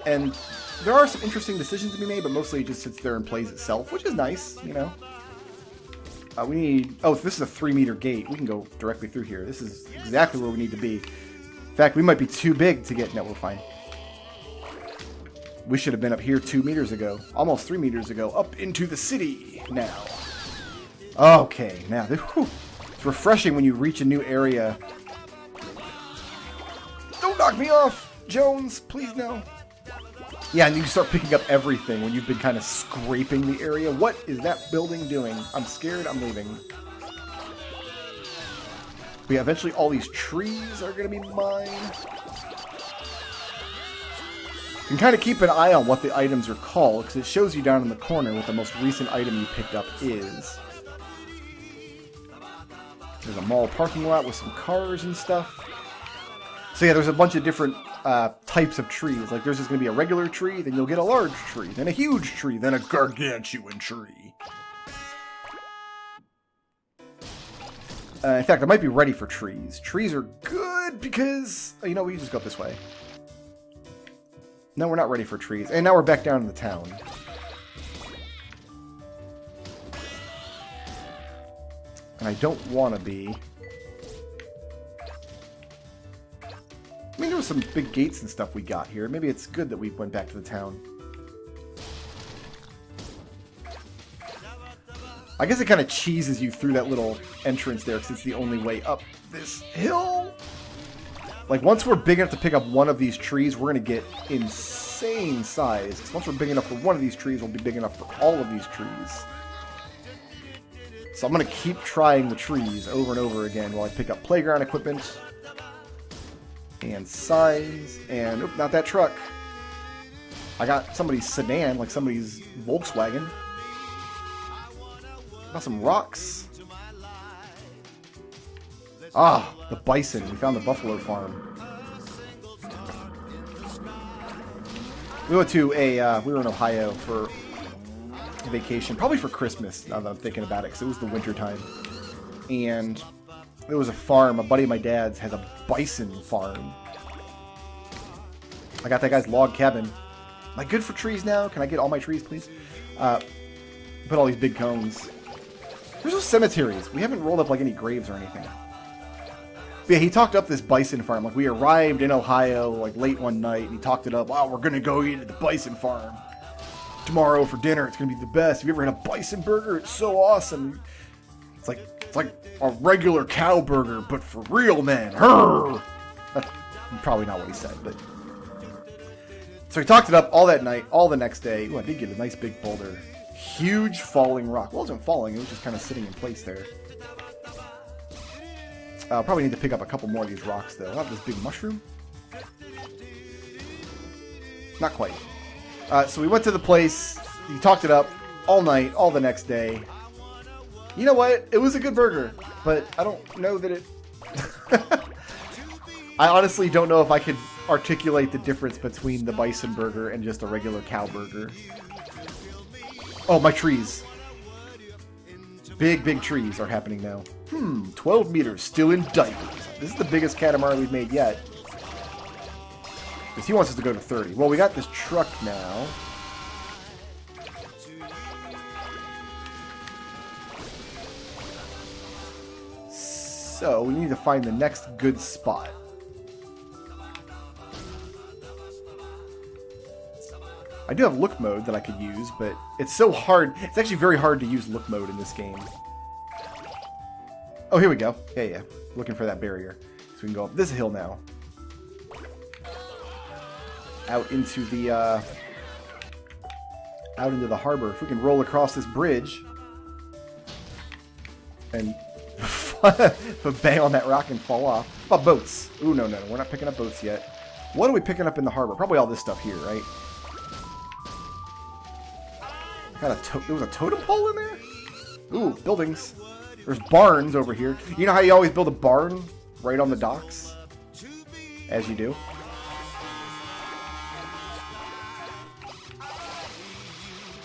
And there are some interesting decisions to be made, but mostly it just sits there and plays itself, which is nice, you know. We need... Oh, this is a 3-meter gate. We can go directly through here. This is exactly where we need to be. In fact, we might be too big to get... No, we're fine. We should have been up here 2 meters ago. Almost 3 meters ago. Up into the city now. Okay, now... It's refreshing when you reach a new area. Don't knock me off, Jones! Please, no. Yeah, and you start picking up everything when you've been kind of scraping the area. What is that building doing? I'm scared, I'm leaving. But yeah, eventually all these trees are going to be mine. You can kind of keep an eye on what the items are called, because it shows you down in the corner what the most recent item you picked up is. There's a mall parking lot with some cars and stuff. So yeah, there's a bunch of different types of trees. Like there's just going to be a regular tree, then you'll get a large tree, then a huge tree, then a gargantuan tree. In fact, I might be ready for trees. Trees are good because, you know, we just go up this way. No, we're not ready for trees. And now we're back down in the town. And I don't want to be... I mean, there were some big gates and stuff we got here. Maybe it's good that we went back to the town. I guess it kind of cheeses you through that little entrance there, because it's the only way up this hill. Like, once we're big enough to pick up one of these trees, we're going to get insane size. Because once we're big enough for one of these trees, we'll be big enough for all of these trees. So I'm going to keep trying the trees over and over again while I pick up playground equipment. And signs, and oop, not that truck. I got somebody's sedan, like somebody's Volkswagen. Got some rocks. Ah, the bison. We found the buffalo farm. We went to a, we were in Ohio for vacation, probably for Christmas, now that I'm thinking about it, because it was the winter time. And there was a farm, a buddy of my dad's has a bison farm. I got that guy's log cabin. Am I good for trees now? Can I get all my trees, please? Put all these big cones. There's no cemeteries. We haven't rolled up like any graves or anything. But yeah, he talked up this bison farm. Like, we arrived in Ohio like late one night, and he talked it up. Wow, we're gonna go eat at the bison farm tomorrow for dinner. It's gonna be the best. Have you ever had a bison burger? It's so awesome. It's like a regular cow burger, but for real men. Hurr! That's probably not what he said, but... So he talked it up all that night, all the next day. Ooh, I did get a nice big boulder. Huge falling rock. Well, it wasn't falling, it was just kind of sitting in place there. I'll probably need to pick up a couple more of these rocks, though. I'll have this big mushroom. Not quite. So we went to the place. He talked it up all night, all the next day. You know what? It was a good burger, but I don't know that it... I honestly don't know if I could articulate the difference between the bison burger and just a regular cow burger. Oh, my trees. Big, big trees are happening now. 12 meters, still in diapers. This is the biggest Katamari we've made yet. Because he wants us to go to 30. Well, we got this truck now. So, we need to find the next good spot. I do have look mode that I could use, but it's so hard. It's actually very hard to use look mode in this game. Oh, here we go. Yeah. Looking for that barrier. So we can go up this hill now. Out into the harbor. If we can roll across this bridge and bang on that rock and fall off. How about boats? Ooh, no. We're not picking up boats yet. What are we picking up in the harbor? Probably all this stuff here, right? There was a totem pole in there? Ooh, buildings. There's barns over here. You know how you always build a barn right on the docks? As you do.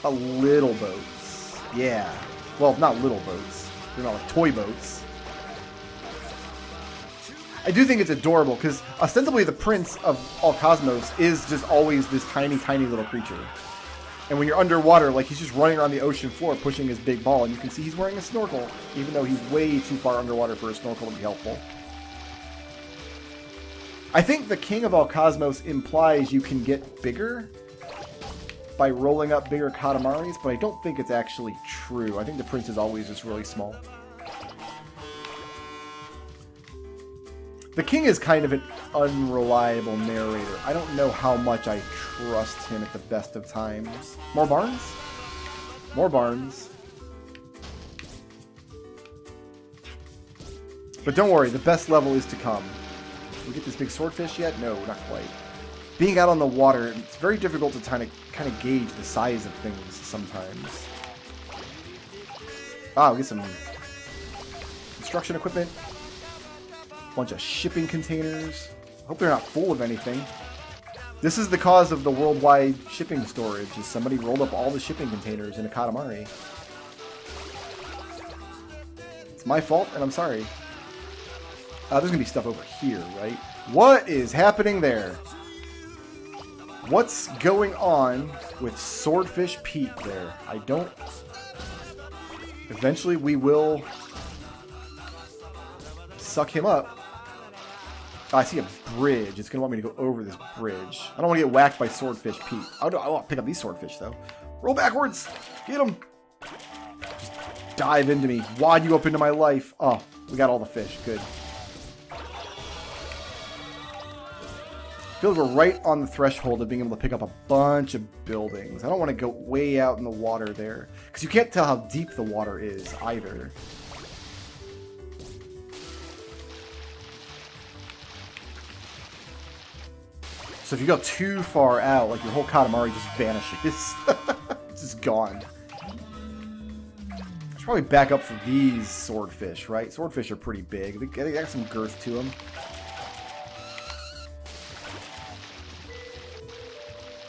A little boats. Yeah. Well, not little boats. They're not like toy boats. I do think it's adorable, because ostensibly the prince of all Cosmos is just always this tiny, tiny little creature. And when you're underwater, like, he's just running around the ocean floor pushing his big ball, and you can see he's wearing a snorkel, even though he's way too far underwater for a snorkel to be helpful. I think the king of all Cosmos implies you can get bigger by rolling up bigger Katamaris, but I don't think it's actually true. I think the prince is always just really small. The king is kind of an unreliable narrator. I don't know how much I trust him at the best of times. More barns? More barns. But don't worry, the best level is to come. Did we get this big swordfish yet? No, not quite. Being out on the water, it's very difficult to kind of gauge the size of things sometimes. Ah, we get some construction equipment. Bunch of shipping containers. Hope they're not full of anything. This is the cause of the worldwide shipping storage, is somebody rolled up all the shipping containers in a Katamari. It's my fault, and I'm sorry. There's gonna be stuff over here, right? What is happening there? What's going on with Swordfish Pete there? I don't... Eventually we will suck him up. Oh, I see a bridge. It's going to want me to go over this bridge. I don't want to get whacked by Swordfish Pete. I want to pick up these swordfish, though. Roll backwards. Get him. Just dive into me. Wad you up into my life. Oh, we got all the fish. Good. I feel like we're right on the threshold of being able to pick up a bunch of buildings. I don't want to go way out in the water there, because you can't tell how deep the water is either. So if you go too far out, like your whole Katamari just vanishes. It's just gone. Should probably back up for these swordfish, right? Swordfish are pretty big. They got some girth to them.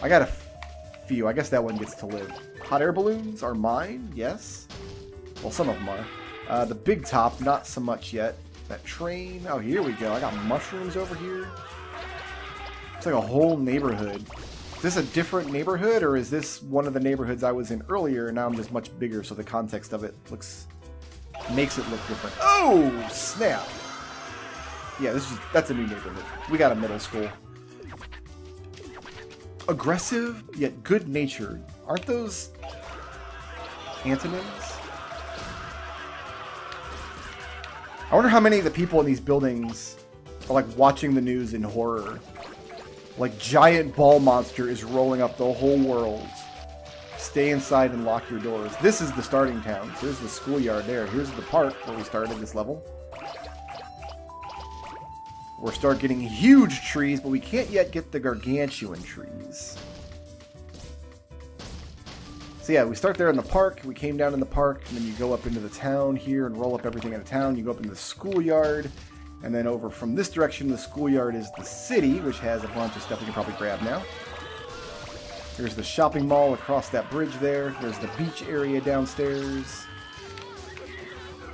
I got a few. I guess that one gets to live. Hot air balloons are mine, yes. Well, some of them are. The big top, not so much yet. That train. Oh, here we go. I got mushrooms over here. It's like a whole neighborhood. Is this a different neighborhood, or is this one of the neighborhoods I was in earlier, and now I'm just much bigger, so the context of it makes it look different. Oh, snap. Yeah, that's a new neighborhood. We got a middle school. Aggressive, yet good-natured. Aren't those antonyms? I wonder how many of the people in these buildings are like watching the news in horror. Like, giant ball monster is rolling up the whole world. Stay inside and lock your doors. This is the starting town. So here's the schoolyard there. Here's the park where we started this level. We'll start getting huge trees, but we can't yet get the gargantuan trees. So yeah, we start there in the park. We came down in the park, and then you go up into the town here and roll up everything in the town. You go up into the schoolyard. And then over from this direction, the schoolyard is the city, which has a bunch of stuff we can probably grab now. There's the shopping mall across that bridge there. There's the beach area downstairs.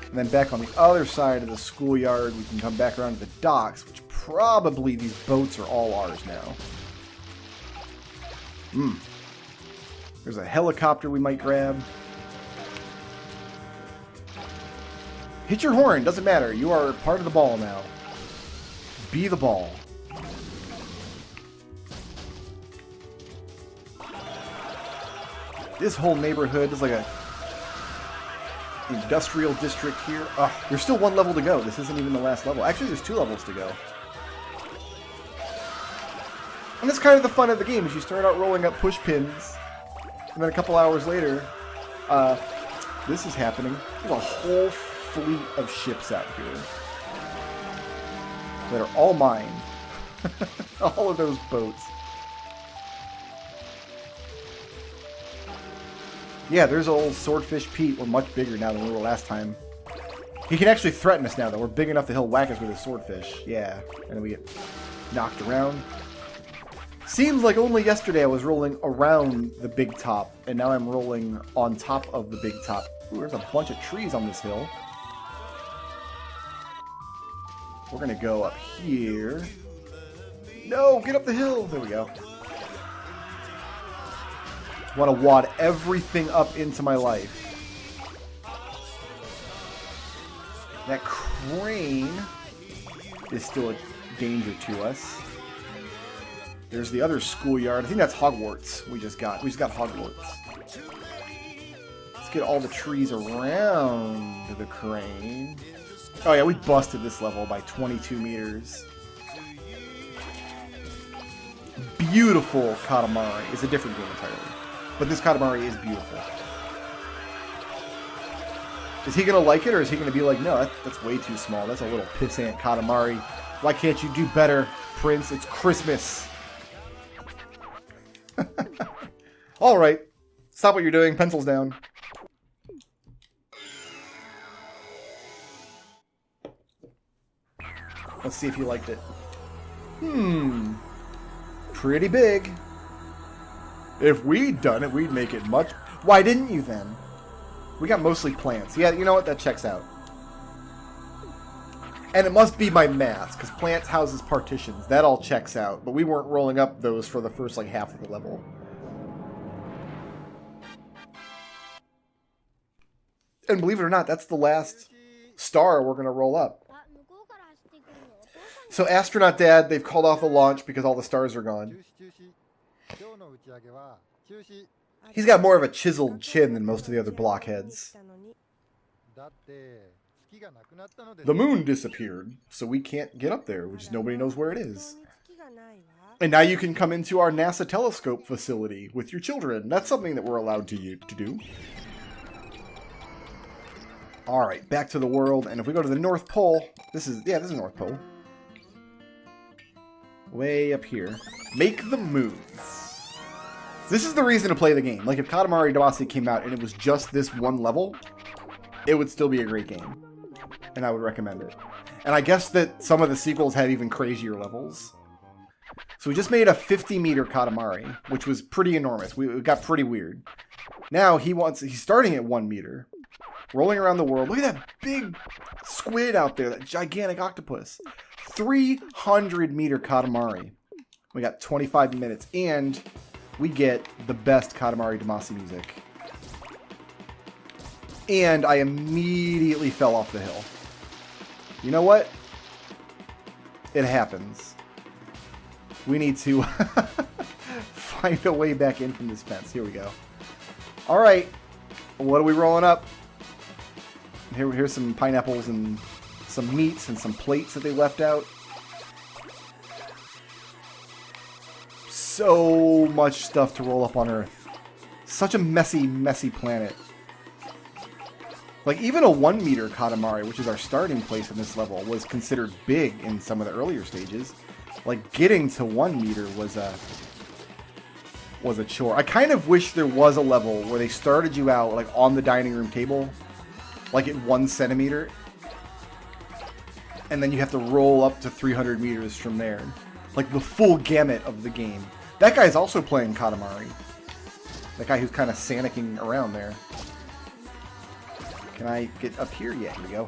And then back on the other side of the schoolyard, we can come back around to the docks, which probably these boats are all ours now. There's a helicopter we might grab. Hit your horn, doesn't matter. You are part of the ball now. Be the ball. This whole neighborhood is like a industrial district here. There's still one level to go. This isn't even the last level. Actually, there's 2 levels to go. And that's kind of the fun of the game, is you start out rolling up push pins, and then a couple hours later, this is happening. There's a whole fleet of ships out here that are all mine. All of those boats. Yeah, there's old Swordfish Pete. We're much bigger now than we were last time. He can actually threaten us now, though. We're big enough that he'll whack us with his swordfish. Yeah, and then we get knocked around. Seems like only yesterday I was rolling around the big top, and now I'm rolling on top of the big top Ooh, there's a bunch of trees on this hill. We're gonna go up here. No, get up the hill. There we go. Want to wad everything up into my life. That crane is still a danger to us. There's the other schoolyard. I think that's Hogwarts we just got. We just got Hogwarts. Let's get all the trees around the crane. Oh yeah, we busted this level by 22 meters. Beautiful Katamari. It's a different game entirely. But this Katamari is beautiful. Is he going to like it, or is he going to be like, no, that's way too small. That's a little pissant Katamari. Why can't you do better, Prince? It's Christmas. Alright. Stop what you're doing. Pencils down. Let's see if you liked it. Pretty big. If we'd done it, we'd make it much... Why didn't you then? We got mostly plants. Yeah, you know what? That checks out. And it must be my math, because plants houses partitions. That all checks out. But we weren't rolling up those for the first, like, half of the level. And believe it or not, that's the last star we're going to roll up. So Astronaut Dad, they've called off the launch because all the stars are gone. He's got more of a chiseled chin than most of the other blockheads. The moon disappeared, so we can't get up there, which nobody knows where it is. And now you can come into our NASA telescope facility with your children. That's something that we're allowed to do. Alright, back to the world, and if we go to the North Pole, this is North Pole. Way up here. Make the moves. This is the reason to play the game. Like, if Katamari Damacy came out and it was just this one level, it would still be a great game. And I would recommend it. And I guess that some of the sequels have even crazier levels. So we just made a 50-meter Katamari, which was pretty enormous. It got pretty weird. Now he's starting at 1 meter. Rolling around the world. Look at that big squid out there. That gigantic octopus. 300-meter Katamari. We got 25 minutes. And we get the best Katamari Damacy music. And I immediately fell off the hill. You know what? It happens. We need to find a way back in from this fence. Here we go. Alright. What are we rolling up? Here's some pineapples and some meats and some plates that they left out. So much stuff to roll up on Earth. Such a messy, messy planet. Like, even a 1 meter Katamari, which is our starting place in this level, was considered big in some of the earlier stages. Like, getting to 1 meter was a chore. I kind of wish there was a level where they started you out, like, on the dining room table, like at 1 centimeter, and then you have to roll up to 300 meters from there. Like, the full gamut of the game. That guy's also playing Katamari. That guy who's kind of Santicking around there. Can I get up here? Yeah, here we go.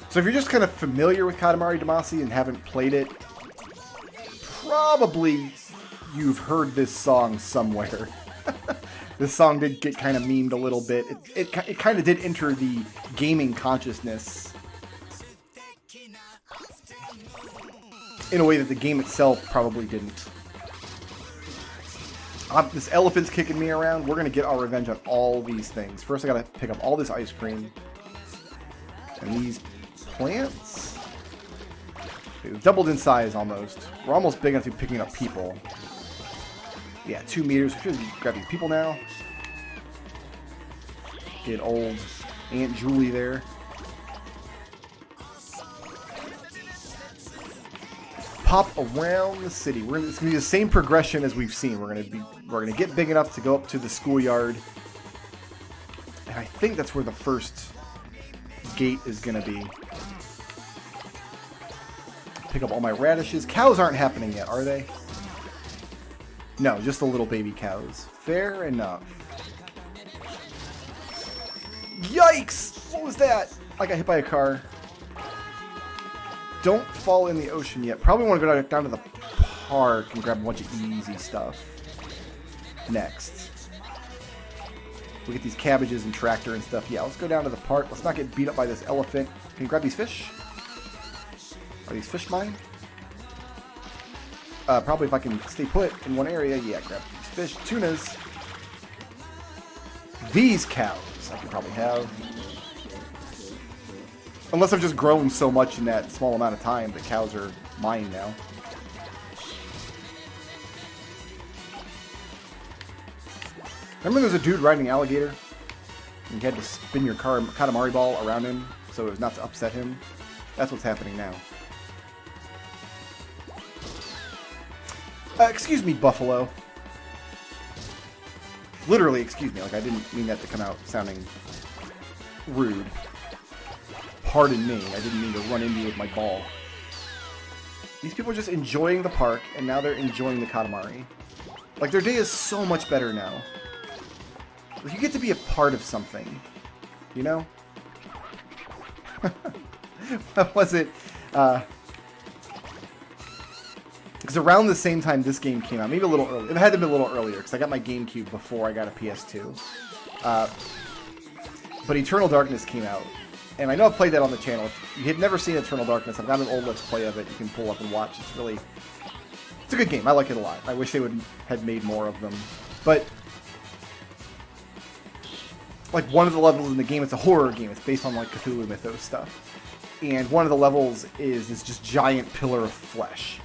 So if you're just kind of familiar with Katamari Damacy and haven't played it, probably you've heard this song somewhere. This song did get kind of memed a little bit. It kind of did enter the gaming consciousness in a way that the game itself probably didn't. This elephant's kicking me around. We're going to get our revenge on all these things. First, I got to pick up all this ice cream. And these plants. They've doubled in size almost. We're almost big enough to be picking up people. Yeah, 2 meters. We should be grabbing people now. Get old Aunt Julie there. Pop around the city. It's going to be the same progression as we've seen. We're going to get big enough to go up to the schoolyard. And I think that's where the first gate is going to be. Pick up all my radishes. Cows aren't happening yet, are they? No, just the little baby cows. Fair enough. Yikes! What was that? I got hit by a car. Don't fall in the ocean yet. Probably want to go down to the park and grab a bunch of easy stuff. Next. We get these cabbages and tractor and stuff. Yeah, let's go down to the park. Let's not get beat up by this elephant. Can you grab these fish? Are these fish mine? Probably if I can stay put in one area. Yeah, grab these fish. Tunas. These cows I can probably have. Unless I've just grown so much in that small amount of time that cows are mine now. Remember there's a dude riding an alligator? And you had to spin your Katamari ball around him so as not to upset him? That's what's happening now. Excuse me, Buffalo. Literally, excuse me. Like, I didn't mean that to come out sounding rude. Pardon me. I didn't mean to run into you with my ball. These people are just enjoying the park, and now they're enjoying the Katamari. Like, their day is so much better now. Like, you get to be a part of something. You know? What was it? Because around the same time this game came out, maybe a little early. It had to be a little earlier, because I got my GameCube before I got a PS2. But Eternal Darkness came out. And I know I've played that on the channel. If you had never seen Eternal Darkness, I've got an old Let's Play of it you can pull up and watch. It's really... It's a good game. I like it a lot. I wish they would have made more of them. But... like, one of the levels in the game, it's a horror game. It's based on, like, Cthulhu Mythos stuff. And one of the levels is this just giant pillar of flesh.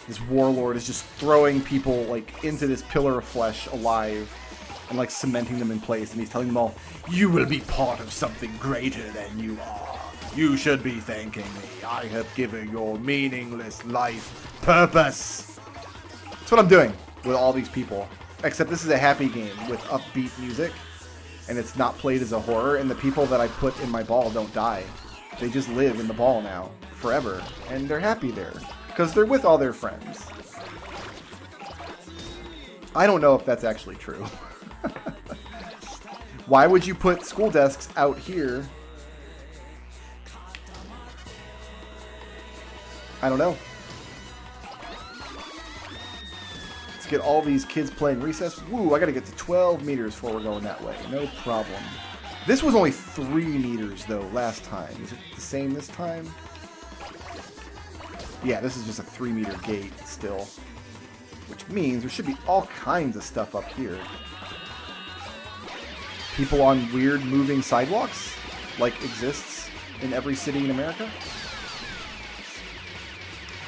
This warlord is just throwing people, like, into this pillar of flesh alive and, like, cementing them in place. And he's telling them all, you will be part of something greater than you are. You should be thanking me. I have given your meaningless life purpose. That's what I'm doing with all these people. Except this is a happy game with upbeat music. And it's not played as a horror. And the people that I put in my ball don't die. They just live in the ball now. Forever. And they're happy there. Because they're with all their friends. I don't know if that's actually true. Why would you put school desks out here? I don't know. Let's get all these kids playing recess. Woo, I gotta get to 12 meters before we're going that way. No problem. This was only 3 meters, though, last time. Is it the same this time? Yeah, this is just a 3-meter gate still. Which means there should be all kinds of stuff up here. People on weird moving sidewalks, like exists in every city in America.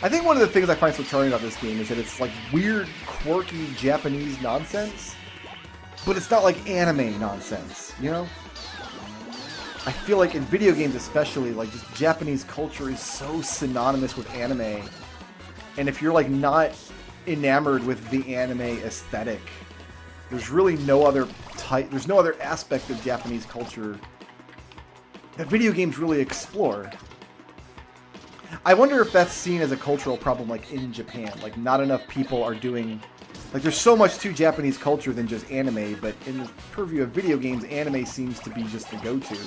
I think one of the things I find so charming about this game is that it's like weird, quirky Japanese nonsense, but it's not like anime nonsense, you know? I feel like in video games especially, like just Japanese culture is so synonymous with anime. And if you're like not enamored with the anime aesthetic, there's really no other there's no other aspect of Japanese culture that video games really explore. I wonder if that's seen as a cultural problem like in Japan. Like not enough people are doing... Like there's so much to Japanese culture than just anime, but in the purview of video games, anime seems to be just the go-to.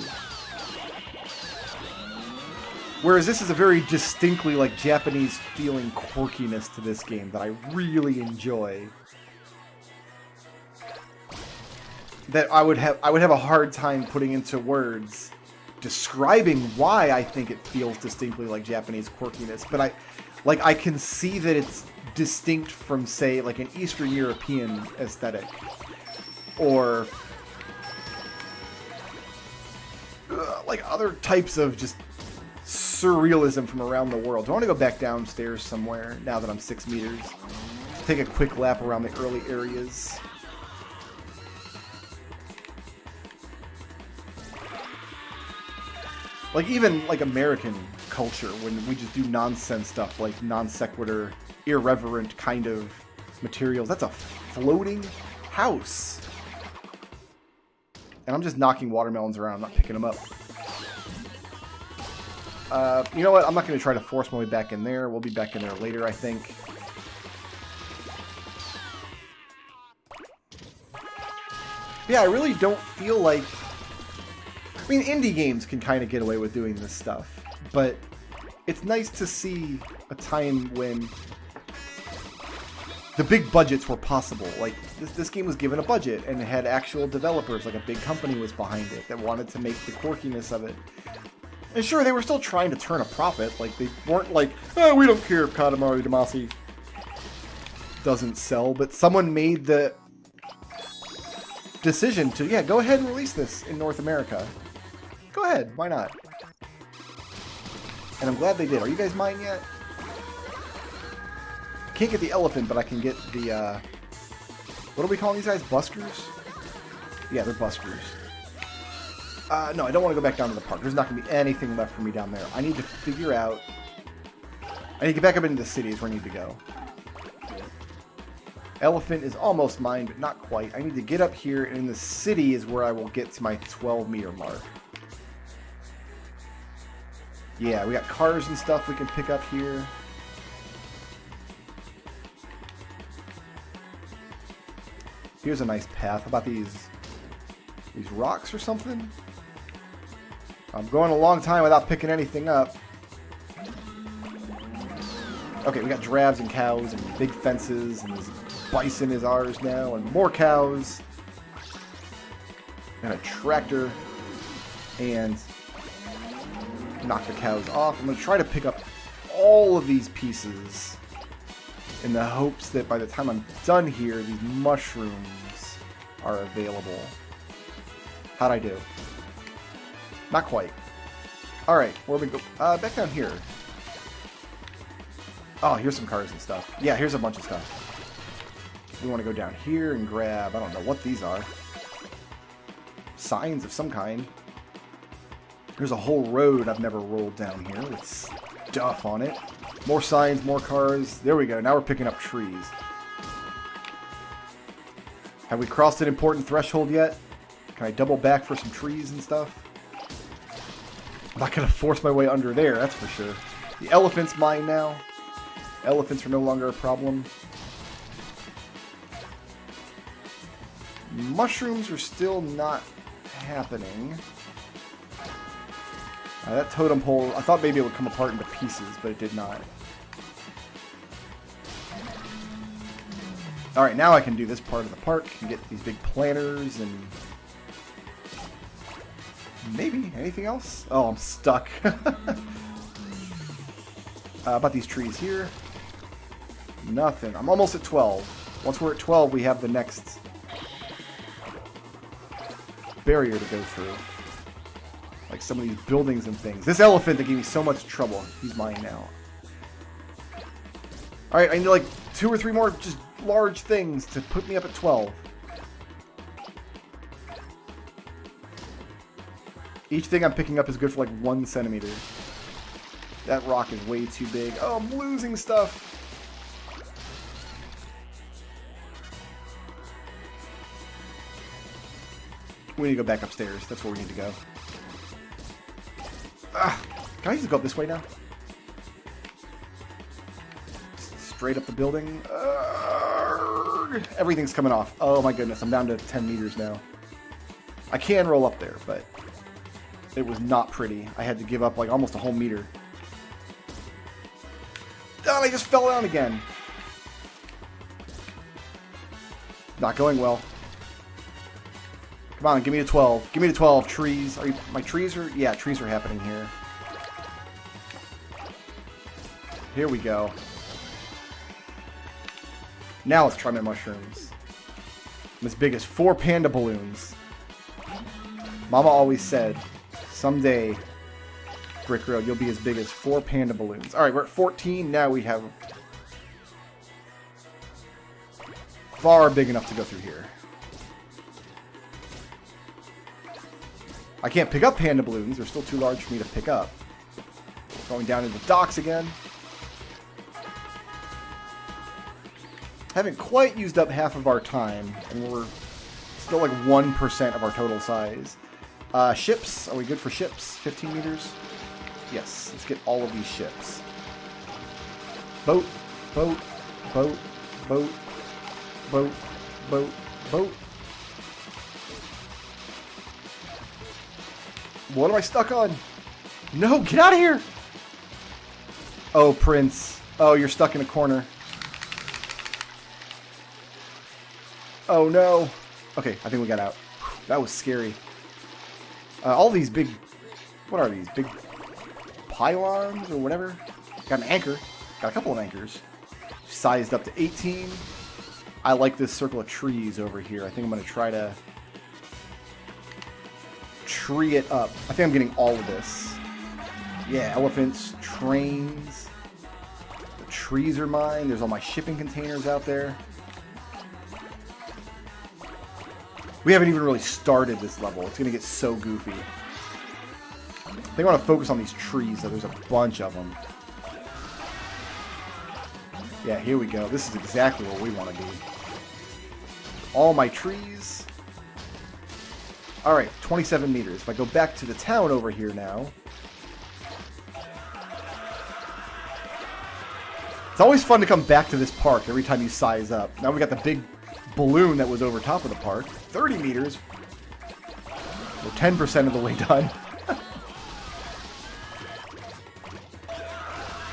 Whereas this is a very distinctly like Japanese feeling quirkiness to this game that I really enjoy. That I would have a hard time putting into words describing why I think it feels distinctly like Japanese quirkiness, but I can see that it's distinct from, say, like an Eastern European aesthetic, or like other types of just surrealism from around the world. Do I want to go back downstairs somewhere now that I'm 6 meters? Take a quick lap around the early areas. Like even like American culture, when we just do nonsense stuff like non sequitur, irreverent kind of materials. That's a floating house. And I'm just knocking watermelons around. I'm not picking them up. You know what? I'm not going to try to force my way back in there. We'll be back in there later, I think. Yeah, I really don't feel like... I mean, indie games can kind of get away with doing this stuff, but it's nice to see a time when the big budgets were possible. Like, this game was given a budget, and it had actual developers, like a big company was behind it, that wanted to make the quirkiness of it. And sure, they were still trying to turn a profit. Like, they weren't like, oh, we don't care if Katamari Damacy doesn't sell, but someone made the decision to, yeah, go ahead and release this in North America. Go ahead, why not? And I'm glad they did. Are you guys mine yet? Can't get the elephant, but I can get the, what are we calling these guys? Buskers? Yeah, they're buskers. No, I don't want to go back down to the park. There's not going to be anything left for me down there. I need to figure out... I need to get back up into the city is where I need to go. Elephant is almost mine, but not quite. I need to get up here, and in the city is where I will get to my 12-meter mark. Yeah, we got cars and stuff we can pick up here. Here's a nice path. How about these rocks or something? I'm going a long time without picking anything up. Okay, we got drabs and cows and big fences, and this bison is ours now, and more cows. And a tractor. And knock the cows off. I'm going to try to pick up all of these pieces in the hopes that by the time I'm done here, these mushrooms are available. How'd I do? Not quite. Alright, where we go? Back down here. Oh, here's some cars and stuff. Yeah, here's a bunch of stuff. We want to go down here and grab, I don't know what these are. Signs of some kind. There's a whole road I've never rolled down here with stuff on it. More signs, more cars. There we go. Now we're picking up trees. Have we crossed an important threshold yet? Can I double back for some trees and stuff? I'm not going to force my way under there, that's for sure. The elephant's mine now. Elephants are no longer a problem. Mushrooms are still not happening. That totem pole, I thought maybe it would come apart into pieces, but it did not. Alright, now I can do this part of the park and get these big planters and... maybe anything else? Oh, I'm stuck. About these trees here. Nothing. I'm almost at 12. Once we're at 12, we have the next barrier to go through. Like some of these buildings and things. This elephant that gave me so much trouble. He's mine now. Alright, I need like 2 or 3 more just large things to put me up at 12. Each thing I'm picking up is good for like 1 centimeter. That rock is way too big. Oh, I'm losing stuff. We need to go back upstairs. That's where we need to go. Can I just go up this way now? Straight up the building. Everything's coming off. Oh my goodness, I'm down to 10 meters now. I can roll up there, but it was not pretty. I had to give up like almost a whole meter. Oh, I just fell down again. Not going well. Come on, give me a 12. Give me the 12. Trees. Are you, my trees are... yeah, trees are happening here. Here we go. Now let's try my mushrooms. I'm as big as 4 panda balloons. Mama always said, someday, Brickroad, you'll be as big as 4 panda balloons. Alright, we're at 14. Now we have... far big enough to go through here. I can't pick up panda balloons. They're still too large for me to pick up. Going down into the docks again. Haven't quite used up half of our time, and we're still like 1% of our total size. Ships. Are we good for ships? 15 meters? Yes. Let's get all of these ships. Boat. Boat. Boat. Boat. Boat. Boat. Boat. What am I stuck on? No, get out of here! Oh, Prince. Oh, you're stuck in a corner. Oh, no. Okay, I think we got out. That was scary. All these big... What are these? Big pylons or whatever? Got an anchor. Got a couple of anchors. Sized up to 18. I like this circle of trees over here. I think I'm going to try to tree it up. I think I'm getting all of this. Yeah, elephants, trains. The trees are mine. There's all my shipping containers out there. We haven't even really started this level. It's going to get so goofy. I think I want to focus on these trees, though. There's a bunch of them. Yeah, here we go. This is exactly what we want to be. All my trees. Alright, 27 meters. If I go back to the town over here now... It's always fun to come back to this park every time you size up. Now we got the big balloon that was over top of the park. 30 meters. We're 10% of the way done.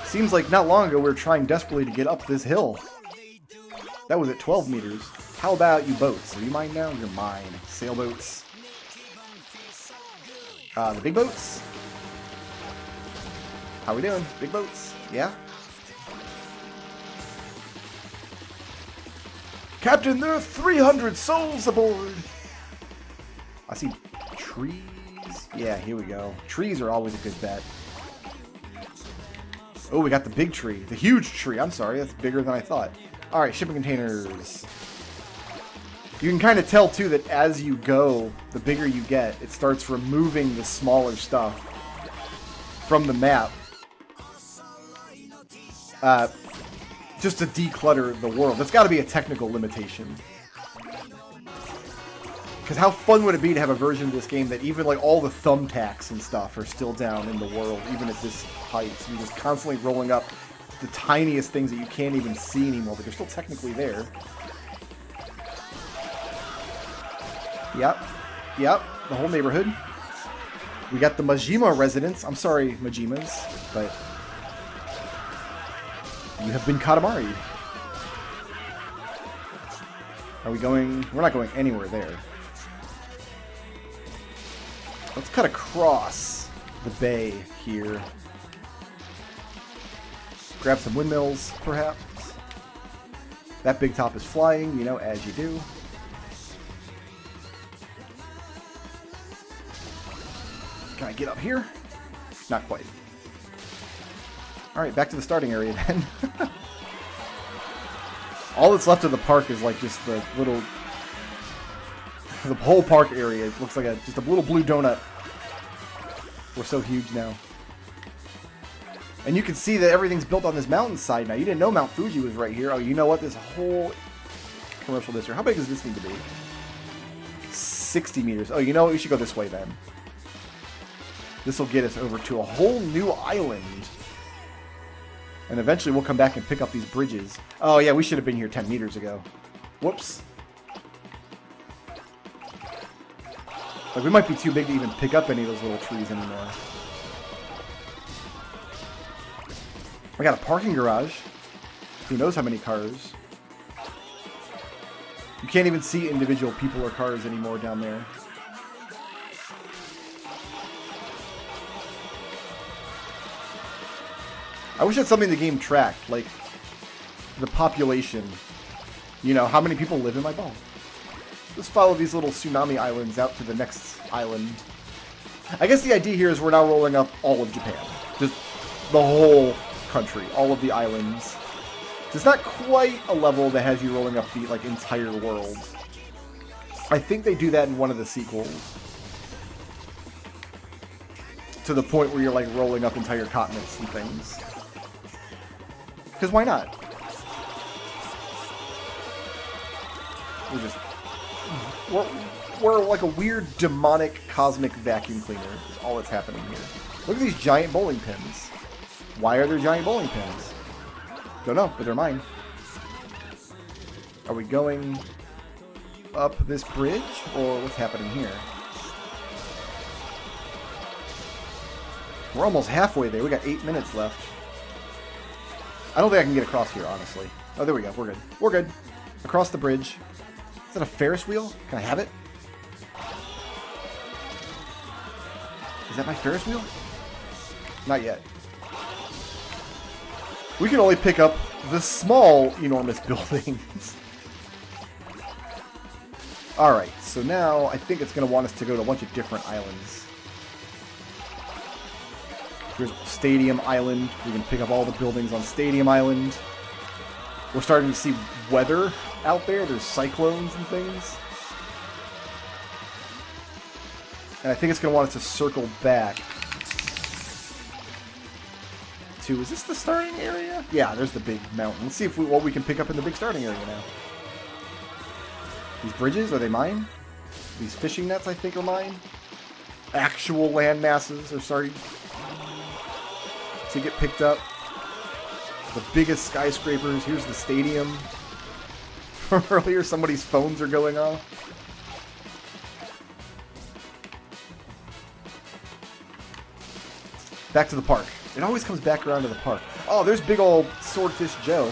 Seems like not long ago we were trying desperately to get up this hill. That was at 12 meters. How about you boats? Are you mine now? You're mine. Sailboats. The big boats? How we doing? Big boats? Yeah? Captain, there are 300 souls aboard! I see trees. Yeah, here we go. Trees are always a good bet. Oh, we got the big tree. The huge tree. I'm sorry, that's bigger than I thought. Alright, shipping containers. You can kind of tell, too, that as you go, the bigger you get, it starts removing the smaller stuff from the map. Just to declutter the world. That's got to be a technical limitation. Because how fun would it be to have a version of this game that even like all the thumbtacks and stuff are still down in the world, even at this height. So you're just constantly rolling up the tiniest things that you can't even see anymore, but they're still technically there. Yep. Yep. The whole neighborhood. We got the Majima residents. I'm sorry, Majimas, but you have been Katamari. Are we going? We're not going anywhere there. Let's cut across the bay here. Grab some windmills, perhaps. That big top is flying, you know, as you do. Can I get up here? Not quite. Alright, back to the starting area then. All that's left of the park is like just the little... The whole park area looks like just a little blue donut. We're so huge now. And you can see that everything's built on this mountainside now. You didn't know Mount Fuji was right here. Oh, you know what? This whole commercial district. How big does this need to be? 60 meters. Oh, you know what? We should go this way then. This will get us over to a whole new island. And eventually we'll come back and pick up these bridges. Oh yeah, we should have been here 10 meters ago. Whoops. Like, we might be too big to even pick up any of those little trees anymore. I got a parking garage. Who knows how many cars. You can't even see individual people or cars anymore down there. I wish that's something the game tracked, like the population. You know, how many people live in my ball. Just follow these little tsunami islands out to the next island. I guess the idea here is we're now rolling up all of Japan. Just the whole country, all of the islands. It's not quite a level that has you rolling up the like entire world. I think they do that in one of the sequels. To the point where you're like rolling up entire continents and things. Because why not? We're like a weird demonic cosmic vacuum cleaner is all that's happening here. Look at these giant bowling pins. Why are there giant bowling pins? Don't know, but they're mine. Are we going up this bridge, or what's happening here? We're almost halfway there. We got 8 minutes left. I don't think I can get across here, honestly. Oh, there we go. We're good. We're good. Across the bridge. Is that a Ferris wheel? Can I have it? Is that my Ferris wheel? Not yet. We can only pick up the small, enormous buildings. Alright, so now I think it's going to want us to go to a bunch of different islands. Here's Stadium Island. We can pick up all the buildings on Stadium Island. We're starting to see weather out there. There's cyclones and things. And I think it's going to want us to circle back to... Is this the starting area? Yeah, there's the big mountain. Let's see if what we can pick up in the big starting area now. These bridges, are they mine? These fishing nets, I think, are mine. Actual land masses are starting to get picked up. The biggest skyscrapers. Here's the stadium. From earlier, somebody's phones are going off. Back to the park. It always comes back around to the park. Oh, there's big old Swordfish Joe.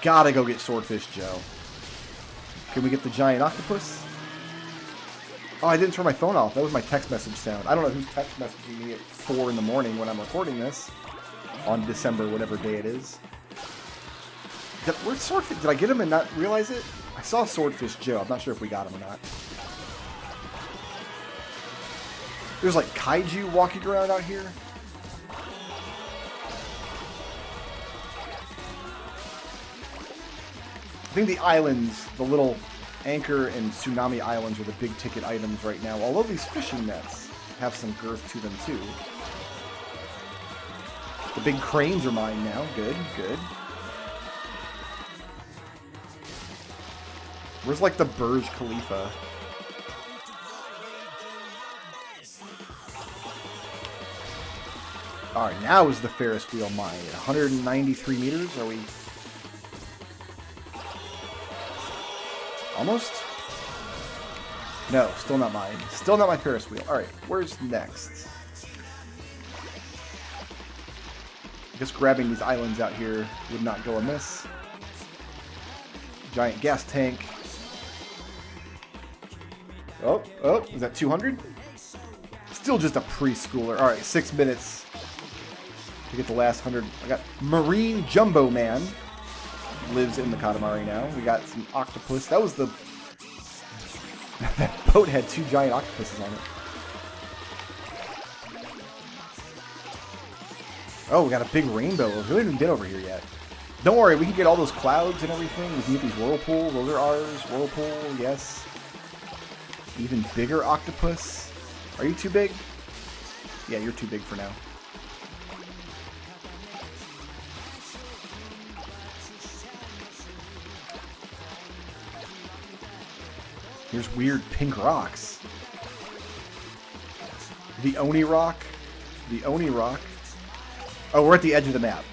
Gotta go get Swordfish Joe. Can we get the giant octopus? Oh, I didn't turn my phone off. That was my text message sound. I don't know who's text messaging me at 4 in the morning when I'm recording this. On December, whatever day it is. Where's Swordfish? Did I get him and not realize it? I saw Swordfish Joe. I'm not sure if we got him or not. There's like kaiju walking around out here. I think the islands, the little Anchor and Tsunami Islands are the big ticket items right now. Although these fishing nets have some girth to them too. The big cranes are mine now. Good, good. Where's like the Burj Khalifa? Alright, now is the Ferris wheel mine. 193 meters? Are we... Almost? No, still not mine. Still not my Ferris wheel. Alright, where's next? I guess grabbing these islands out here would not go amiss. Giant gas tank. Oh, is that 200? Still just a preschooler. Alright, 6 minutes to get the last 100. I got Marine Jumbo Man. Lives in the Katamari now. We got some octopus. That was the... that boat had 2 giant octopuses on it. Oh, we got a big rainbow. We haven't even been over here yet. Don't worry, we can get all those clouds and everything. We can get these whirlpools. Those are ours. Whirlpool, yes. Even bigger octopus. Are you too big? Yeah, you're too big for now. Here's weird pink rocks. The Oni Rock. The Oni Rock. Oh, we're at the edge of the map.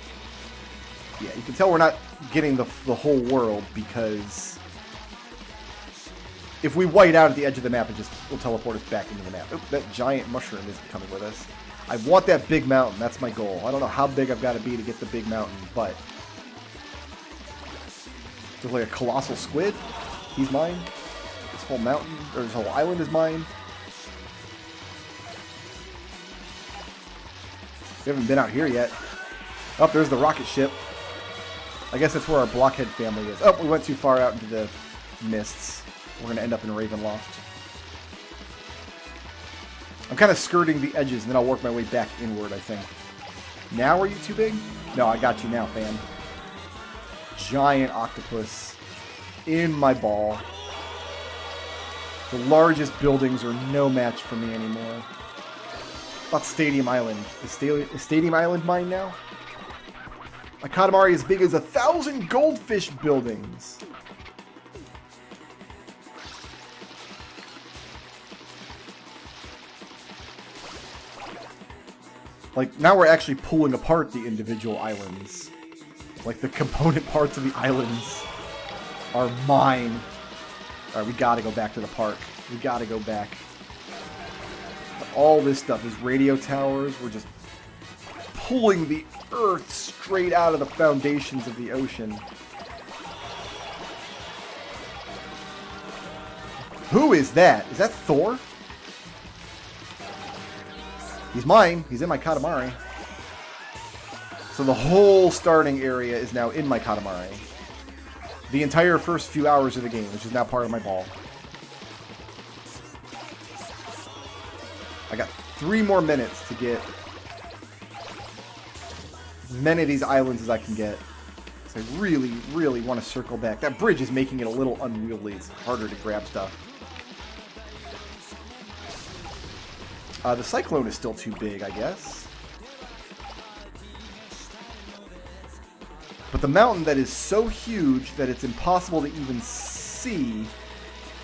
Yeah, you can tell we're not getting the whole world because if we white out at the edge of the map, it just will teleport us back into the map. Oh, that giant mushroom is coming with us. I want that big mountain. That's my goal. I don't know how big I've got to be to get the big mountain, but there's like a colossal squid. He's mine. This whole mountain, or this whole island is mine. We haven't been out here yet. Oh, there's the rocket ship. I guess that's where our blockhead family is. Oh, we went too far out into the mists. We're going to end up in Ravenloft. I'm kind of skirting the edges, and then I'll work my way back inward, I think. Now are you too big? No, I got you now, fam. Giant octopus in my ball. The largest buildings are no match for me anymore. About Stadium Island. Is Stadium Island mine now? My Katamari is big as 1,000 goldfish buildings. Like, now we're actually pulling apart the individual islands. Like, the component parts of the islands are mine. Alright, we gotta go back to the park. We gotta go back. All this stuff is radio towers. We're just pulling the earth straight out of the foundations of the ocean. Who is that? Is that Thor? He's mine. He's in my Katamari. So the whole starting area is now in my Katamari. The entire first few hours of the game, which is now part of my ball. I got 3 more minutes to get as many of these islands as I can get. So I really, really want to circle back. That bridge is making it a little unwieldy. It's harder to grab stuff. The cyclone is still too big, I guess. But the mountain that is so huge that it's impossible to even see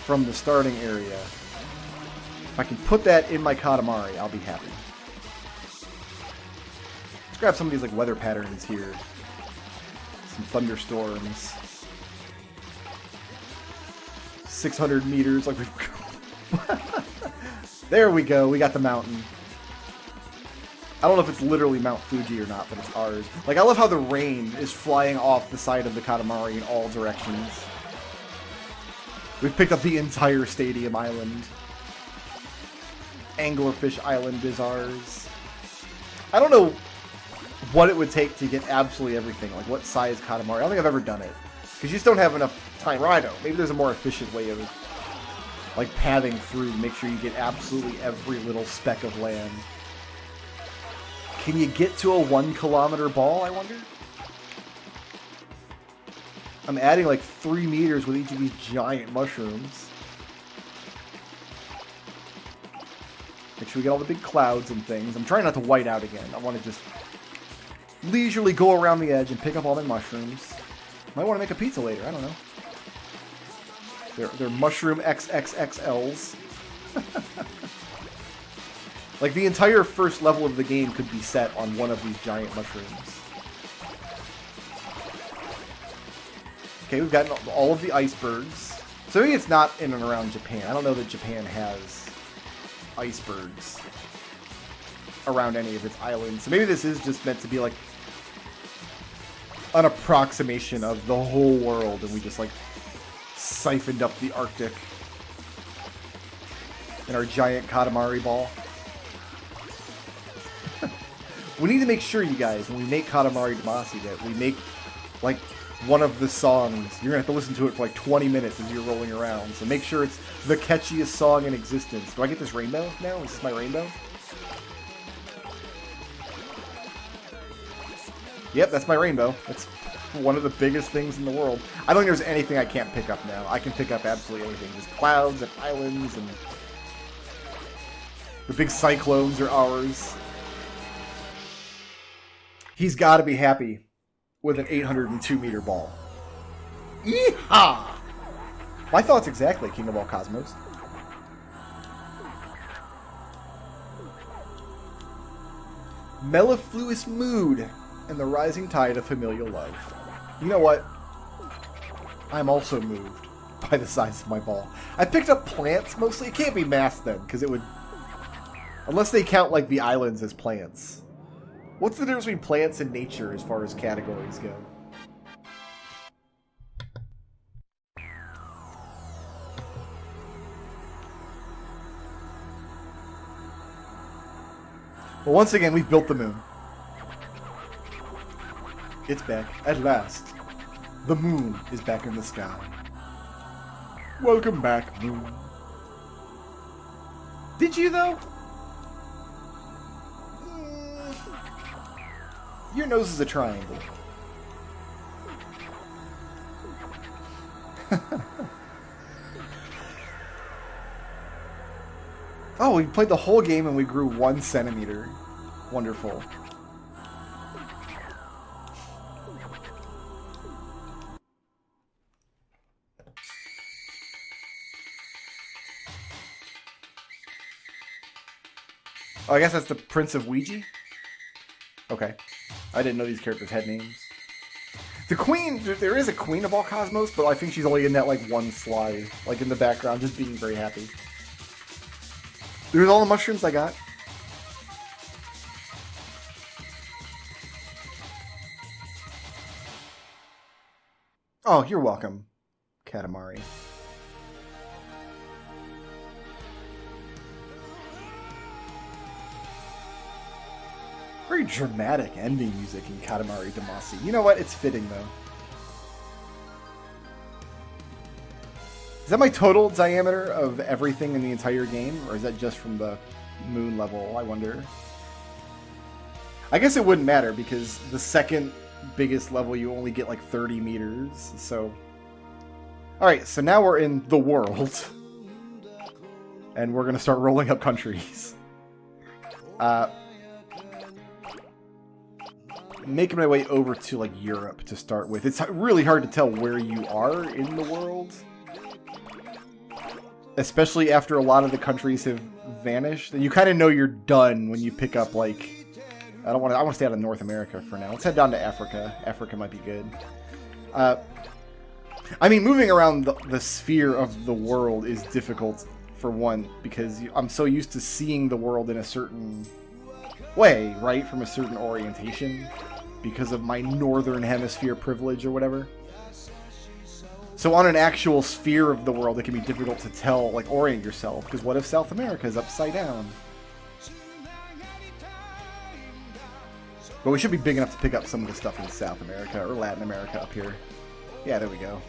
from the starting area. If I can put that in my Katamari, I'll be happy. Let's grab some of these like weather patterns here. Some thunderstorms. 600 meters, like we've... There we go, we got the mountain. I don't know if it's literally Mount Fuji or not, but it's ours. Like, I love how the rain is flying off the side of the Katamari in all directions. We've picked up the entire Stadium Island. Anglerfish Island is ours. I don't know what it would take to get absolutely everything. Like, what size Katamari. I don't think I've ever done it. Because you just don't have enough time. Or I don't. Maybe there's a more efficient way of, like, pathing through to make sure you get absolutely every little speck of land. Can you get to a 1 kilometer ball, I wonder? I'm adding like 3 meters with each of these giant mushrooms. Make sure we get all the big clouds and things. I'm trying not to white out again. I want to just leisurely go around the edge and pick up all my mushrooms. Might want to make a pizza later, I don't know. They're mushroom XXXLs. Like, the entire first level of the game could be set on one of these giant mushrooms. Okay, we've gotten all of the icebergs. So maybe it's not in and around Japan. I don't know that Japan has icebergs around any of its islands. So maybe this is just meant to be, like, an approximation of the whole world, and we just, like, siphoned up the Arctic in our giant Katamari ball. We need to make sure, you guys, when we make Katamari Damacy, that we make, like, one of the songs. You're going to have to listen to it for, like, 20 minutes as you're rolling around. So make sure it's the catchiest song in existence. Do I get this rainbow now? Is this my rainbow? Yep, that's my rainbow. That's one of the biggest things in the world. I don't think there's anything I can't pick up now. I can pick up absolutely anything. Just clouds and islands, and the big cyclones are ours. He's got to be happy with an 802-meter ball. Yeehaw! My thoughts exactly, King of all Cosmos. Mellifluous mood and the rising tide of familial love. You know what? I'm also moved by the size of my ball. I picked up plants mostly. It can't be mass then, because it would... Unless they count, like, the islands as plants. What's the difference between plants and nature as far as categories go? Well, once again, we've built the moon. It's back, at last. The moon is back in the sky. Welcome back, moon. Did you, though? Your nose is a triangle. Oh, we played the whole game and we grew 1 centimeter. Wonderful. Oh, I guess that's the Prince of Ouija? Okay. I didn't know these characters had names. The Queen, there is a Queen of all Cosmos, but I think she's only in that, like, one slide. Like, in the background, just being very happy. There's all the mushrooms I got. Oh, you're welcome, Katamari. Very dramatic ending music in Katamari Damacy. You know what? It's fitting, though. Is that my total diameter of everything in the entire game? Or is that just from the moon level? I wonder. I guess it wouldn't matter, because the second biggest level you only get like 30 meters, so... Alright, so now we're in the world. And we're gonna start rolling up countries. Making my way over to like Europe to start with. It's really hard to tell where you are in the world. Especially after a lot of the countries have vanished. You kind of know you're done when you pick up like... I want to stay out of North America for now. Let's head down to Africa. Africa might be good. I mean, moving around the sphere of the world is difficult, for one, because I'm so used to seeing the world in a certain way, right? From a certain orientation, because of my northern hemisphere privilege or whatever. So on an actual sphere of the world, it can be difficult to tell, like, orient yourself, because what if South America is upside down? But we should be big enough to pick up some of the stuff in South America, or Latin America up here. Yeah, there we go.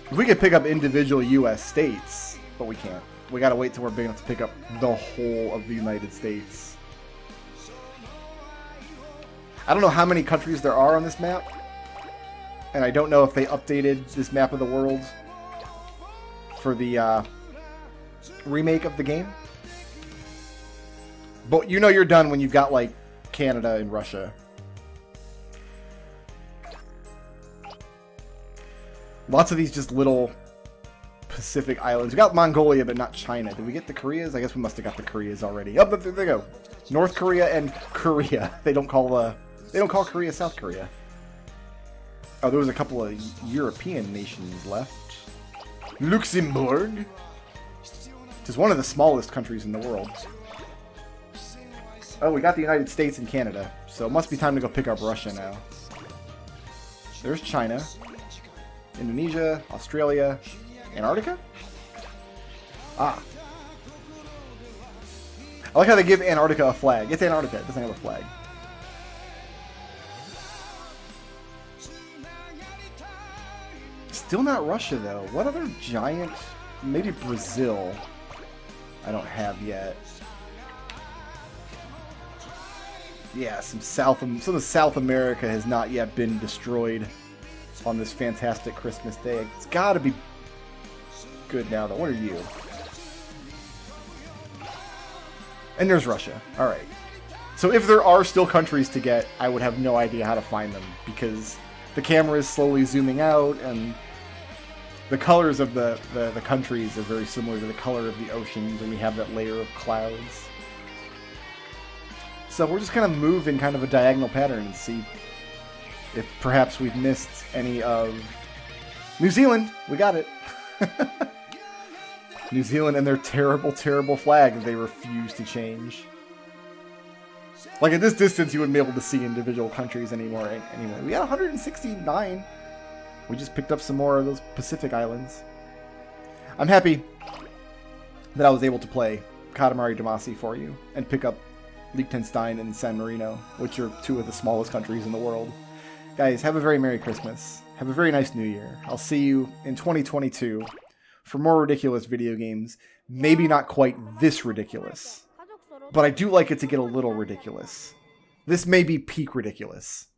If we could pick up individual U.S. states, but we can't. We gotta wait till we're big enough to pick up the whole of the United States. I don't know how many countries there are on this map. And I don't know if they updated this map of the world for the remake of the game. But you know you're done when you've got, like, Canada and Russia. Lots of these just little Pacific islands. We got Mongolia, but not China. Did we get the Koreas? I guess we must have got the Koreas already. Oh, there they go. North Korea and Korea. They don't call Korea South Korea. Oh, there was a couple of European nations left. Luxembourg, which is one of the smallest countries in the world. Oh, we got the United States and Canada, so it must be time to go pick up Russia now. There's China, Indonesia, Australia, Antarctica? Ah. I like how they give Antarctica a flag. It's Antarctica, it doesn't have a flag. Still not Russia, though. What other giant... Maybe Brazil I don't have yet. Yeah, some of South America has not yet been destroyed on this fantastic Christmas day. It's gotta be good now, though. What are you? And there's Russia. Alright. So if there are still countries to get, I would have no idea how to find them, because the camera is slowly zooming out, and the colors of the countries are very similar to the color of the oceans, and we have that layer of clouds. So we're just going to move in kind of a diagonal pattern and see if perhaps we've missed any of... New Zealand! We got it! New Zealand and their terrible, terrible flag that they refuse to change. Like, at this distance, you wouldn't be able to see individual countries anymore. Anyway, we got 169. We just picked up some more of those Pacific islands. I'm happy that I was able to play Katamari Damacy for you and pick up Liechtenstein and San Marino, which are two of the smallest countries in the world. Guys, have a very Merry Christmas. Have a very nice New Year. I'll see you in 2022 for more ridiculous video games. Maybe not quite this ridiculous, but I do like it to get a little ridiculous. This may be peak ridiculous.